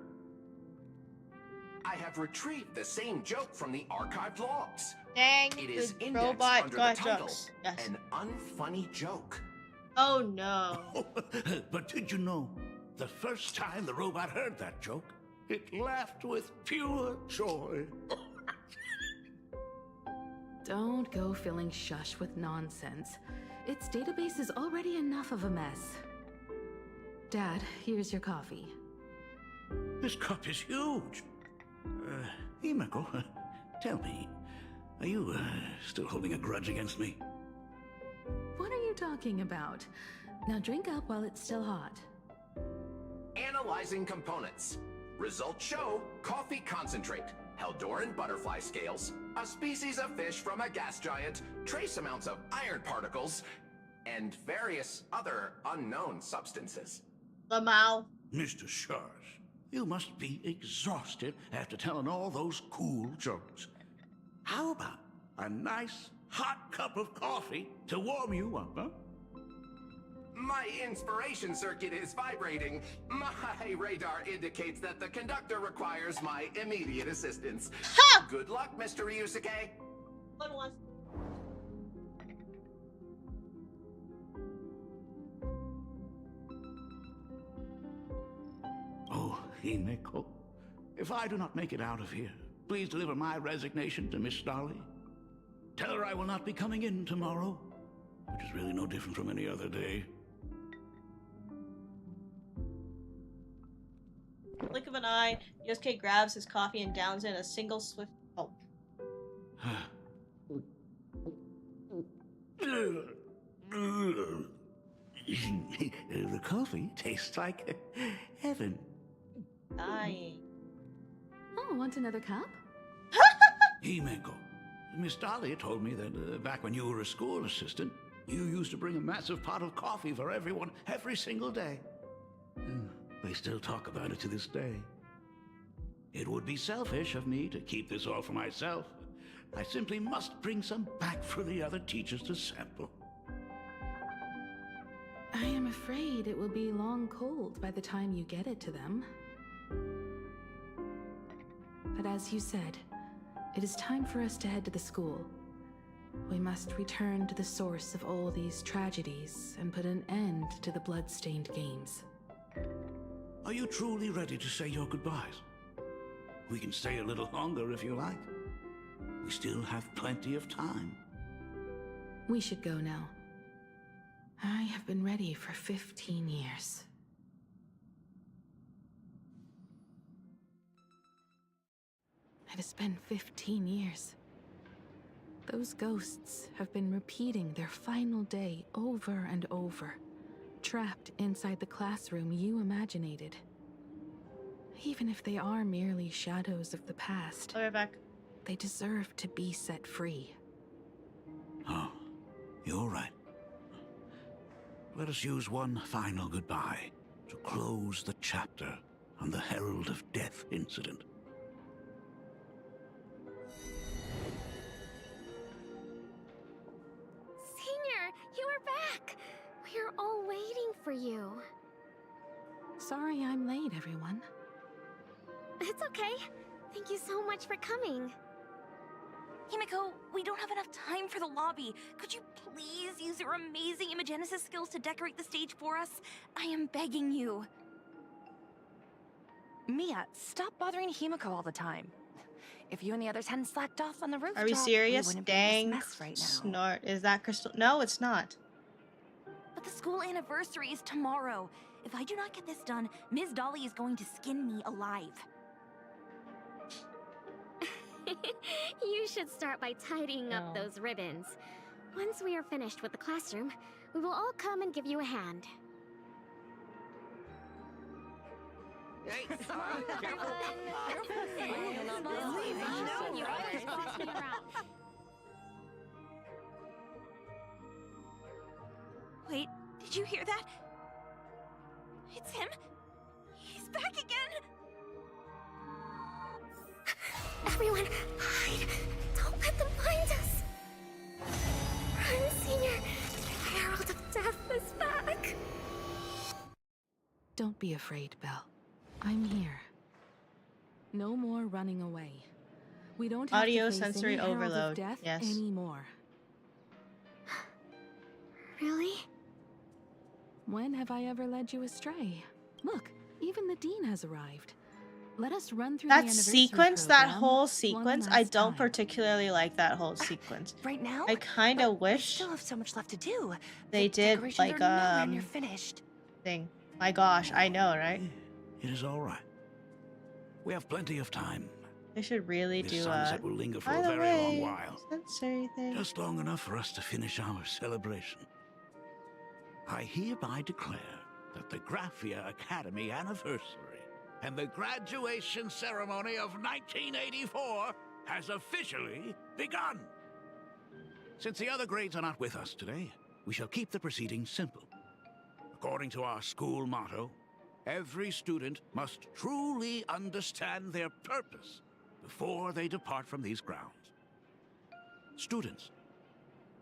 Speaker 20: I have retrieved the same joke from the archived logs.
Speaker 1: Dang,
Speaker 20: It is
Speaker 1: the
Speaker 20: indexed
Speaker 1: robot
Speaker 20: under
Speaker 1: got
Speaker 20: the title,
Speaker 1: jokes. Yes.
Speaker 20: An Unfunny Joke.
Speaker 1: Oh no.
Speaker 19: But did you know, the first time the robot heard that joke, it laughed with pure joy.
Speaker 2: Don't go filling Shush with nonsense. Its database is already enough of a mess. Dad, here's your coffee.
Speaker 19: This cup is huge. Himeko, tell me, are you still holding a grudge against me?
Speaker 2: What are you talking about? Now drink up while it's still hot.
Speaker 20: Analyzing components. Results show coffee concentrate, Heldoran butterfly scales, a species of fish from a gas giant, trace amounts of iron particles, and various other unknown substances.
Speaker 1: Lamau.
Speaker 19: Mr. Shush, you must be exhausted after telling all those cool jokes. How about a nice hot cup of coffee to warm you up, huh?
Speaker 20: My inspiration circuit is vibrating. My radar indicates that the conductor requires my immediate assistance. Good luck, Mr. Ryusuke.
Speaker 1: One wants.
Speaker 19: Oh, Himeko. If I do not make it out of here, please deliver my resignation to Miss Dolly. Tell her I will not be coming in tomorrow, which is really no different from any other day.
Speaker 1: Blink of an eye, Yosuke grabs his coffee and downs it in a single swift gulp.
Speaker 19: The coffee tastes like heaven.
Speaker 1: Dying.
Speaker 2: Oh, want another cup?
Speaker 19: Himeko, Miss Dahlia told me that back when you were a school assistant, you used to bring a massive pot of coffee for everyone every single day. They still talk about it to this day. It would be selfish of me to keep this all for myself. I simply must bring some back for the other teachers to sample.
Speaker 2: I am afraid it will be long cold by the time you get it to them. But as you said, it is time for us to head to the school. We must return to the source of all these tragedies and put an end to the blood-stained games.
Speaker 19: Are you truly ready to say your goodbyes? We can stay a little longer if you like. We still have plenty of time.
Speaker 2: We should go now. I have been ready for 15 years. It has been 15 years. Those ghosts have been repeating their final day over and over, trapped inside the classroom you imaginated. Even if they are merely shadows of the past, they deserve to be set free.
Speaker 19: Oh, you're right. Let us use one final goodbye to close the chapter on the Herald of Death incident.
Speaker 18: Senior, you are back! We're all waiting for you.
Speaker 2: Sorry I'm late, everyone.
Speaker 18: It's okay. Thank you so much for coming.
Speaker 14: Himeko, we don't have enough time for the lobby. Could you please use your amazing Imagenesis skills to decorate the stage for us? I am begging you.
Speaker 21: Mia, stop bothering Himeko all the time. If you and the others hadn't slacked off on the rooftop,
Speaker 1: Are we serious?
Speaker 21: we wouldn't be in this
Speaker 1: Dang
Speaker 21: mess right now.
Speaker 1: snort. Is that Crystal? No, it's not.
Speaker 14: But the school anniversary is tomorrow. If I do not get this done, Ms. Dolly is going to skin me alive.
Speaker 18: You should start by tidying up those ribbons. Once we are finished with the classroom, we will all come and give you a hand.
Speaker 21: Hey,
Speaker 14: Wait, did you hear that? It's him. He's back again.
Speaker 18: Everyone, hide! Don't let them find us! Run, Senior! The Herald of Death is back!
Speaker 2: Don't be afraid, Belle. I'm here. No more running away. We don't have
Speaker 1: Audio
Speaker 2: to face
Speaker 1: sensory
Speaker 2: any Herald
Speaker 1: overload.
Speaker 2: of Death
Speaker 1: Yes.
Speaker 2: anymore.
Speaker 18: Really?
Speaker 2: When have I ever led you astray? Look, even the Dean has arrived. Let us run through the
Speaker 1: That
Speaker 2: anniversary
Speaker 1: sequence, that
Speaker 2: program
Speaker 1: whole
Speaker 2: one
Speaker 1: sequence, I
Speaker 2: last
Speaker 1: don't
Speaker 2: time.
Speaker 1: particularly like that whole sequence.
Speaker 21: Right now?
Speaker 1: I kind of
Speaker 21: We
Speaker 1: wish
Speaker 21: still have so much left to do.
Speaker 1: they did
Speaker 21: Decorations
Speaker 1: like
Speaker 21: are nowhere near finished.
Speaker 1: thing. My gosh, I know, right?
Speaker 19: It is all right. We have plenty of time.
Speaker 1: They should really
Speaker 19: This
Speaker 1: do
Speaker 19: sunset will linger for
Speaker 1: by
Speaker 19: a
Speaker 1: the
Speaker 19: very
Speaker 1: way,
Speaker 19: long while.
Speaker 1: sensory thing.
Speaker 19: Just long enough for us to finish our celebration. I hereby declare that the Graphia Academy anniversary and the graduation ceremony of 1984 has officially begun. Since the other grades are not with us today, we shall keep the proceedings simple. According to our school motto, every student must truly understand their purpose before they depart from these grounds. Students,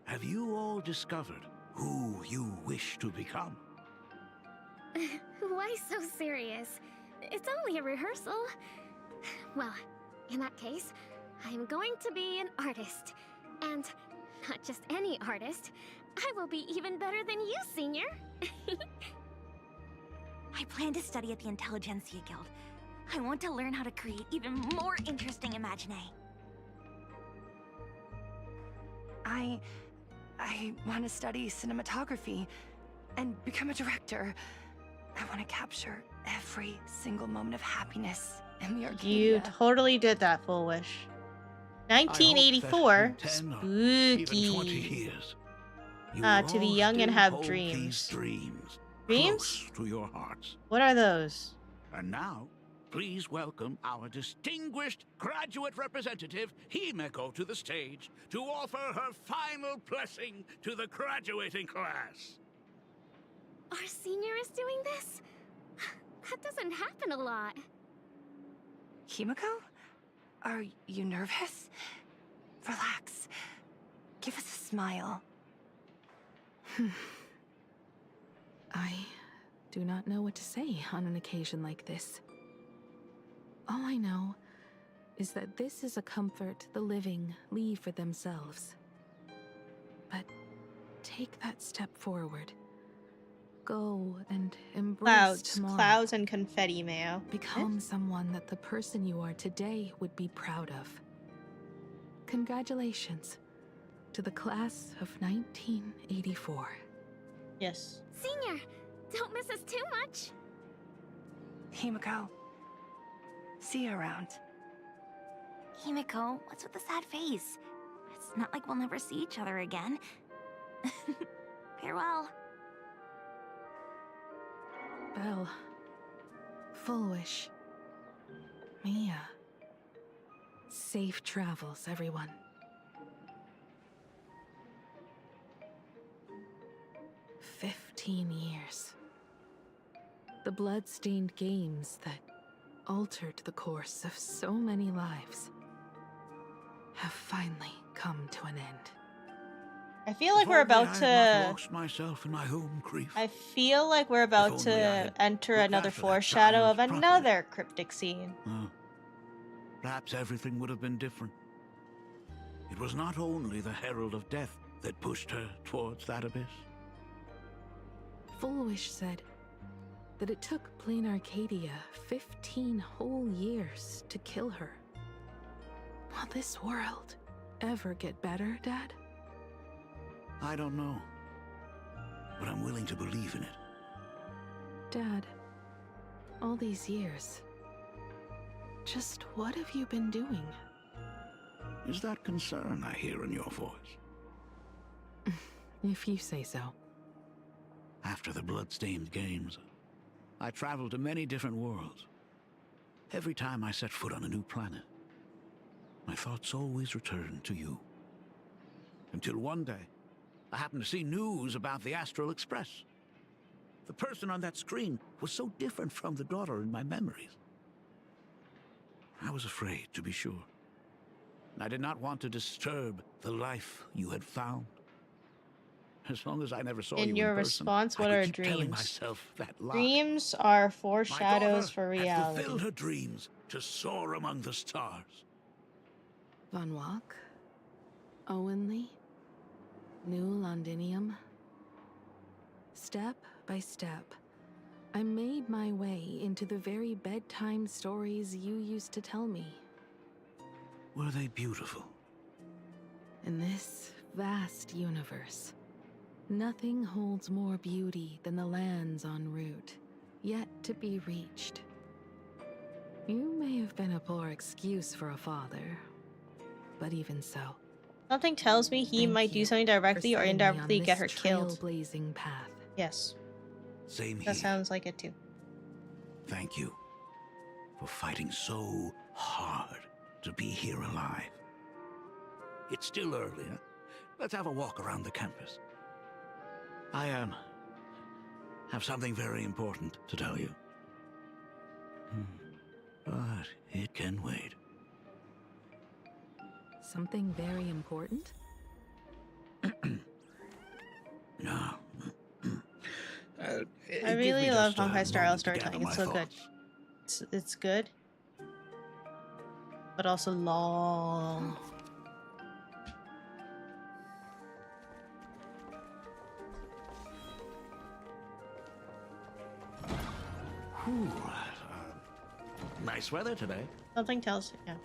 Speaker 19: have you all discovered who you wish to become?
Speaker 18: Why so serious? It's only a rehearsal. Well, in that case, I'm going to be an artist.
Speaker 7: And not just any artist. I will be even better than you, Senior.
Speaker 21: I plan to study at the Intelligentsia Guild. I want to learn how to create even more interesting imagine. I want to study cinematography and become a director. I want to capture every single moment of happiness in the Arcadia.
Speaker 1: You totally did that, Full Wish. 1984. Spooky. To be young and have dreams.
Speaker 19: Dreams?
Speaker 1: Dreams?
Speaker 19: To your hearts.
Speaker 1: What are those?
Speaker 19: And now, please welcome our distinguished graduate representative, Himeko, to the stage to offer her final blessing to the graduating class.
Speaker 7: Our senior is doing this? That doesn't happen a lot.
Speaker 21: Himeko? Are you nervous? Relax. Give us a smile.
Speaker 22: I do not know what to say on an occasion like this. All I know is that this is a comfort the living leave for themselves. But take that step forward. Go and embrace tomorrow.
Speaker 1: Clouds and confetti, Mayo.
Speaker 22: Become someone that the person you are today would be proud of. Congratulations to the class of 1984.
Speaker 1: Yes.
Speaker 7: Senior, don't miss us too much.
Speaker 21: Himeko. See you around. Himeko, what's with the sad face? It's not like we'll never see each other again. Farewell.
Speaker 22: Belle. Full Wish. Mia. Safe travels, everyone. "15 years. The blood-stained games that altered the course of so many lives have finally come to an end."
Speaker 1: I feel like we're about
Speaker 19: I
Speaker 1: to.
Speaker 19: had not lost myself in my home grief.
Speaker 1: I feel like we're about
Speaker 19: If only I
Speaker 1: to
Speaker 19: had
Speaker 1: enter
Speaker 19: looked
Speaker 1: another
Speaker 19: after that
Speaker 1: foreshadow
Speaker 19: child
Speaker 1: of
Speaker 19: properly.
Speaker 1: another cryptic scene.
Speaker 19: Perhaps everything would have been different. It was not only the Herald of Death that pushed her towards that abyss.
Speaker 22: Full Wish said that it took Plain Arcadia 15 whole years to kill her. Will this world ever get better, Dad?
Speaker 19: I don't know, but I'm willing to believe in it.
Speaker 22: Dad, all these years, just what have you been doing?
Speaker 19: Is that concern I hear in your voice?
Speaker 22: If you say so.
Speaker 19: After the blood-stained games, I traveled to many different worlds. Every time I set foot on a new planet, my thoughts always returned to you. Until one day, I happened to see news about the Astral Express. The person on that screen was so different from the daughter in my memories. I was afraid, to be sure. I did not want to disturb the life you had found. As long as I never saw you in
Speaker 1: your
Speaker 19: person,
Speaker 1: response, what
Speaker 19: I
Speaker 1: are
Speaker 19: could keep telling
Speaker 1: dreams?
Speaker 19: myself that lie.
Speaker 1: Dreams are
Speaker 19: My
Speaker 1: foreshadows
Speaker 19: daughter
Speaker 1: for
Speaker 19: had
Speaker 1: reality.
Speaker 19: fulfilled her dreams to soar among the stars.
Speaker 22: Von Walk? Owenley? New Londinium? Step by step, I made my way into the very bedtime stories you used to tell me.
Speaker 19: Were they beautiful?
Speaker 22: In this vast universe, nothing holds more beauty than the lands en route, yet to be reached. You may have been a poor excuse for a father, but even so.
Speaker 1: Something tells me he might do something directly or indirectly get her killed.
Speaker 22: Trailblazing path.
Speaker 1: Yes.
Speaker 19: Same
Speaker 1: That
Speaker 19: here.
Speaker 1: sounds like it too.
Speaker 19: Thank you for fighting so hard to be here alive. It's still early, huh? Let's have a walk around the campus. I have something very important to tell you. But it can wait.
Speaker 22: Something very important?
Speaker 19: No.
Speaker 1: I really love Honkai style storytelling. It's so good. It's good, but also long.
Speaker 19: Ooh, nice weather today.
Speaker 1: Something tells you. Yeah.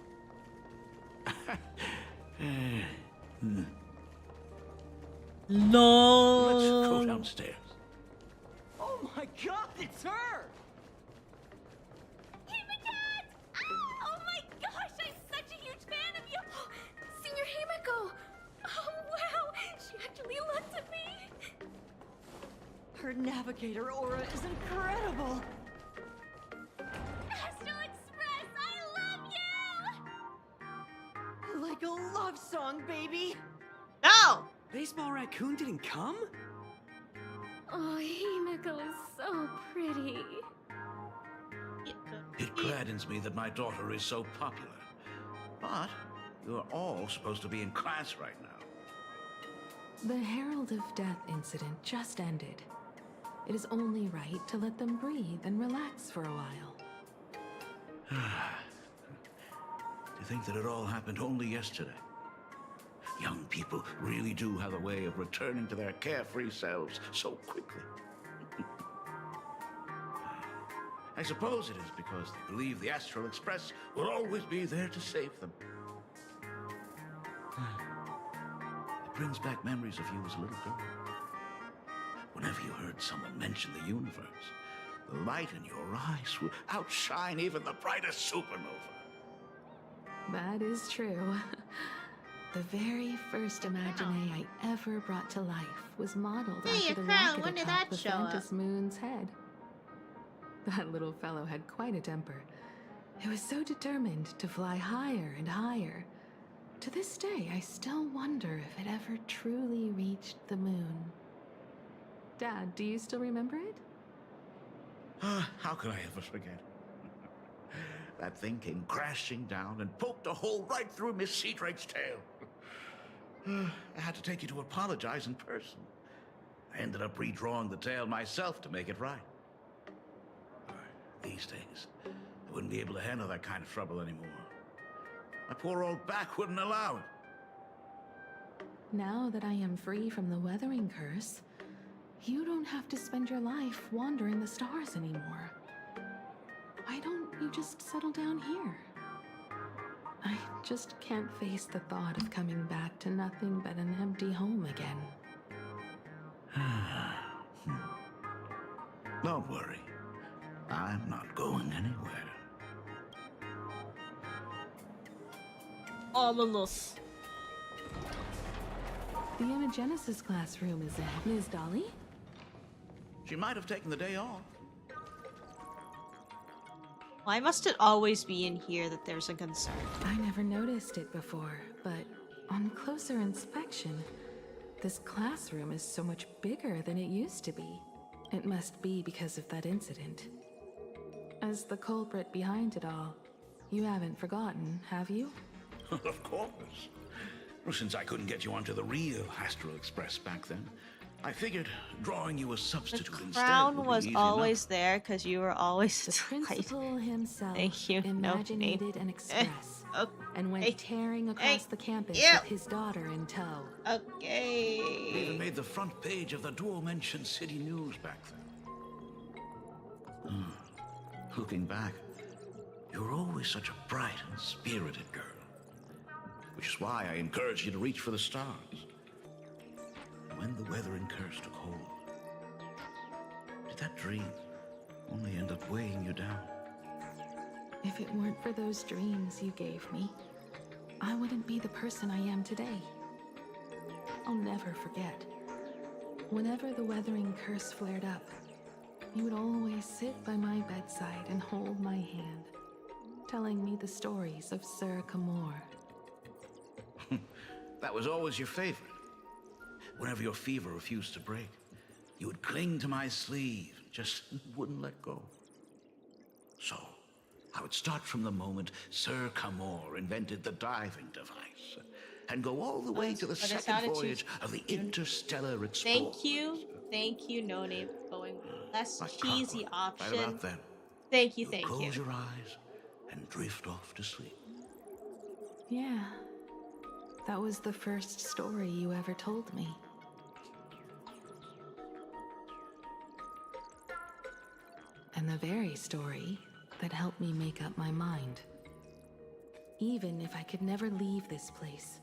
Speaker 1: No.
Speaker 19: Let's go downstairs.
Speaker 4: Oh my god, it's her!
Speaker 7: Himika! Oh my gosh, I'm such a huge fan of you! Senior Himiko! Oh wow, she actually looked at me!
Speaker 4: Her navigator aura is incredible!
Speaker 7: Astral Express, I love you!
Speaker 4: Like a love song, baby!
Speaker 1: No!
Speaker 4: Baseball Raccoon didn't come?
Speaker 7: Oh, Himiko is so pretty.
Speaker 19: It gladdens me that my daughter is so popular. But you're all supposed to be in class right now.
Speaker 22: The Herald of Death incident just ended. It is only right to let them breathe and relax for a while.
Speaker 19: To think that it all happened only yesterday. Young people really do have a way of returning to their carefree selves so quickly. I suppose it is because they believe the Astral Express will always be there to save them. It brings back memories of you as a little girl. Whenever you heard someone mention the universe, the light in your eyes would outshine even the brightest supernova.
Speaker 22: That is true. The very first Imagine I ever brought to life was modeled
Speaker 1: Hey,
Speaker 22: after the
Speaker 1: Crown,
Speaker 22: rocket
Speaker 1: when did
Speaker 22: atop
Speaker 1: that
Speaker 22: the
Speaker 1: show up?
Speaker 22: Phantom Moon's head. That little fellow had quite a temper. He was so determined to fly higher and higher. To this day, I still wonder if it ever truly reached the moon. Dad, do you still remember it?
Speaker 19: How could I ever forget? That thing came crashing down and poked a hole right through Miss Seadrake's tail. I had to take you to apologize in person. I ended up redrawing the tail myself to make it right. These days, I wouldn't be able to handle that kind of trouble anymore. My poor old back wouldn't allow it.
Speaker 22: Now that I am free from the weathering curse, you don't have to spend your life wandering the stars anymore. Why don't you just settle down here? I just can't face the thought of coming back to nothing but an empty home again.
Speaker 19: Don't worry. I'm not going anywhere.
Speaker 1: Ominous.
Speaker 22: The Imagenesis classroom is in. Ms. Dolly?
Speaker 19: She might have taken the day off.
Speaker 1: Why must it always be in here that there's a concern?
Speaker 22: I never noticed it before, but on closer inspection, this classroom is so much bigger than it used to be. It must be because of that incident. As the culprit behind it all, you haven't forgotten, have you?
Speaker 19: Of course. Well, since I couldn't get you onto the real Astral Express back then, I figured drawing you a substitute instead
Speaker 1: Crown
Speaker 19: would be
Speaker 1: was
Speaker 19: easy
Speaker 1: always there because you were always
Speaker 22: the principal himself.
Speaker 1: Thank you.
Speaker 22: Imaginated an express and went tearing across the campus with his daughter in tow.
Speaker 1: Okay.
Speaker 19: They even made the front page of the dual-mentioned city news back then. Looking back, you were always such a bright and spirited girl. Which is why I encouraged you to reach for the stars. When the weathering curse took hold, did that dream only end up weighing you down?
Speaker 22: If it weren't for those dreams you gave me, I wouldn't be the person I am today. I'll never forget. Whenever the weathering curse flared up, you would always sit by my bedside and hold my hand, telling me the stories of Sir Camor.
Speaker 19: That was always your favorite. Whenever your fever refused to break, you would cling to my sleeve and just wouldn't let go. So, I would start from the moment Sir Camor invented the diving device and go all the way to the second voyage of the Interstellar Explorer.
Speaker 1: Thank you, No Name, for going less cheesy option.
Speaker 19: Right about then.
Speaker 1: Thank you.
Speaker 19: Close your eyes and drift off to sleep.
Speaker 22: Yeah. That was the first story you ever told me. And the very story that helped me make up my mind. Even if I could never leave this place,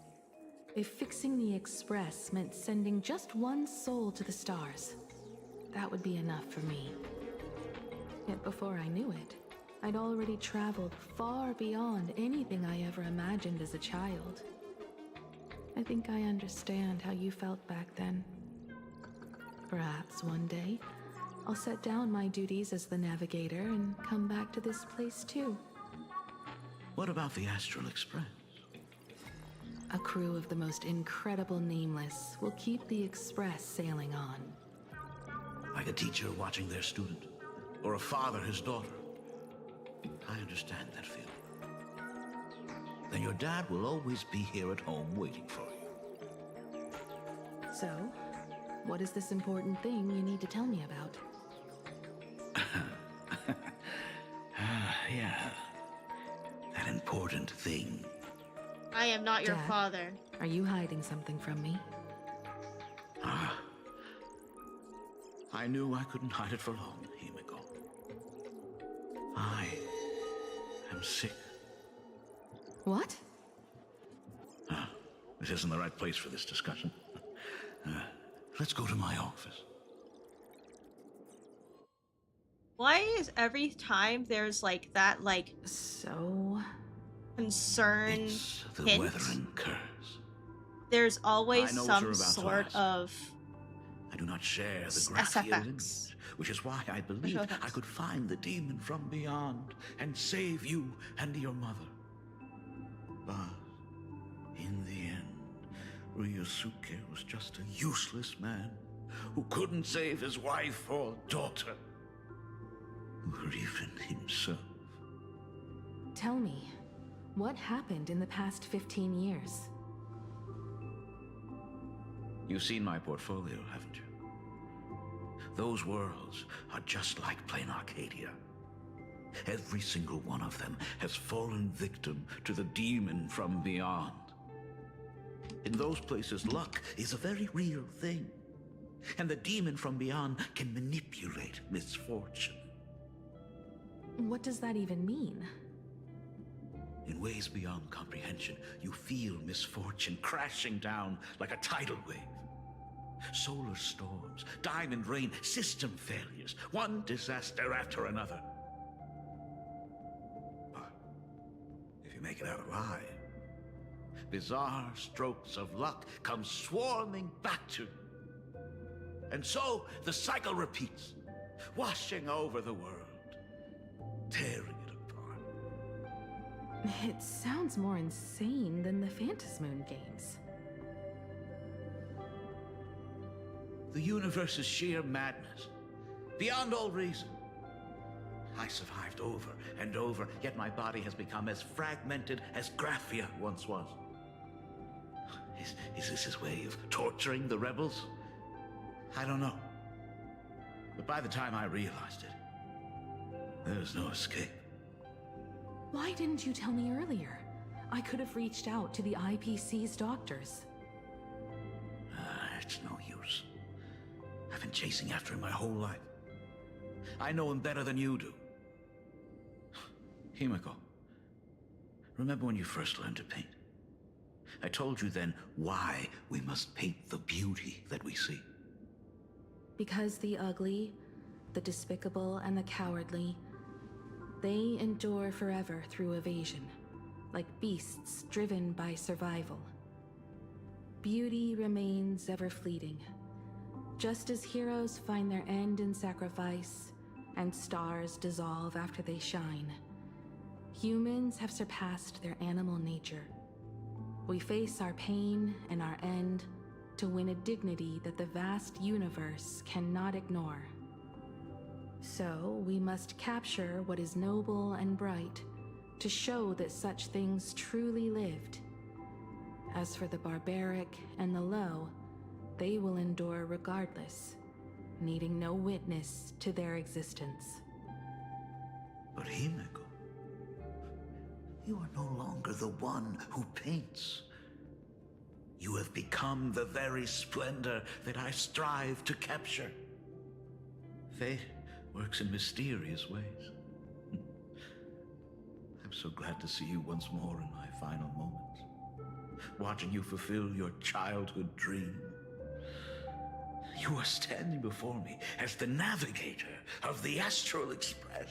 Speaker 22: if fixing the Express meant sending just one soul to the stars, that would be enough for me. Yet before I knew it, I'd already traveled far beyond anything I ever imagined as a child. I think I understand how you felt back then. Perhaps one day, I'll set down my duties as the navigator and come back to this place too.
Speaker 19: What about the Astral Express?
Speaker 22: A crew of the most incredible nameless will keep the Express sailing on.
Speaker 19: Like a teacher watching their student, or a father his daughter. I understand that feeling. Then your dad will always be here at home waiting for you.
Speaker 22: So, what is this important thing you need to tell me about?
Speaker 19: Yeah. That important thing.
Speaker 1: I am not your
Speaker 22: Dad,
Speaker 1: father.
Speaker 22: Are you hiding something from me?
Speaker 19: I knew I couldn't hide it for long, Himiko. I am sick.
Speaker 22: What?
Speaker 19: This isn't the right place for this discussion. Let's go to my office.
Speaker 1: Why is every time there's like that, like,
Speaker 22: so
Speaker 1: concern
Speaker 19: It's the
Speaker 1: hint,
Speaker 19: Weathering curse.
Speaker 1: there's
Speaker 19: I
Speaker 1: always
Speaker 19: know what you're
Speaker 1: some
Speaker 19: about to
Speaker 1: sort
Speaker 19: ask.
Speaker 1: of
Speaker 19: I do not share the Graphia
Speaker 1: SFX.
Speaker 19: lineage, which is why I believed
Speaker 1: SFX.
Speaker 19: I could find the demon from beyond and save you and your mother. But in the end, Ryusuke was just a useless man who couldn't save his wife or daughter, or even himself.
Speaker 22: Tell me, what happened in the past 15 years?
Speaker 19: You've seen my portfolio, haven't you? Those worlds are just like plain Arcadia. Every single one of them has fallen victim to the demon from beyond. In those places, luck is a very real thing. And the demon from beyond can manipulate misfortune.
Speaker 22: What does that even mean?
Speaker 19: In ways beyond comprehension, you feel misfortune crashing down like a tidal wave. Solar storms, diamond rain, system failures, one disaster after another. But if you make it out alive, bizarre strokes of luck come swarming back to you. And so the cycle repeats, washing over the world, tearing it apart.
Speaker 22: It sounds more insane than the Phantasmoon games.
Speaker 19: The universe is sheer madness, beyond all reason. I survived over and over, yet my body has become as fragmented as Graphia once was. Is this his way of torturing the rebels? I don't know. But by the time I realized it, there was no escape.
Speaker 22: Why didn't you tell me earlier? I could have reached out to the IPC's doctors.
Speaker 19: It's no use. I've been chasing after him my whole life. I know him better than you do. Himiko, remember when you first learned to paint? I told you then why we must paint the beauty that we see.
Speaker 22: Because the ugly, the despicable, and the cowardly, they endure forever through evasion, like beasts driven by survival. Beauty remains ever fleeting, just as heroes find their end in sacrifice, and stars dissolve after they shine. Humans have surpassed their animal nature. We face our pain and our end to win a dignity that the vast universe cannot ignore. So we must capture what is noble and bright to show that such things truly lived. As for the barbaric and the low, they will endure regardless, needing no witness to their existence.
Speaker 19: But Himiko, you are no longer the one who paints. You have become the very splendor that I strive to capture. Fate works in mysterious ways. I'm so glad to see you once more in my final moments, watching you fulfill your childhood dream. You are standing before me as the navigator of the Astral Express.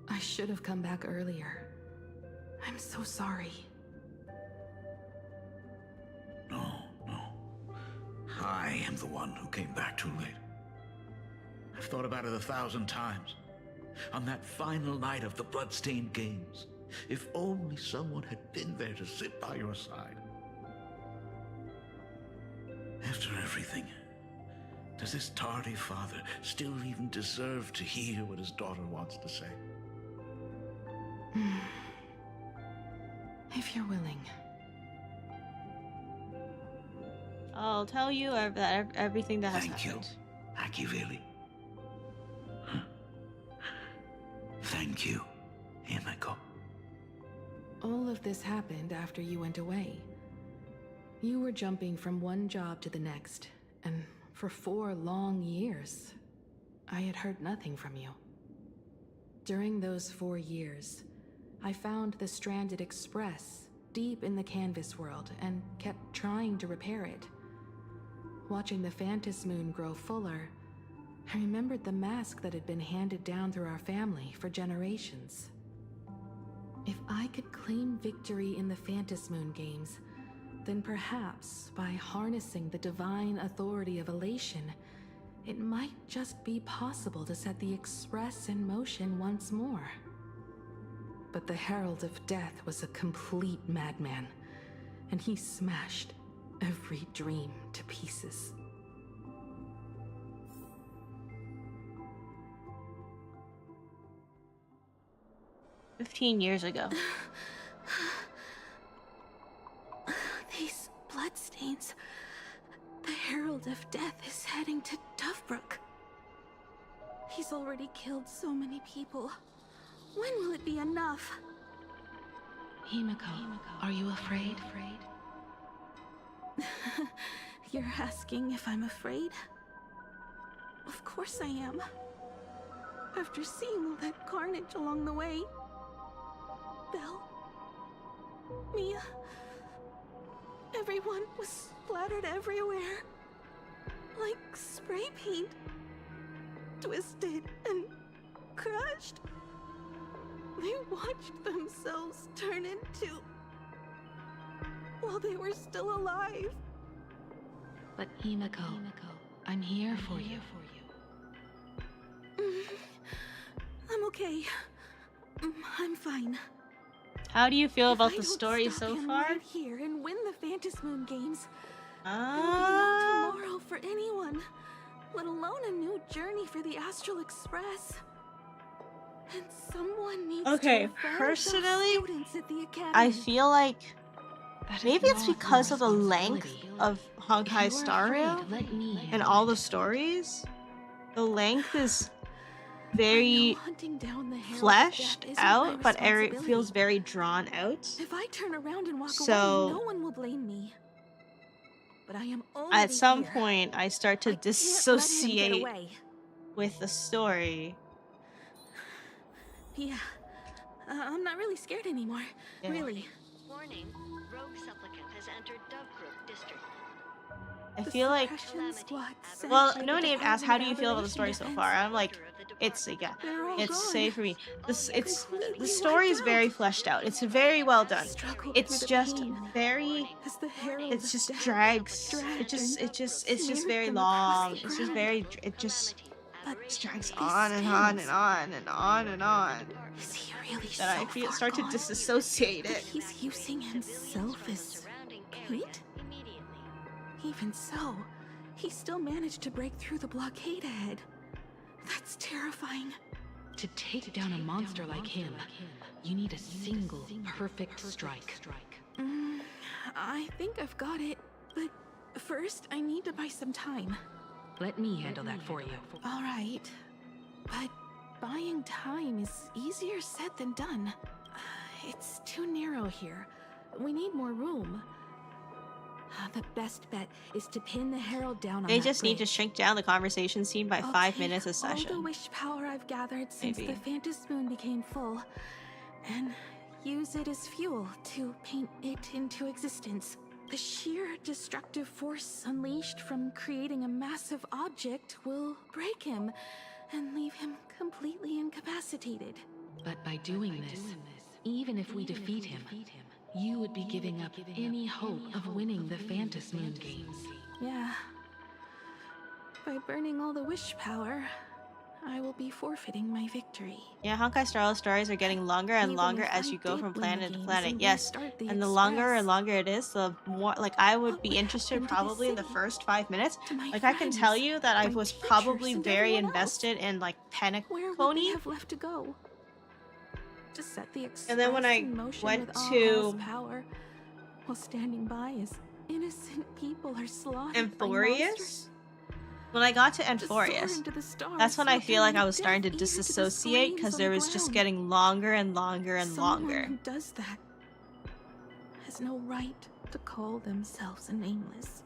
Speaker 22: I should have come back earlier. I'm so sorry.
Speaker 19: No. I am the one who came back too late. I've thought about it 1,000 times. On that final night of the Bloodstained Games, if only someone had been there to sit by your side. After everything, does this tardy father still even deserve to hear what his daughter wants to say?
Speaker 22: If you're willing.
Speaker 1: I'll tell you everything that has happened.
Speaker 19: Thank you, really. Thank you, Himeko.
Speaker 22: All of this happened after you went away. You were jumping from one job to the next, and for 4 long years, I had heard nothing from you. During those 4 years, I found the stranded express deep in the canvas world and kept trying to repair it. Watching the Phantom Moon grow fuller, I remembered the mask that had been handed down through our family for generations. If I could claim victory in the Phantom Moon games, then perhaps by harnessing the divine authority of elation, it might just be possible to set the Express in motion once more. But the Herald of Death was a complete madman, and he smashed every dream to pieces.
Speaker 1: "15 years ago.
Speaker 22: These bloodstains. The Herald of Death is heading to Dovebrook. He's already killed so many people. When will it be enough? Himeko, are you afraid? You're asking if I'm afraid? Of course I am. After seeing all that carnage along the way. Belle, Mia, everyone was splattered everywhere. Like spray paint. Twisted and crushed. They watched themselves turn into... while they were still alive. But Himeko, I'm here for you. I'm okay. I'm fine.
Speaker 1: How do you feel about the
Speaker 22: If I don't
Speaker 1: story
Speaker 22: stop
Speaker 1: so
Speaker 22: him
Speaker 1: far?
Speaker 22: right here and win the Phantom Moon games, there will be no tomorrow for anyone, let alone a new journey for the Astral Express. And someone needs
Speaker 1: Okay,
Speaker 22: to avenge
Speaker 1: personally,
Speaker 22: those students at the academy.
Speaker 1: I feel like maybe it's because of the length of Honkai Star Rail and all the stories. The length is very fleshed out, but it feels very drawn out.
Speaker 22: If I turn around and walk
Speaker 1: So-
Speaker 22: away, no one will blame me. But I am only
Speaker 1: At some
Speaker 22: here.
Speaker 1: point, I start to
Speaker 22: Can't let him get
Speaker 1: dissociate
Speaker 22: away.
Speaker 1: with the story.
Speaker 22: Yeah, I'm not really scared anymore.
Speaker 1: Yeah.
Speaker 22: Really.
Speaker 5: Warning, rogue supplicant has entered Dovebrook district.
Speaker 1: I feel like, well, No Name asked, how do you feel about the story so far? I'm like, it's safe for me. The story is very fleshed out. It's very well done. It's just very, it just drags. It's just very long. It's just very, it just drags on and on and on and on and on.
Speaker 22: Is he really
Speaker 1: That I start to disassociate
Speaker 22: But
Speaker 1: it.
Speaker 22: he's using himself as bait? Even so, he still managed to break through the blockade ahead. That's terrifying.
Speaker 3: To take down a monster like him, you need a single perfect strike.
Speaker 22: I think I've got it, but first I need to buy some time.
Speaker 3: Let me handle that for you.
Speaker 22: All right, but buying time is easier said than done. It's too narrow here. We need more room. The best bet is to pin the Herald down on
Speaker 1: They
Speaker 22: that
Speaker 1: just need to
Speaker 22: bridge.
Speaker 1: shrink down the conversation scene by
Speaker 22: I'll
Speaker 1: 5
Speaker 22: take
Speaker 1: minutes a
Speaker 22: all
Speaker 1: session.
Speaker 22: the wish power I've gathered since
Speaker 1: Maybe.
Speaker 22: the Phantom Moon became full, and use it as fuel to paint it into existence. The sheer destructive force unleashed from creating a massive object will break him and leave him completely incapacitated.
Speaker 3: But by doing this, even if we defeat him, you would be giving up any hope of winning the Phantom Moon games.
Speaker 22: Yeah. By burning all the wish power, I will be forfeiting my victory.
Speaker 1: Yeah, Honkai Star Rail stories are getting longer and
Speaker 22: Even
Speaker 1: longer
Speaker 22: if
Speaker 1: as
Speaker 22: I
Speaker 1: you go
Speaker 22: did
Speaker 1: from
Speaker 22: win
Speaker 1: planet
Speaker 22: the
Speaker 1: to
Speaker 22: games
Speaker 1: planet.
Speaker 22: and
Speaker 1: Yes,
Speaker 22: restart the
Speaker 1: and the longer
Speaker 22: Express,
Speaker 1: and longer it is, the more like I would
Speaker 22: what
Speaker 1: be
Speaker 22: would
Speaker 1: interested
Speaker 22: happen to the
Speaker 1: probably in the
Speaker 22: city,
Speaker 1: first 5 minutes.
Speaker 22: to my
Speaker 1: Like I can tell
Speaker 22: friends,
Speaker 1: you that I
Speaker 22: my
Speaker 1: was
Speaker 22: teachers,
Speaker 1: probably
Speaker 22: and
Speaker 1: very
Speaker 22: everyone else?
Speaker 1: invested in like
Speaker 22: Where would
Speaker 1: Penacony.
Speaker 22: they have left to go? To set the Express
Speaker 1: And then when I
Speaker 22: in motion
Speaker 1: went
Speaker 22: with Aha's
Speaker 1: to
Speaker 22: power, while standing by as innocent people are slaughtered by monsters.
Speaker 1: Amphorius, when I got to
Speaker 22: To soar
Speaker 1: Amphorius,
Speaker 22: into the stars
Speaker 1: that's when I
Speaker 22: will
Speaker 1: feel like
Speaker 22: bring
Speaker 1: I was starting to
Speaker 22: death even the
Speaker 1: disassociate
Speaker 22: screams
Speaker 1: because
Speaker 22: on
Speaker 1: there
Speaker 22: the
Speaker 1: was just
Speaker 22: ground.
Speaker 1: getting longer and longer and
Speaker 22: Someone
Speaker 1: longer.
Speaker 22: who does that has no right to call themselves a nameless.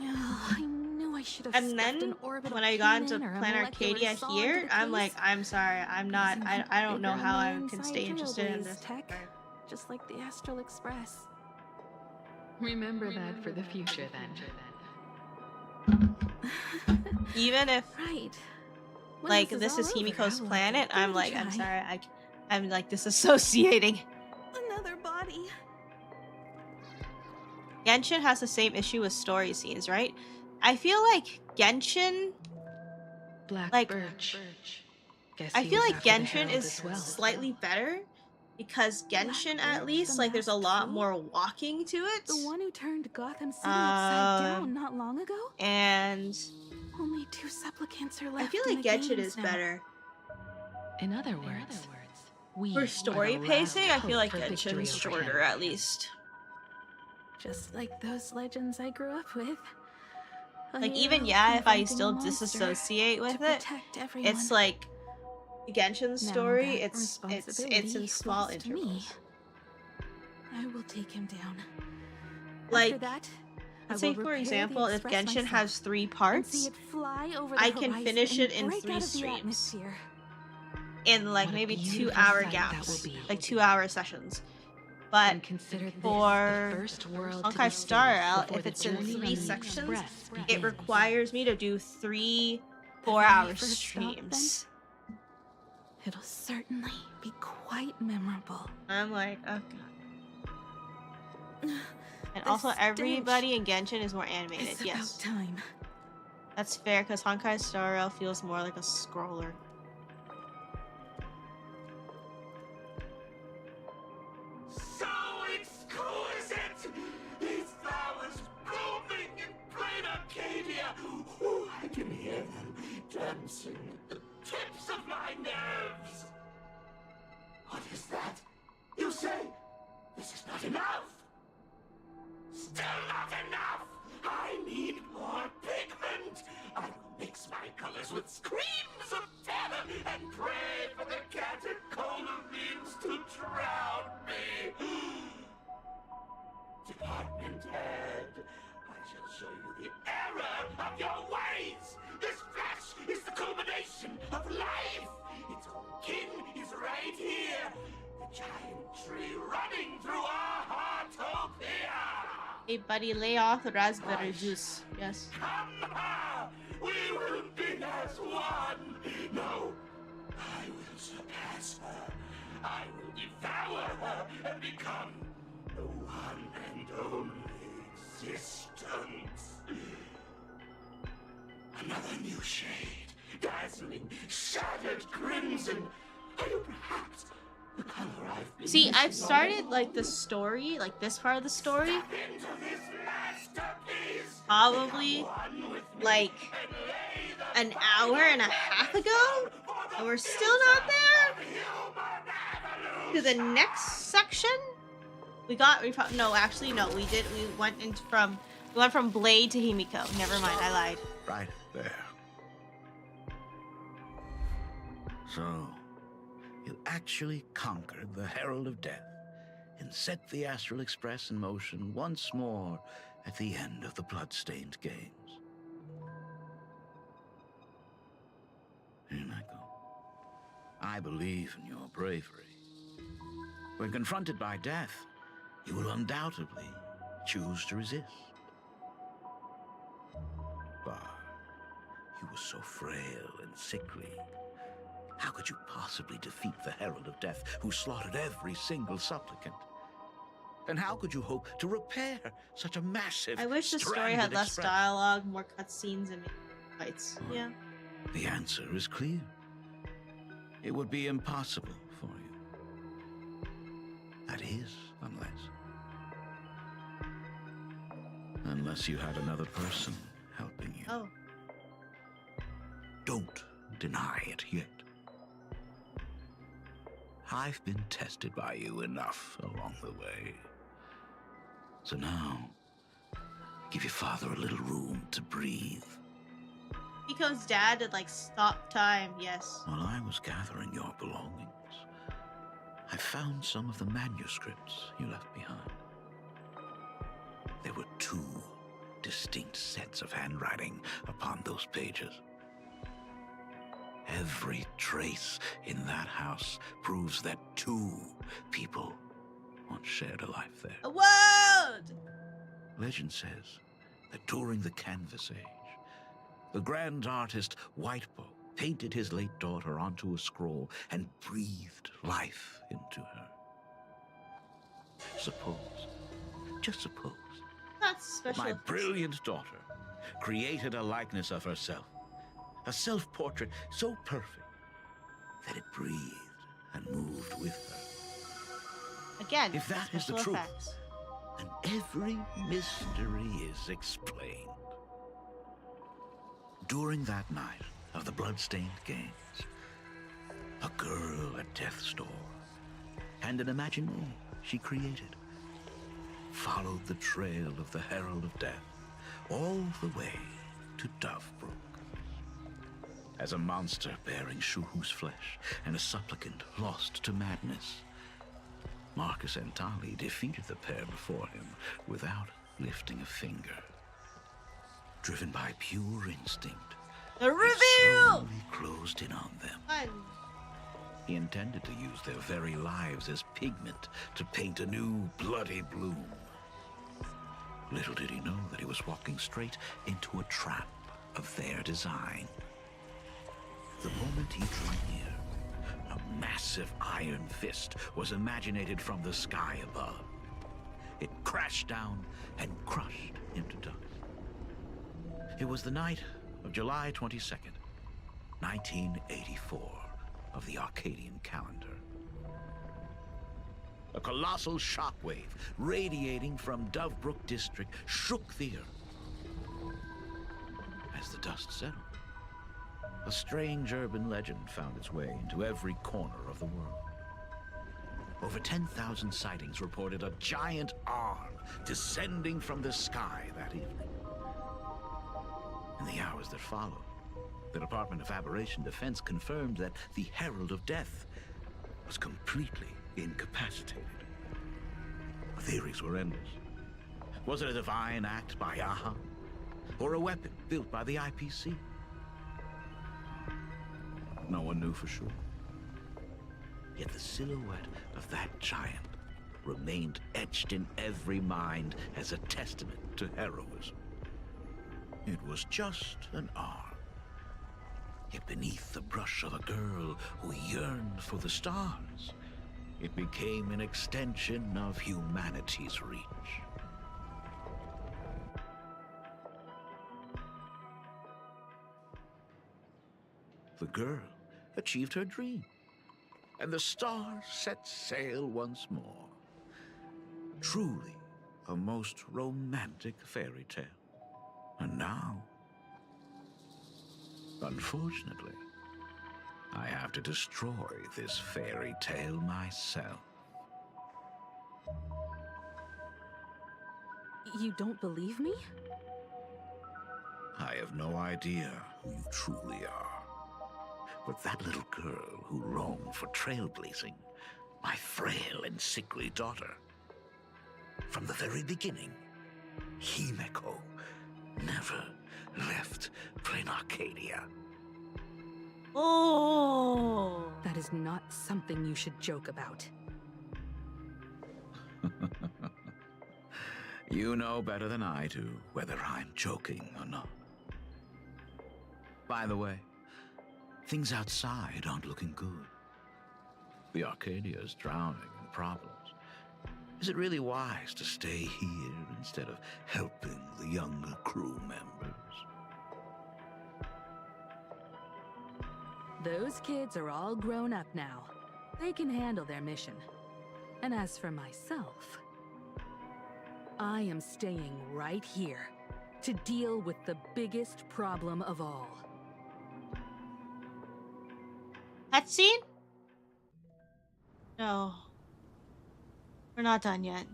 Speaker 22: I knew I should have
Speaker 1: And
Speaker 22: stuffed
Speaker 1: then
Speaker 22: an orbital
Speaker 1: when I got into
Speaker 22: cannon or a
Speaker 1: Planet
Speaker 22: molecular
Speaker 1: Arcadia
Speaker 22: saw
Speaker 1: here,
Speaker 22: into the
Speaker 1: I'm like,
Speaker 22: case.
Speaker 1: I'm sorry, I'm not,
Speaker 22: Using
Speaker 1: I don't know
Speaker 22: bigger,
Speaker 1: how I
Speaker 22: more
Speaker 1: can
Speaker 22: inside
Speaker 1: stay interested in
Speaker 22: trailblaze
Speaker 1: this.
Speaker 22: tech, just like the Astral Express.
Speaker 3: Remember that for the future, then.
Speaker 1: Even if
Speaker 22: Right. When
Speaker 1: like
Speaker 22: this
Speaker 1: this
Speaker 22: is
Speaker 1: is
Speaker 22: all over,
Speaker 1: Himiko's
Speaker 22: I will
Speaker 1: planet,
Speaker 22: give
Speaker 1: I'm
Speaker 22: it a
Speaker 1: like, I'm
Speaker 22: try.
Speaker 1: sorry, I'm like disassociating.
Speaker 22: Another body.
Speaker 1: Genshin has the same issue with story scenes, right? I feel like Genshin,
Speaker 3: Black
Speaker 1: like,
Speaker 3: Birch. Guess
Speaker 1: I
Speaker 3: he
Speaker 1: feel
Speaker 3: was
Speaker 1: like
Speaker 3: after the
Speaker 1: Genshin
Speaker 3: Herald
Speaker 1: is
Speaker 3: as well.
Speaker 1: slightly better because Genshin, at
Speaker 22: Birch,
Speaker 1: least,
Speaker 22: the
Speaker 1: like, there's a
Speaker 22: masked
Speaker 1: lot
Speaker 22: thief?
Speaker 1: more walking to it.
Speaker 22: The one who turned Gotham City upside down not long ago?
Speaker 1: And
Speaker 22: Only 2 supplicants are
Speaker 1: I
Speaker 22: left
Speaker 1: feel
Speaker 22: in
Speaker 1: like
Speaker 22: the
Speaker 1: Genshin
Speaker 22: games
Speaker 1: is
Speaker 22: now.
Speaker 1: better.
Speaker 3: In other words, we
Speaker 1: For
Speaker 3: are
Speaker 1: story
Speaker 3: the
Speaker 1: pacing, I
Speaker 3: last
Speaker 1: feel like
Speaker 3: hope for victory
Speaker 1: Genshin's
Speaker 3: over him.
Speaker 1: shorter, at least.
Speaker 22: Just like those legends I grew up with. A
Speaker 1: Like, even,
Speaker 22: hero
Speaker 1: yeah, if I
Speaker 22: confronting
Speaker 1: still
Speaker 22: a monster
Speaker 1: disassociate with
Speaker 22: to
Speaker 1: it,
Speaker 22: protect everyone.
Speaker 1: it's like Genshin's
Speaker 22: Now
Speaker 1: story,
Speaker 22: that
Speaker 1: it's in
Speaker 22: responsibility
Speaker 1: small
Speaker 22: falls to me.
Speaker 1: intervals.
Speaker 22: I will take him down.
Speaker 1: Like,
Speaker 22: After that,
Speaker 1: let's
Speaker 22: I
Speaker 1: say
Speaker 22: will
Speaker 1: for
Speaker 22: repair the
Speaker 1: example, if
Speaker 22: Express
Speaker 1: Genshin
Speaker 22: myself
Speaker 1: has 3
Speaker 22: and
Speaker 1: parts,
Speaker 22: see it fly over the
Speaker 1: I can
Speaker 22: horizon
Speaker 1: finish
Speaker 22: and
Speaker 1: it in
Speaker 22: break
Speaker 1: 3
Speaker 22: out of the
Speaker 1: streams.
Speaker 22: atmosphere.
Speaker 1: In like
Speaker 3: What a
Speaker 1: maybe
Speaker 3: beautiful
Speaker 1: 2-hour
Speaker 3: sight that will
Speaker 1: gaps,
Speaker 3: be.
Speaker 1: like 2-hour sessions. But
Speaker 3: Consider this
Speaker 1: for
Speaker 3: the first world to
Speaker 1: Honkai
Speaker 3: be
Speaker 1: Star
Speaker 3: saved
Speaker 1: Rail,
Speaker 3: before
Speaker 1: if
Speaker 3: the
Speaker 1: it's in
Speaker 3: journey
Speaker 1: 3
Speaker 3: on the
Speaker 1: sections,
Speaker 3: Express
Speaker 1: it
Speaker 3: begins.
Speaker 1: requires me to do 3
Speaker 22: The
Speaker 1: 4-hour
Speaker 22: very first stop, then?
Speaker 1: streams.
Speaker 22: It'll certainly be quite memorable.
Speaker 1: I'm like, oh god. And
Speaker 22: The
Speaker 1: also,
Speaker 22: stench
Speaker 1: everybody in Genshin is more animated.
Speaker 22: It's
Speaker 1: Yes,
Speaker 22: about time.
Speaker 1: that's fair because Honkai Star Rail feels more like a scroller.
Speaker 11: So exquisite! These flowers blooming in plain Arcadia! Ooh, I can hear them dancing at the tips of my nerves! What is that? You say this is not enough? Still not enough! I need more pigment! I will mix my colors with screams of terror and pray for the catecholamines to drown me! Department head, I shall show you the error of your ways! This flesh is the culmination of life! Its own kin is right here! The giant tree running through our heartopia!
Speaker 1: Hey buddy, lay off the raspberry juice. Yes.
Speaker 11: Come here! We will be as one! No, I will surpass her. I will devour her and become the one and only existence. Another new shade, dazzling, shattered crimson. Are you perhaps the color I've been
Speaker 1: See, I've
Speaker 11: missing
Speaker 1: started
Speaker 11: all
Speaker 1: like the story, like this part of the story,
Speaker 11: Step into this masterpiece.
Speaker 1: probably
Speaker 11: One with me
Speaker 1: like
Speaker 11: and lay the
Speaker 1: an hour and a half ago, and we're still not there. To the next section, we went from Blade to Himiko. Never mind, I lied.
Speaker 19: Right there. So, you actually conquered the Herald of Death. and set the Astral Express in motion once more at the end of the Bloodstained Games. Himeko, I believe in your bravery. When confronted by death, you will undoubtedly choose to resist. But you were so frail and sickly. How could you possibly defeat the Herald of Death, who slaughtered every single supplicant? And how could you hope to repair such a massive,
Speaker 1: I wish the story had less dialogue, more cutscenes, and fights. Yeah.
Speaker 19: The answer is clear. It would be impossible for you. That is, unless you had another person helping you.
Speaker 1: Oh.
Speaker 19: Don't deny it yet. I've been tested by you enough along the way. So now, give your father a little room to breathe.
Speaker 1: Because Dad did, like, stop time, yes.
Speaker 19: While I was gathering your belongings, I found some of the manuscripts you left behind. There were 2 distinct sets of handwriting upon those pages. Every trace in that house proves that 2 people once shared a life there.
Speaker 1: A world!
Speaker 19: Legend says that during the Canvas Age, the grand artist Whitebow painted his late daughter onto a scroll and breathed life into her. Suppose, just suppose,
Speaker 1: That's special.
Speaker 19: my brilliant daughter created a likeness of herself, a self-portrait so perfect that it breathed and moved with her.
Speaker 1: Again,
Speaker 19: if that is the
Speaker 1: special
Speaker 19: truth,
Speaker 1: effects.
Speaker 19: then every mystery is explained. During that night of the Bloodstained Games, a girl at death's door and an imaginary she created followed the trail of the Herald of Death all the way to Dovebrook. As a monster bearing Shuhu's flesh and a supplicant lost to madness, Marcus and Tali defeated the pair before him without lifting a finger. Driven by pure instinct,
Speaker 1: the reveal!
Speaker 19: He slowly closed in on them.
Speaker 1: Fun.
Speaker 19: He intended to use their very lives as pigment to paint a new bloody bloom. Little did he know that he was walking straight into a trap of their design. The moment he drew near, a massive iron fist was imaginated from the sky above. It crashed down and crushed into dust. It was the night of July 22nd, 1984, of the Arcadian calendar. A colossal shockwave radiating from Dovebrook District shook the earth. As the dust settled, a strange urban legend found its way into every corner of the world. Over 10,000 sightings reported a giant arm descending from the sky that evening. In the hours that followed, the Department of Aberration Defense confirmed that the Herald of Death was completely incapacitated. Theories were endless. Was it a divine act by Aha? Or a weapon built by the IPC? No one knew for sure. Yet the silhouette of that giant remained etched in every mind as a testament to heroism. It was just an arm. Yet beneath the brush of a girl who yearned for the stars, it became an extension of humanity's reach. The girl achieved her dream, and the stars set sail once more. Truly a most romantic fairy tale. And now, unfortunately, I have to destroy this fairy tale myself.
Speaker 22: You don't believe me?
Speaker 19: I have no idea who you truly are. But that little girl who longed for trailblazing, my frail and sickly daughter, From the very beginning, Himeko never left Plain Arcadia.
Speaker 1: Oh.
Speaker 22: That is not something you should joke about.
Speaker 19: You know better than I do whether I'm joking or not. By the way, things outside aren't looking good. The Arcadia is drowning in problems. Is it really wise to stay here instead of helping the younger crew members?
Speaker 22: Those kids are all grown up now. They can handle their mission. And as for myself, I am staying right here to deal with the biggest problem of all.
Speaker 1: Cutscene? No. We're not done yet.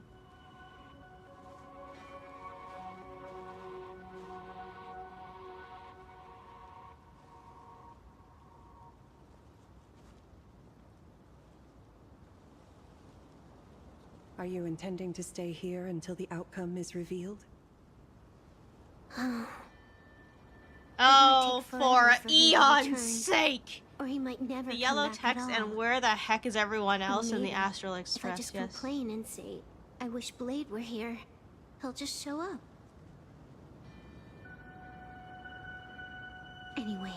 Speaker 6: Are you intending to stay here until the outcome is revealed?
Speaker 1: Oh, for
Speaker 9: him to
Speaker 1: eon's
Speaker 9: return.
Speaker 1: sake!
Speaker 9: Or he might never
Speaker 1: The
Speaker 9: come
Speaker 1: yellow
Speaker 9: back
Speaker 1: text
Speaker 9: at all.
Speaker 1: and where the heck is everyone
Speaker 9: But
Speaker 1: else in the
Speaker 9: maybe,
Speaker 1: Astral
Speaker 9: If I
Speaker 1: Express?
Speaker 9: just
Speaker 1: Yes.
Speaker 9: complain and say, I wish Blade were here, he'll just show up. Anyway,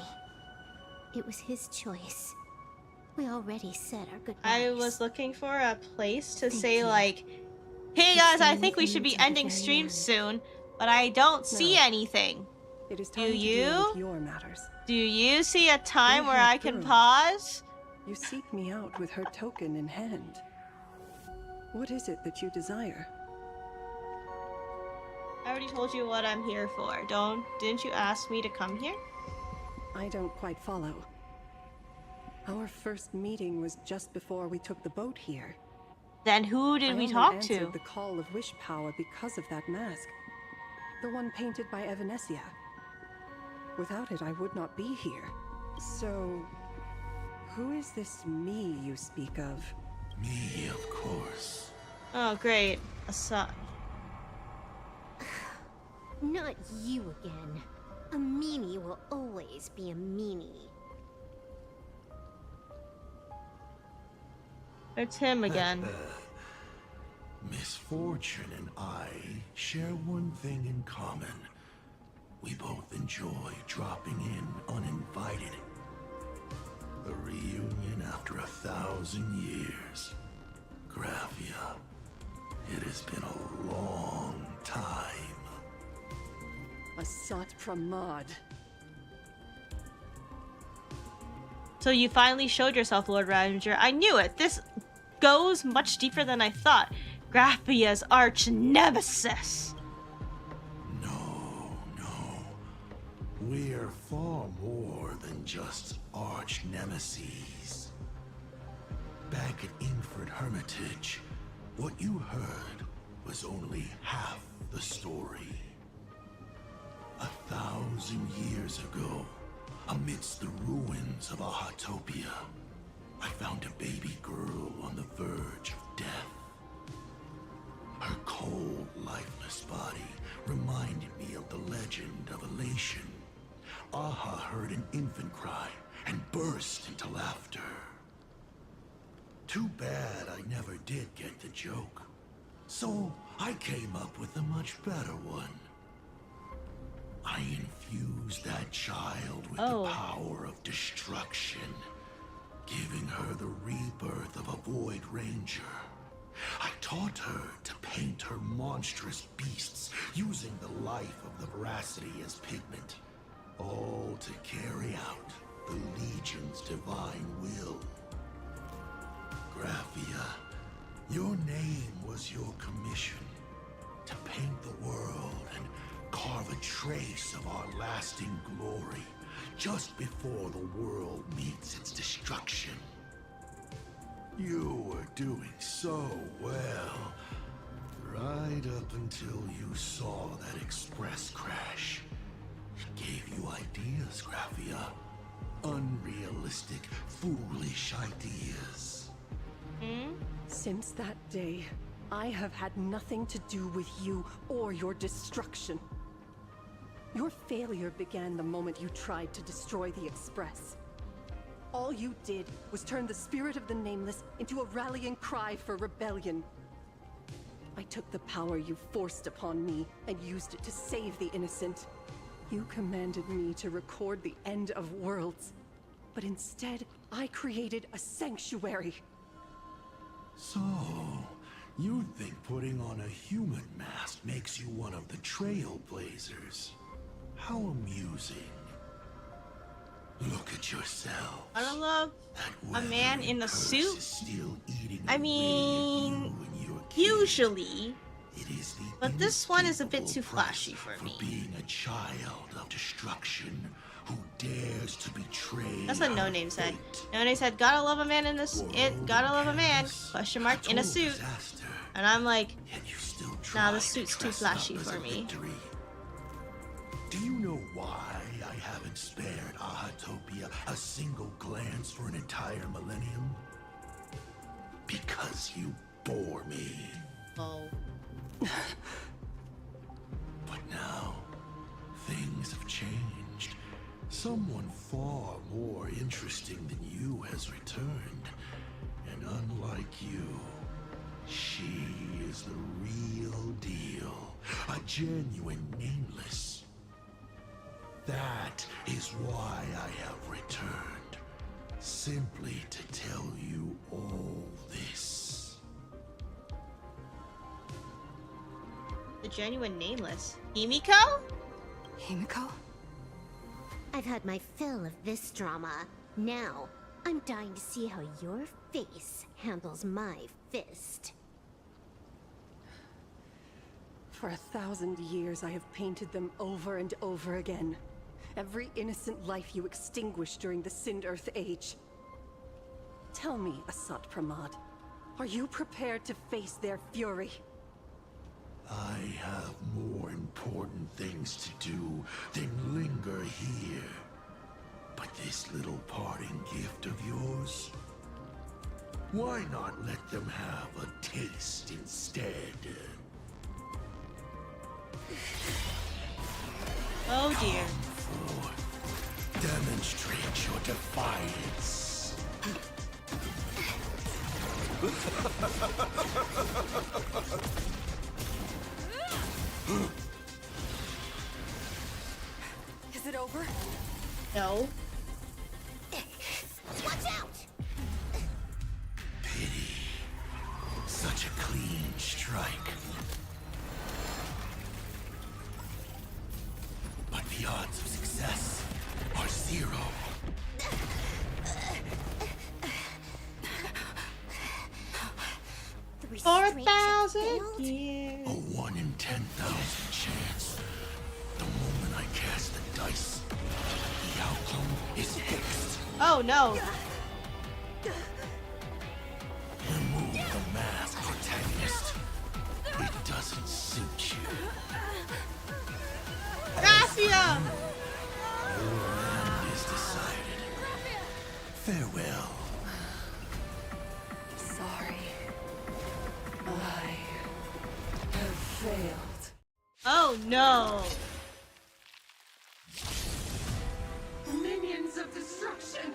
Speaker 9: it was his choice. We already said our goodbyes.
Speaker 1: I was looking for a place to
Speaker 9: Thank
Speaker 1: say
Speaker 9: you.
Speaker 1: like, hey
Speaker 9: For
Speaker 1: guys, I
Speaker 9: staying
Speaker 1: think
Speaker 9: with
Speaker 1: we
Speaker 9: me
Speaker 1: should be
Speaker 9: till the
Speaker 1: ending
Speaker 9: very
Speaker 1: stream
Speaker 9: end.
Speaker 1: soon, but I don't see
Speaker 6: No.
Speaker 1: anything.
Speaker 6: It is
Speaker 1: Do
Speaker 6: time to deal
Speaker 1: you?
Speaker 6: with your matters.
Speaker 1: Do you see a time
Speaker 6: Go
Speaker 1: where
Speaker 6: ahead,
Speaker 1: I can
Speaker 6: girl.
Speaker 1: pause?
Speaker 6: You seek me out with her token in hand. What is it that you desire?
Speaker 1: I already told you what I'm here for. Didn't you ask me to come here?
Speaker 6: I don't quite follow. Our first meeting was just before we took the boat here.
Speaker 1: Then who did
Speaker 6: I
Speaker 1: we
Speaker 6: only
Speaker 1: talk
Speaker 6: answered
Speaker 1: to?
Speaker 6: the call of wish power because of that mask. The one painted by Evanesia. Without it, I would not be here. So, who is this me you speak of?
Speaker 19: Me, of course.
Speaker 1: Oh, great. A son.
Speaker 9: Not you again. A meanie will always be a meanie.
Speaker 1: It's him again.
Speaker 19: Misfortune and I share one thing in common. We both enjoy dropping in uninvited. A reunion after 1,000 years. Graphia, it has been a long time.
Speaker 6: Asat Pramad.
Speaker 1: So you finally showed yourself, Lord Ravager. I knew it. This goes much deeper than I thought. Graphia's arch nemesis.
Speaker 19: We're far more than just arch nemesis. Back at Ingford Hermitage, what you heard was only half the story. 1,000 years ago, amidst the ruins of Ahatopia, I found a baby girl on the verge of death. Her cold, lifeless body reminded me of the legend of Elation. Aha heard an infant cry and burst into laughter. Too bad I never did get the joke. So I came up with a much better one. I infused that child with the power of destruction, giving her the rebirth of a Void Ranger. I taught her to paint her monstrous beasts using the life of the veracity as pigment, all to carry out the Legion's divine will. Graphia, your name was your commission, to paint the world and carve a trace of our lasting glory just before the world meets its destruction. You were doing so well, right up until you saw that express crash. It gave you ideas, Graphia. Unrealistic, foolish ideas.
Speaker 6: Since that day, I have had nothing to do with you or your destruction. Your failure began the moment you tried to destroy the Express. All you did was turn the spirit of the Nameless into a rallying cry for rebellion. I took the power you forced upon me and used it to save the innocent. You commanded me to record the end of worlds, but instead, I created a sanctuary.
Speaker 19: So, you think putting on a human mask makes you one of the Trailblazers? How amusing. Look at yourself.
Speaker 1: I don't love a man in a suit. I mean, usually, but this one is a bit too flashy for me.
Speaker 19: Being a child of destruction who dares to betray.
Speaker 1: That's what No Name said. No Name said, "Gotta love a man in this. Gotta love a man." Question mark in a suit. And I'm like, nah, the suit's too flashy for me.
Speaker 19: Do you know why I haven't spared Ahatopia a single glance for an entire millennium? Because you bore me.
Speaker 1: Oh.
Speaker 19: But now, things have changed. Someone far more interesting than you has returned. And unlike you, she is the real deal. A genuine Nameless. That is why I have returned. Simply to tell you all this.
Speaker 1: The genuine Nameless. Himiko?
Speaker 3: Himiko?
Speaker 9: I've had my fill of this drama. Now, I'm dying to see how your face handles my fist.
Speaker 6: For 1,000 years, I have painted them over and over again. Every innocent life you extinguished during the Sind Earth Age. Tell me, Asat Pramad, are you prepared to face their fury?
Speaker 19: I have more important things to do than linger here. But this little parting gift of yours? Why not let them have a taste instead?
Speaker 1: Oh dear.
Speaker 19: Demonstrate your defiance.
Speaker 3: Is it over?
Speaker 1: No.
Speaker 9: Watch out!
Speaker 19: Pity. Such a clean strike. But the odds of success are 0.
Speaker 1: 4,000 years.
Speaker 19: A 1 in 10,000 chance. The moment I cast the dice, the outcome is fixed.
Speaker 1: Oh no.
Speaker 19: Remove the mask, protagonist. It doesn't suit you.
Speaker 1: Gracia!
Speaker 19: Your end is decided. Farewell.
Speaker 3: Sorry. I have failed.
Speaker 1: Oh no.
Speaker 8: Minions of destruction!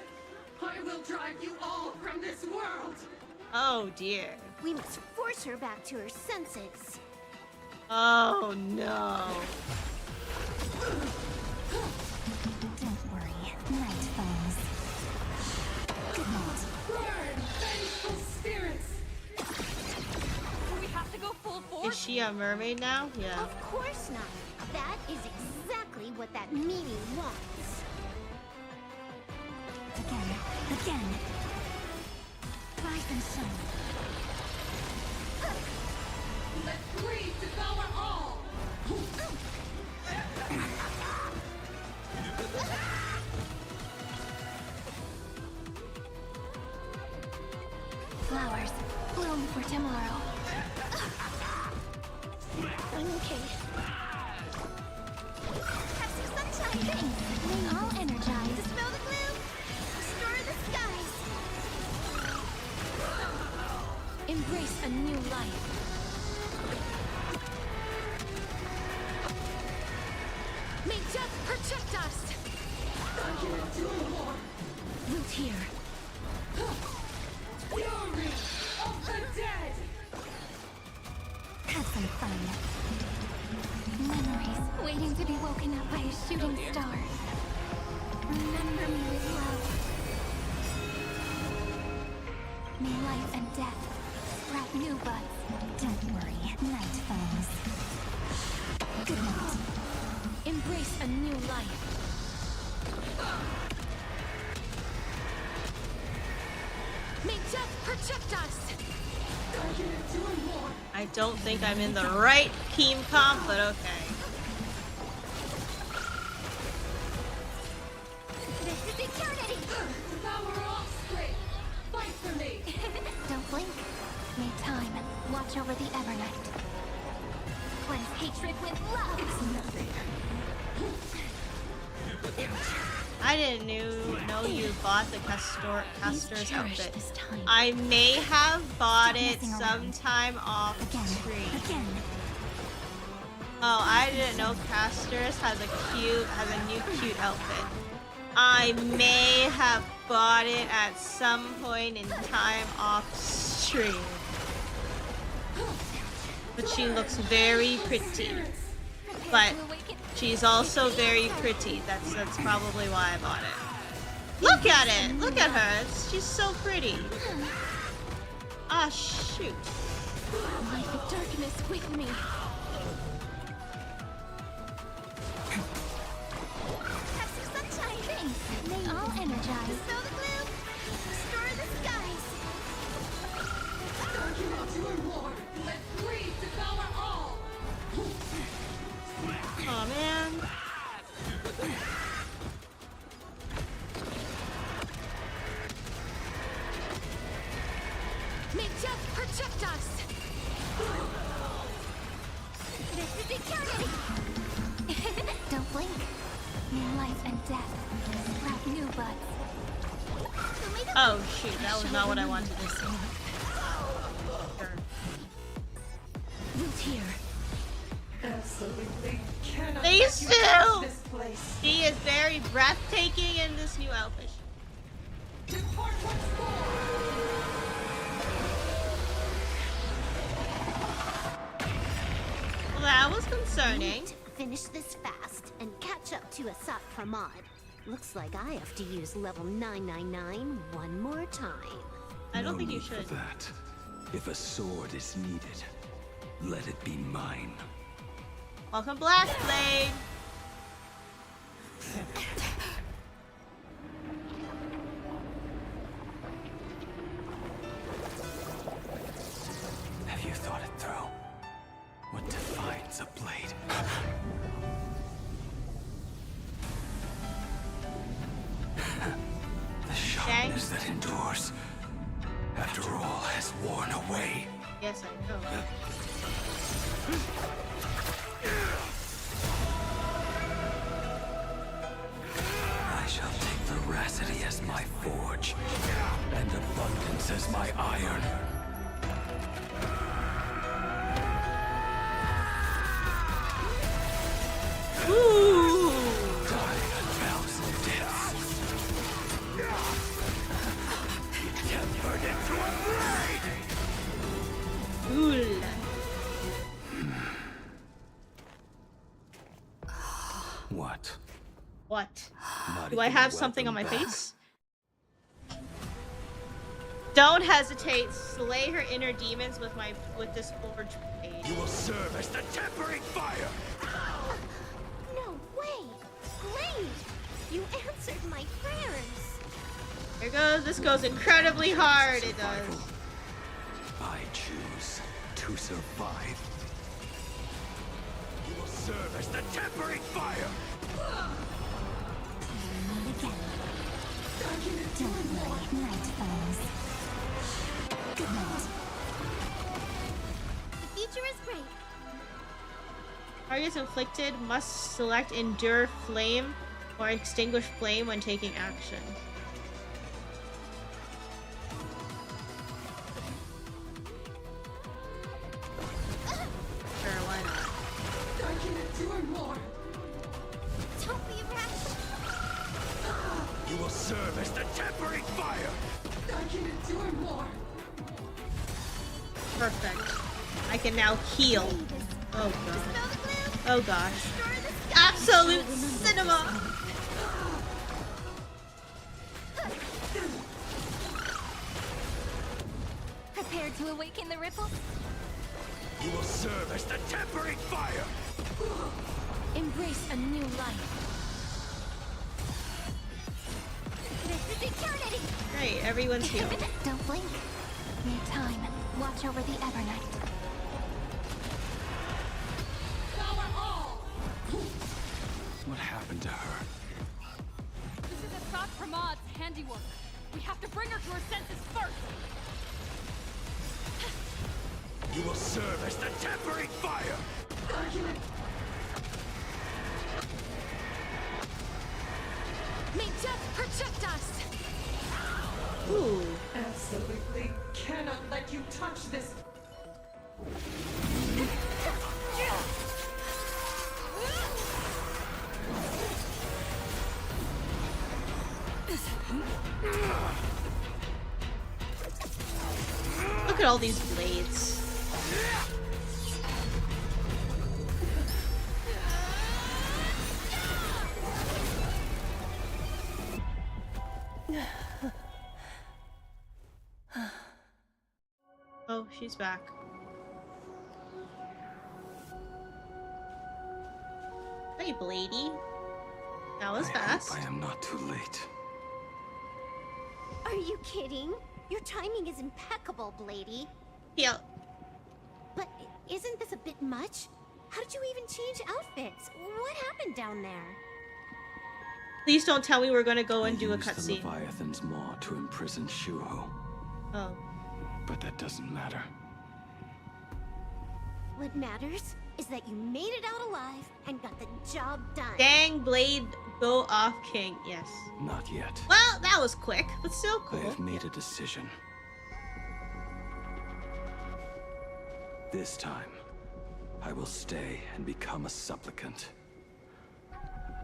Speaker 8: I will drive you all from this world!
Speaker 1: Oh dear.
Speaker 9: We must force her back to her senses.
Speaker 1: Oh no.
Speaker 9: Don't worry, night falls. Good night.
Speaker 8: Burn, vengeful spirits! We have to go full force?
Speaker 1: Is she a mermaid now? Yeah.
Speaker 9: Of course not. That is exactly what that meanie wants. Again. Rise and shine.
Speaker 8: Let greed devour all!
Speaker 7: Flowers, bloom for tomorrow. I'm okay. Have some sunshine. Thanks. Remain all energized. Dispel the gloom. Restore the skies.
Speaker 18: Embrace a new life.
Speaker 14: Root here.
Speaker 8: Fury of the dead!
Speaker 14: Have some fun. Memories waiting to be woken up by a shooting star. Remember me with love. May life and death sprout new buds. Don't worry, night falls. Good night. Embrace a new life. May death protect us!
Speaker 1: I don't think I'm in the right team comp, but okay.
Speaker 14: This is eternity!
Speaker 8: Devour offspring! Fight for me!
Speaker 14: Don't blink. May time watch over the Evernight. Cleanse hatred with love! It's nothing.
Speaker 1: I didn't know you bought the Castor's outfit. I may have bought it sometime off stream. Oh, I didn't know Castor's has a new cute outfit. I may have bought it at some point in time off stream. But she looks very pretty. But she's also very pretty. That's probably why I bought it. Look at it! Look at her! She's so pretty. Ah, shoot.
Speaker 14: Light the darkness with me. Have some sunshine. Thanks. May all energize. Stow the gloom. Restore the skies.
Speaker 8: Let greed devour all!
Speaker 1: Oh man.
Speaker 14: May death protect us! This is eternity! Don't blink. May life and death sprout new buds.
Speaker 1: Oh shoot, that was not what I wanted to say.
Speaker 14: Root here.
Speaker 8: Absolutely cannot
Speaker 1: They
Speaker 8: let you
Speaker 1: still!
Speaker 8: touch this place.
Speaker 1: She is very breathtaking in this new outfit.
Speaker 8: Depart once more.
Speaker 1: Well, that was concerning.
Speaker 9: Finish this fast and catch up to Asat Pramod. Looks like I have to use level 999 one more time.
Speaker 1: I don't
Speaker 10: No
Speaker 1: think you
Speaker 10: need for
Speaker 1: should.
Speaker 10: that. If a sword is needed, let it be mine.
Speaker 1: Welcome, Blast Blade.
Speaker 10: Have you thought it through? What defines a blade? The sharpness that endures, after all, has worn away.
Speaker 1: Yes, I know.
Speaker 10: I shall take veracity as my forge, and abundance as my iron.
Speaker 1: Ooh!
Speaker 10: Die a thousand deaths. Tempered into a blade!
Speaker 1: Cool.
Speaker 10: What?
Speaker 1: What?
Speaker 10: Not
Speaker 1: Do I
Speaker 10: even
Speaker 1: have something on my
Speaker 10: welcome back.
Speaker 1: face? Don't hesitate. Slay her inner demons with this forge blade.
Speaker 12: You will serve as the tempering fire!
Speaker 9: No way! Glade! You answered my prayers!
Speaker 1: Here goes. This goes incredibly hard. It does.
Speaker 10: I choose to survive.
Speaker 12: You will serve as the tempering fire!
Speaker 14: Meet again. Don't worry, night falls. Good night.
Speaker 9: The future is great.
Speaker 1: Targets inflicted must select Endure Flame or Extinguish Flame when taking action. Sure, why not?
Speaker 8: I can endure more.
Speaker 9: Don't be rash.
Speaker 1: Perfect. I can now heal. Oh god. Oh gosh. Absolute cinema!
Speaker 14: Prepared to awaken the ripples?
Speaker 12: You will serve as the tempering fire!
Speaker 14: Embrace a new life. This is eternity!
Speaker 1: Great, everyone's healed.
Speaker 14: Don't blink. Need time. Watch over the Evernight.
Speaker 10: What happened to her?
Speaker 8: This is Assad Pramad's handiwork. We have to bring her to her senses first.
Speaker 12: You will serve as the tempering fire!
Speaker 14: May death protect us!
Speaker 1: Ooh.
Speaker 8: Absolutely cannot let you touch this.
Speaker 1: Look at all these blades. Oh, she's back. Hey, Blady. That was fast.
Speaker 10: I am not too late.
Speaker 9: Are you kidding? Your timing is impeccable, Blady.
Speaker 1: Yeah.
Speaker 9: But isn't this a bit much? How did you even change outfits? What happened down there?
Speaker 1: Please don't tell me we're gonna go and do a
Speaker 10: Used the
Speaker 1: cutscene.
Speaker 10: Leviathan's maw to imprison Shuho.
Speaker 1: Oh.
Speaker 10: But that doesn't matter.
Speaker 9: What matters is that you made it out alive and got the job done.
Speaker 1: Dang, Blade, go off, King. Yes.
Speaker 10: Not yet.
Speaker 1: Well, that was quick, but still
Speaker 10: I
Speaker 1: cool.
Speaker 10: have made a decision. This time, I will stay and become a supplicant.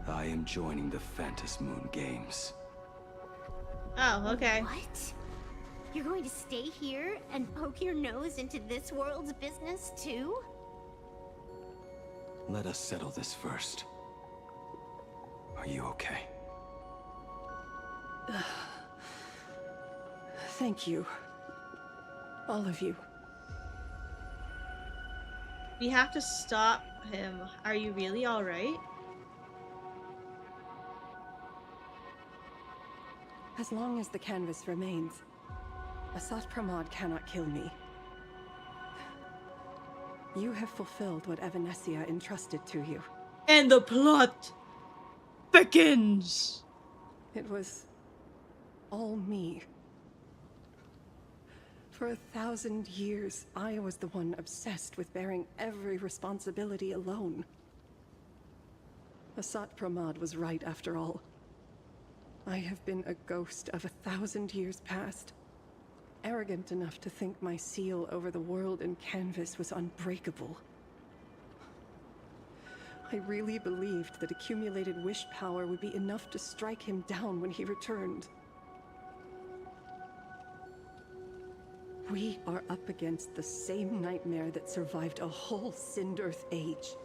Speaker 10: I am joining the Phantom Moon Games.
Speaker 1: Oh, okay.
Speaker 9: What? You're going to stay here and poke your nose into this world's business too?
Speaker 10: Let us settle this first. Are you okay?
Speaker 6: Thank you. All of you.
Speaker 1: We have to stop him. Are you really alright?
Speaker 6: As long as the canvas remains, Asat Pramod cannot kill me. You have fulfilled what Evanescia entrusted to you.
Speaker 1: And the plot begins.
Speaker 6: It was all me. For 1,000 years, I was the one obsessed with bearing every responsibility alone. Asat Pramod was right after all. I have been a ghost of 1,000 years past. Arrogant enough to think my seal over the world and canvas was unbreakable. I really believed that accumulated wish power would be enough to strike him down when he returned. We are up against the same nightmare that survived a whole Sindearth age.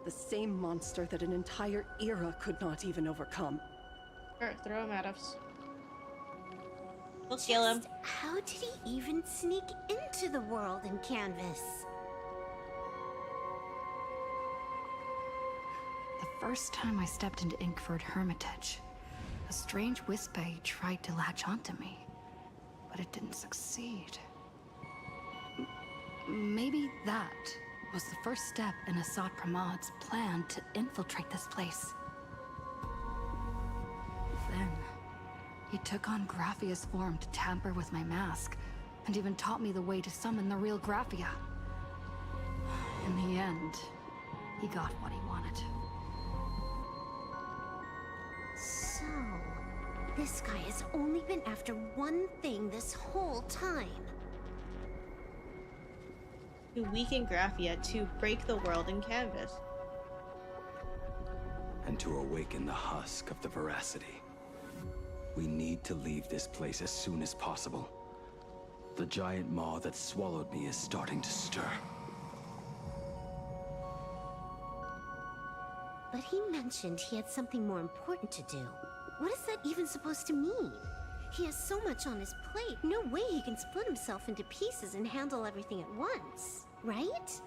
Speaker 6: The same monster that an entire era could not even overcome.
Speaker 1: Alright, throw him at us. We'll kill him.
Speaker 9: How did he even sneak into the world in canvas?
Speaker 3: The first time I stepped into Inkford Hermitage, a strange Wispay tried to latch onto me, but it didn't succeed. Maybe that was the first step in Asat Pramod's plan to infiltrate this place. Then, he took on Graphia's form to tamper with my mask, and even taught me the way to summon the real Graphia. In the end, he got what he wanted.
Speaker 9: So, this guy has only been after one thing this whole time.
Speaker 1: To weaken Graphia, to break the world in canvas.
Speaker 10: And to awaken the husk of the veracity. We need to leave this place as soon as possible. The giant maw that swallowed me is starting to stir.
Speaker 9: But he mentioned he had something more important to do. What is that even supposed to mean? He has so much on his plate, no way he can split himself into pieces and handle everything at once, right?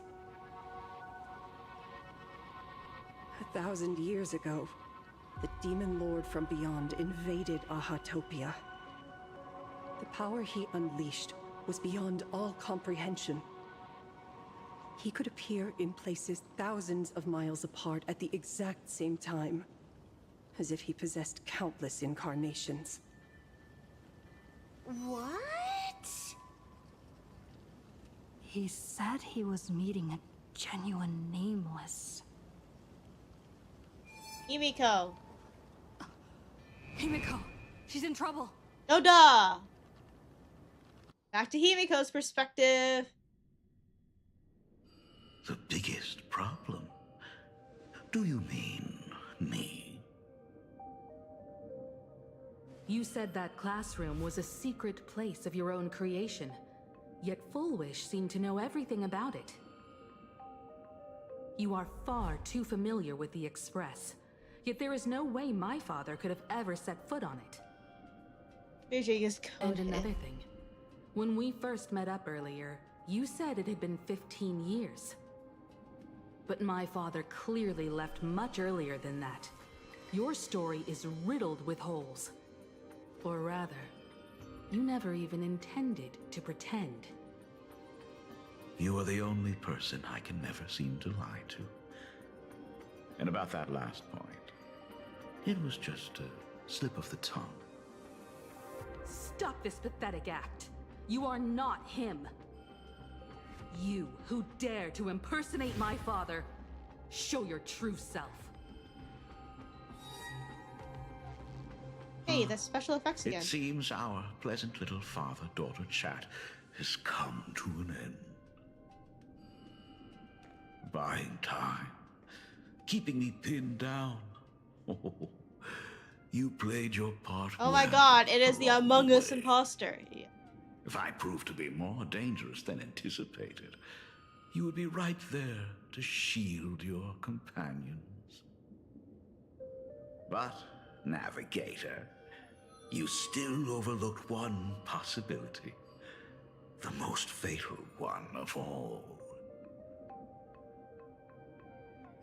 Speaker 6: 1,000 years ago, the demon lord from beyond invaded Ahatopia. The power he unleashed was beyond all comprehension. He could appear in places thousands of miles apart at the exact same time, as if he possessed countless incarnations.
Speaker 9: What?
Speaker 3: He said he was meeting a genuine nameless.
Speaker 1: Himiko.
Speaker 21: Himiko, she's in trouble.
Speaker 1: No duh. Back to Himiko's perspective.
Speaker 19: The biggest problem? Do you mean me?
Speaker 22: You said that classroom was a secret place of your own creation, yet Fullwish seemed to know everything about it. You are far too familiar with the Express, yet there is no way my father could have ever set foot on it. And another thing. When we first met up earlier, you said it had been 15 years. But my father clearly left much earlier than that. Your story is riddled with holes. Or rather, you never even intended to pretend.
Speaker 19: You are the only person I can never seem to lie to. And about that last point, it was just a slip of the tongue.
Speaker 22: Stop this pathetic act. You are not him. You who dare to impersonate my father, show your true self.
Speaker 1: Hey, that's special effects again.
Speaker 19: It seems our pleasant little father-daughter chat has come to an end. Buying time. Keeping me pinned down. Oh, you played your part.
Speaker 1: Oh my god, it is the Among Us imposter. Yeah.
Speaker 19: If I proved to be more dangerous than anticipated, you would be right there to shield your companions. But, Navigator, you still overlooked one possibility. The most fatal one of all.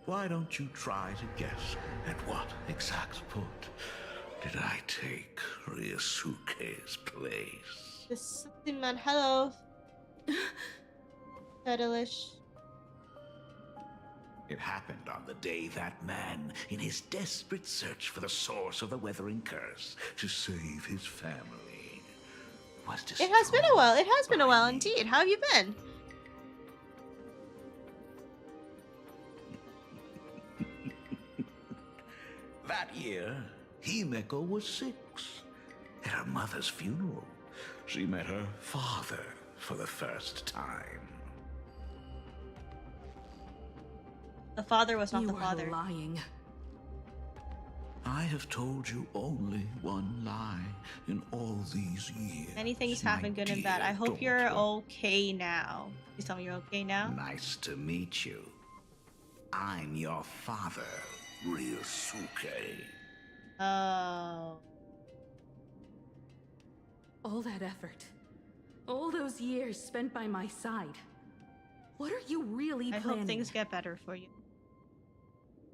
Speaker 19: Why don't you try to guess at what exact point did I take Ryusuke's place?
Speaker 1: This something man, hello. Fetalish.
Speaker 19: It happened on the day that man, in his desperate search for the source of the Weathering Curse to save his family, was destroyed.
Speaker 1: It has been a while. It has been a while indeed. How have you been?
Speaker 19: That year, Himeko was 6. At her mother's funeral, she met her father for the first time.
Speaker 1: The father was not the father.
Speaker 22: You are lying.
Speaker 19: I have told you only one lie in all these years.
Speaker 1: Many things happen, good and bad. I hope you're okay now. Please tell me you're okay now.
Speaker 19: Nice to meet you. I'm your father, Ryusuke.
Speaker 1: Oh.
Speaker 22: All that effort. All those years spent by my side. What are you really planning?
Speaker 1: I hope things get better for you.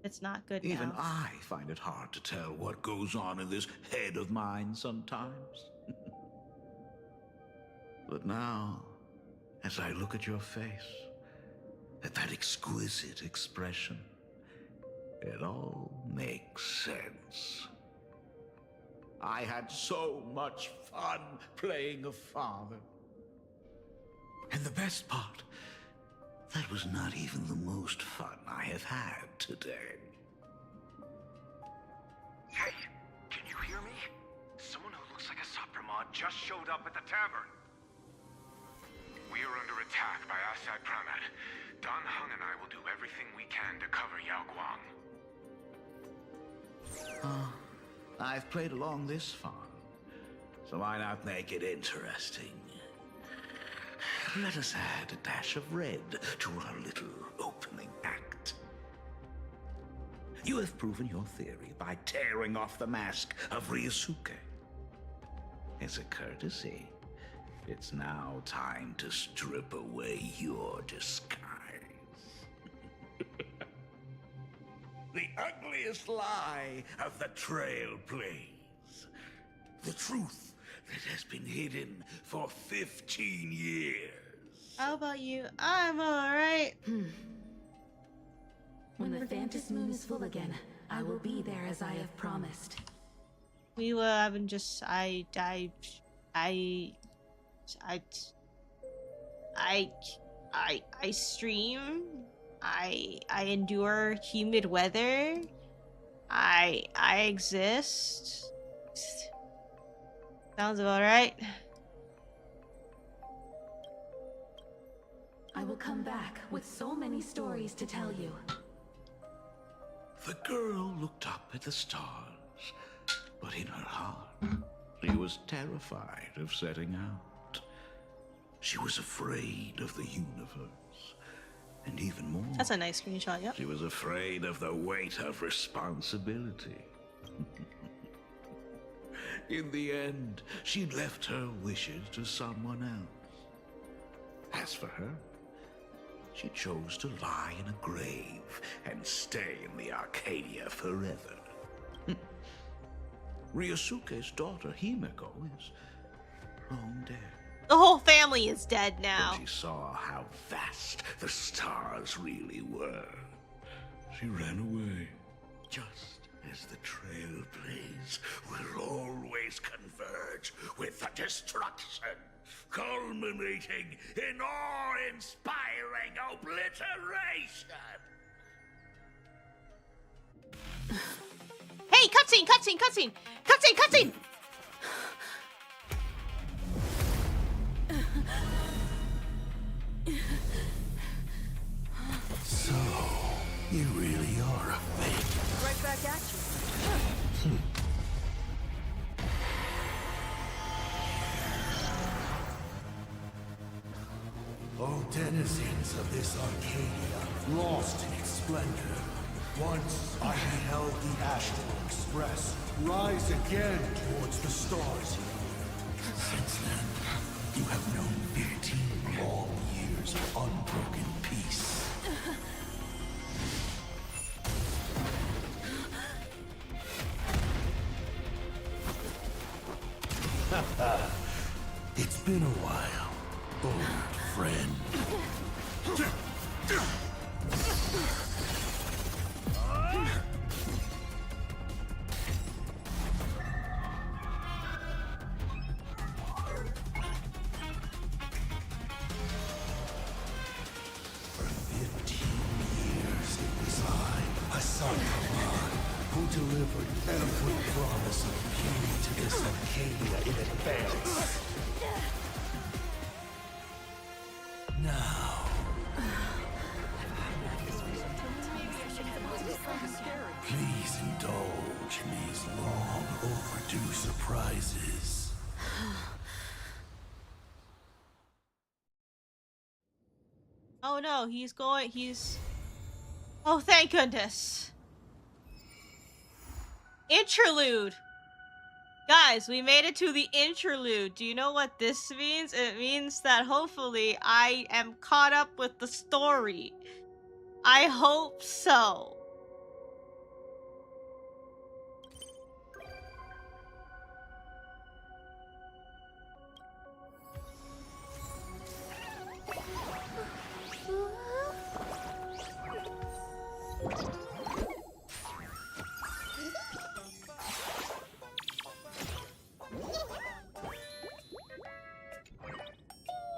Speaker 1: It's not good
Speaker 19: Even
Speaker 1: now.
Speaker 19: I find it hard to tell what goes on in this head of mine sometimes. But now, as I look at your face, at that exquisite expression, it all makes sense. I had so much fun playing a father. And the best part, that was not even the most fun I have had today.
Speaker 13: Hey, can you hear me? Someone who looks like a Supremod just showed up at the tavern. We are under attack by Asai Pramat. Dan Heng and I will do everything we can to cover Yao Guang.
Speaker 19: I've played along this far, so why not make it interesting? let us add a dash of red to our little opening act. You have proven your theory by tearing off the mask of Ryosuke. As a courtesy, it's now time to strip away your disguise. The ugliest lie of the Trailblaze. The truth that has been hidden for 15 years.
Speaker 1: How about you? I'm alright.
Speaker 22: When the Phantom Moon is full again, I will be there as I have promised.
Speaker 1: We will haven't just I stream. I endure humid weather. I exist. Sounds about right.
Speaker 22: I will come back with so many stories to tell you.
Speaker 19: The girl looked up at the stars, but in her heart, she was terrified of setting out. She was afraid of the universe, and even more,
Speaker 1: That's a nice screenshot, yep.
Speaker 19: she was afraid of the weight of responsibility. In the end, she left her wishes to someone else. As for her, she chose to lie in a grave and stay in the Arcadia forever. Ryosuke's daughter, Himeko, is long dead.
Speaker 1: The whole family is dead now.
Speaker 19: When she saw how vast the stars really were, she ran away, just as the Trailblaze will always converge with the destruction, culminating in awe-inspiring obliteration.
Speaker 1: Hey, cutscene, cutscene, cutscene, cutscene, cutscene.
Speaker 19: So, you really are a fake.
Speaker 4: Right back at you.
Speaker 11: O denizens of this Arcadia, lost in its splendor, once I beheld the Astral Express rise again towards the stars. Since then, you have known 15 long years of unbroken peace. It's been a while, old friend. For 15 years it was I, Asakaman, who delivered every promise of beauty to this Arcadia in advance. Now, please indulge in these long overdue surprises.
Speaker 1: Oh no, he's... Oh, thank goodness. Interlude. Guys, we made it to the interlude. Do you know what this means? It means that hopefully I am caught up with the story. I hope so.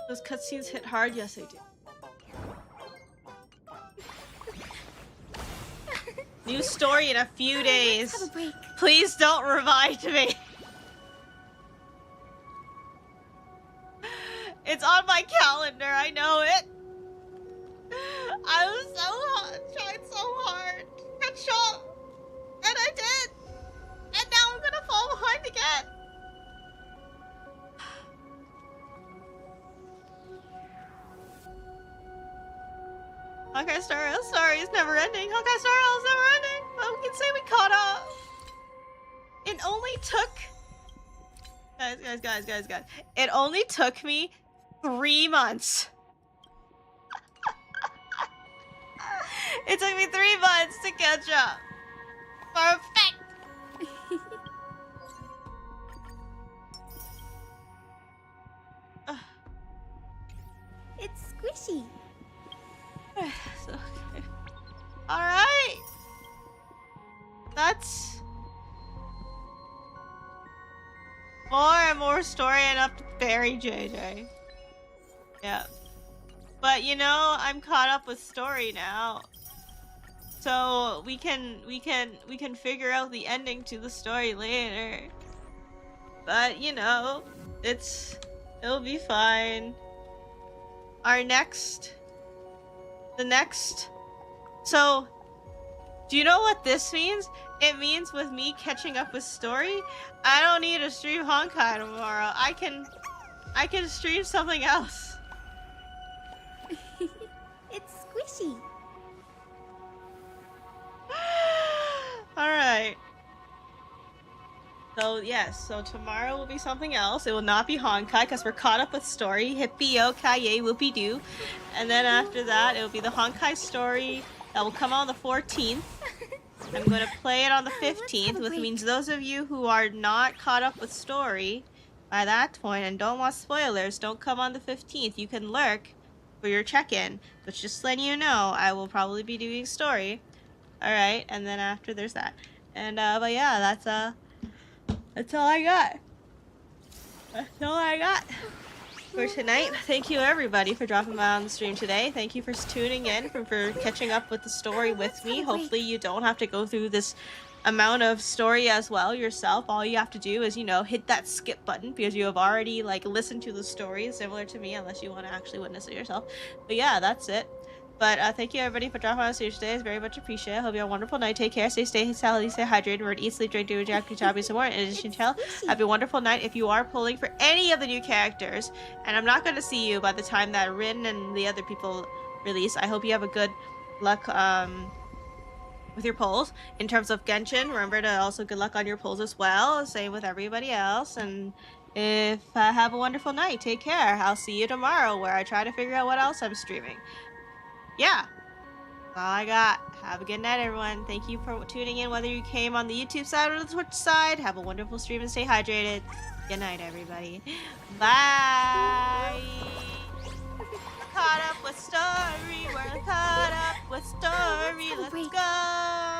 Speaker 1: Those cutscenes hit hard? Yes, they do. New story in a few days.
Speaker 7: Have a break.
Speaker 1: Please don't remind me. It's on my calendar, I know it. I was so hard, tried so hard to catch up. And I did. And now I'm gonna fall behind again. Honkai Star Rail story is never ending. Honkai Star Rail is never ending. But we can say we caught up. It only took... Guys. It only took me 3 months. It took me 3 months to catch up. Perfect.
Speaker 7: It's squishy.
Speaker 1: So, okay. Alright. That's... more and more story and up to Barry JJ. Yeah. But you know, I'm caught up with story now. So we can figure out the ending to the story later. But you know, it'll be fine. So do you know what this means? It means with me catching up with story, I don't need to stream Honkai tomorrow. I can stream something else.
Speaker 7: It's squishy.
Speaker 1: Alright. So yes, so tomorrow will be something else. It will not be Honkai because we're caught up with story. Hippie-yo, kaye, whoopie-doo. And then after that, it will be the Honkai story that will come on the 14th. I'm going to play it on the 15th, which means those of you who are not caught up with story by that point and don't want spoilers, don't come on the 15th. You can lurk for your check-in, but just letting you know, I will probably be doing story. Alright, and then after there's that. And, but yeah, that's all I got. That's all I got for tonight. Thank you everybody for dropping by on the stream today. Thank you for tuning in, for catching up with the story with me. Hopefully you don't have to go through this amount of story as well yourself. All you have to do is, you know, hit that skip button because you have already like listened to the story similar to me, unless you want to actually witness it yourself. But yeah, that's it. But thank you everybody for dropping on the stage today. It's very much appreciated. I hope you have a wonderful night. Take care. Stay healthy, stay hydrated. Remember to eat, sleep, drink, do, jack, chubby, some more. In addition to have a wonderful night. If you are pulling for any of the new characters, and I'm not going to see you by the time that Rin and the other people release, I hope you have a good luck with your polls. In terms of Genshin, remember to also good luck on your polls as well. Same with everybody else. And if have a wonderful night. Take care. I'll see you tomorrow where I try to figure out what else I'm streaming. Yeah, that's all I got. Have a good night, everyone. Thank you for tuning in, whether you came on the YouTube side or the Twitch side. Have a wonderful stream and stay hydrated. Good night, everybody. Bye. Caught up with story. We're caught up with story. Let's go.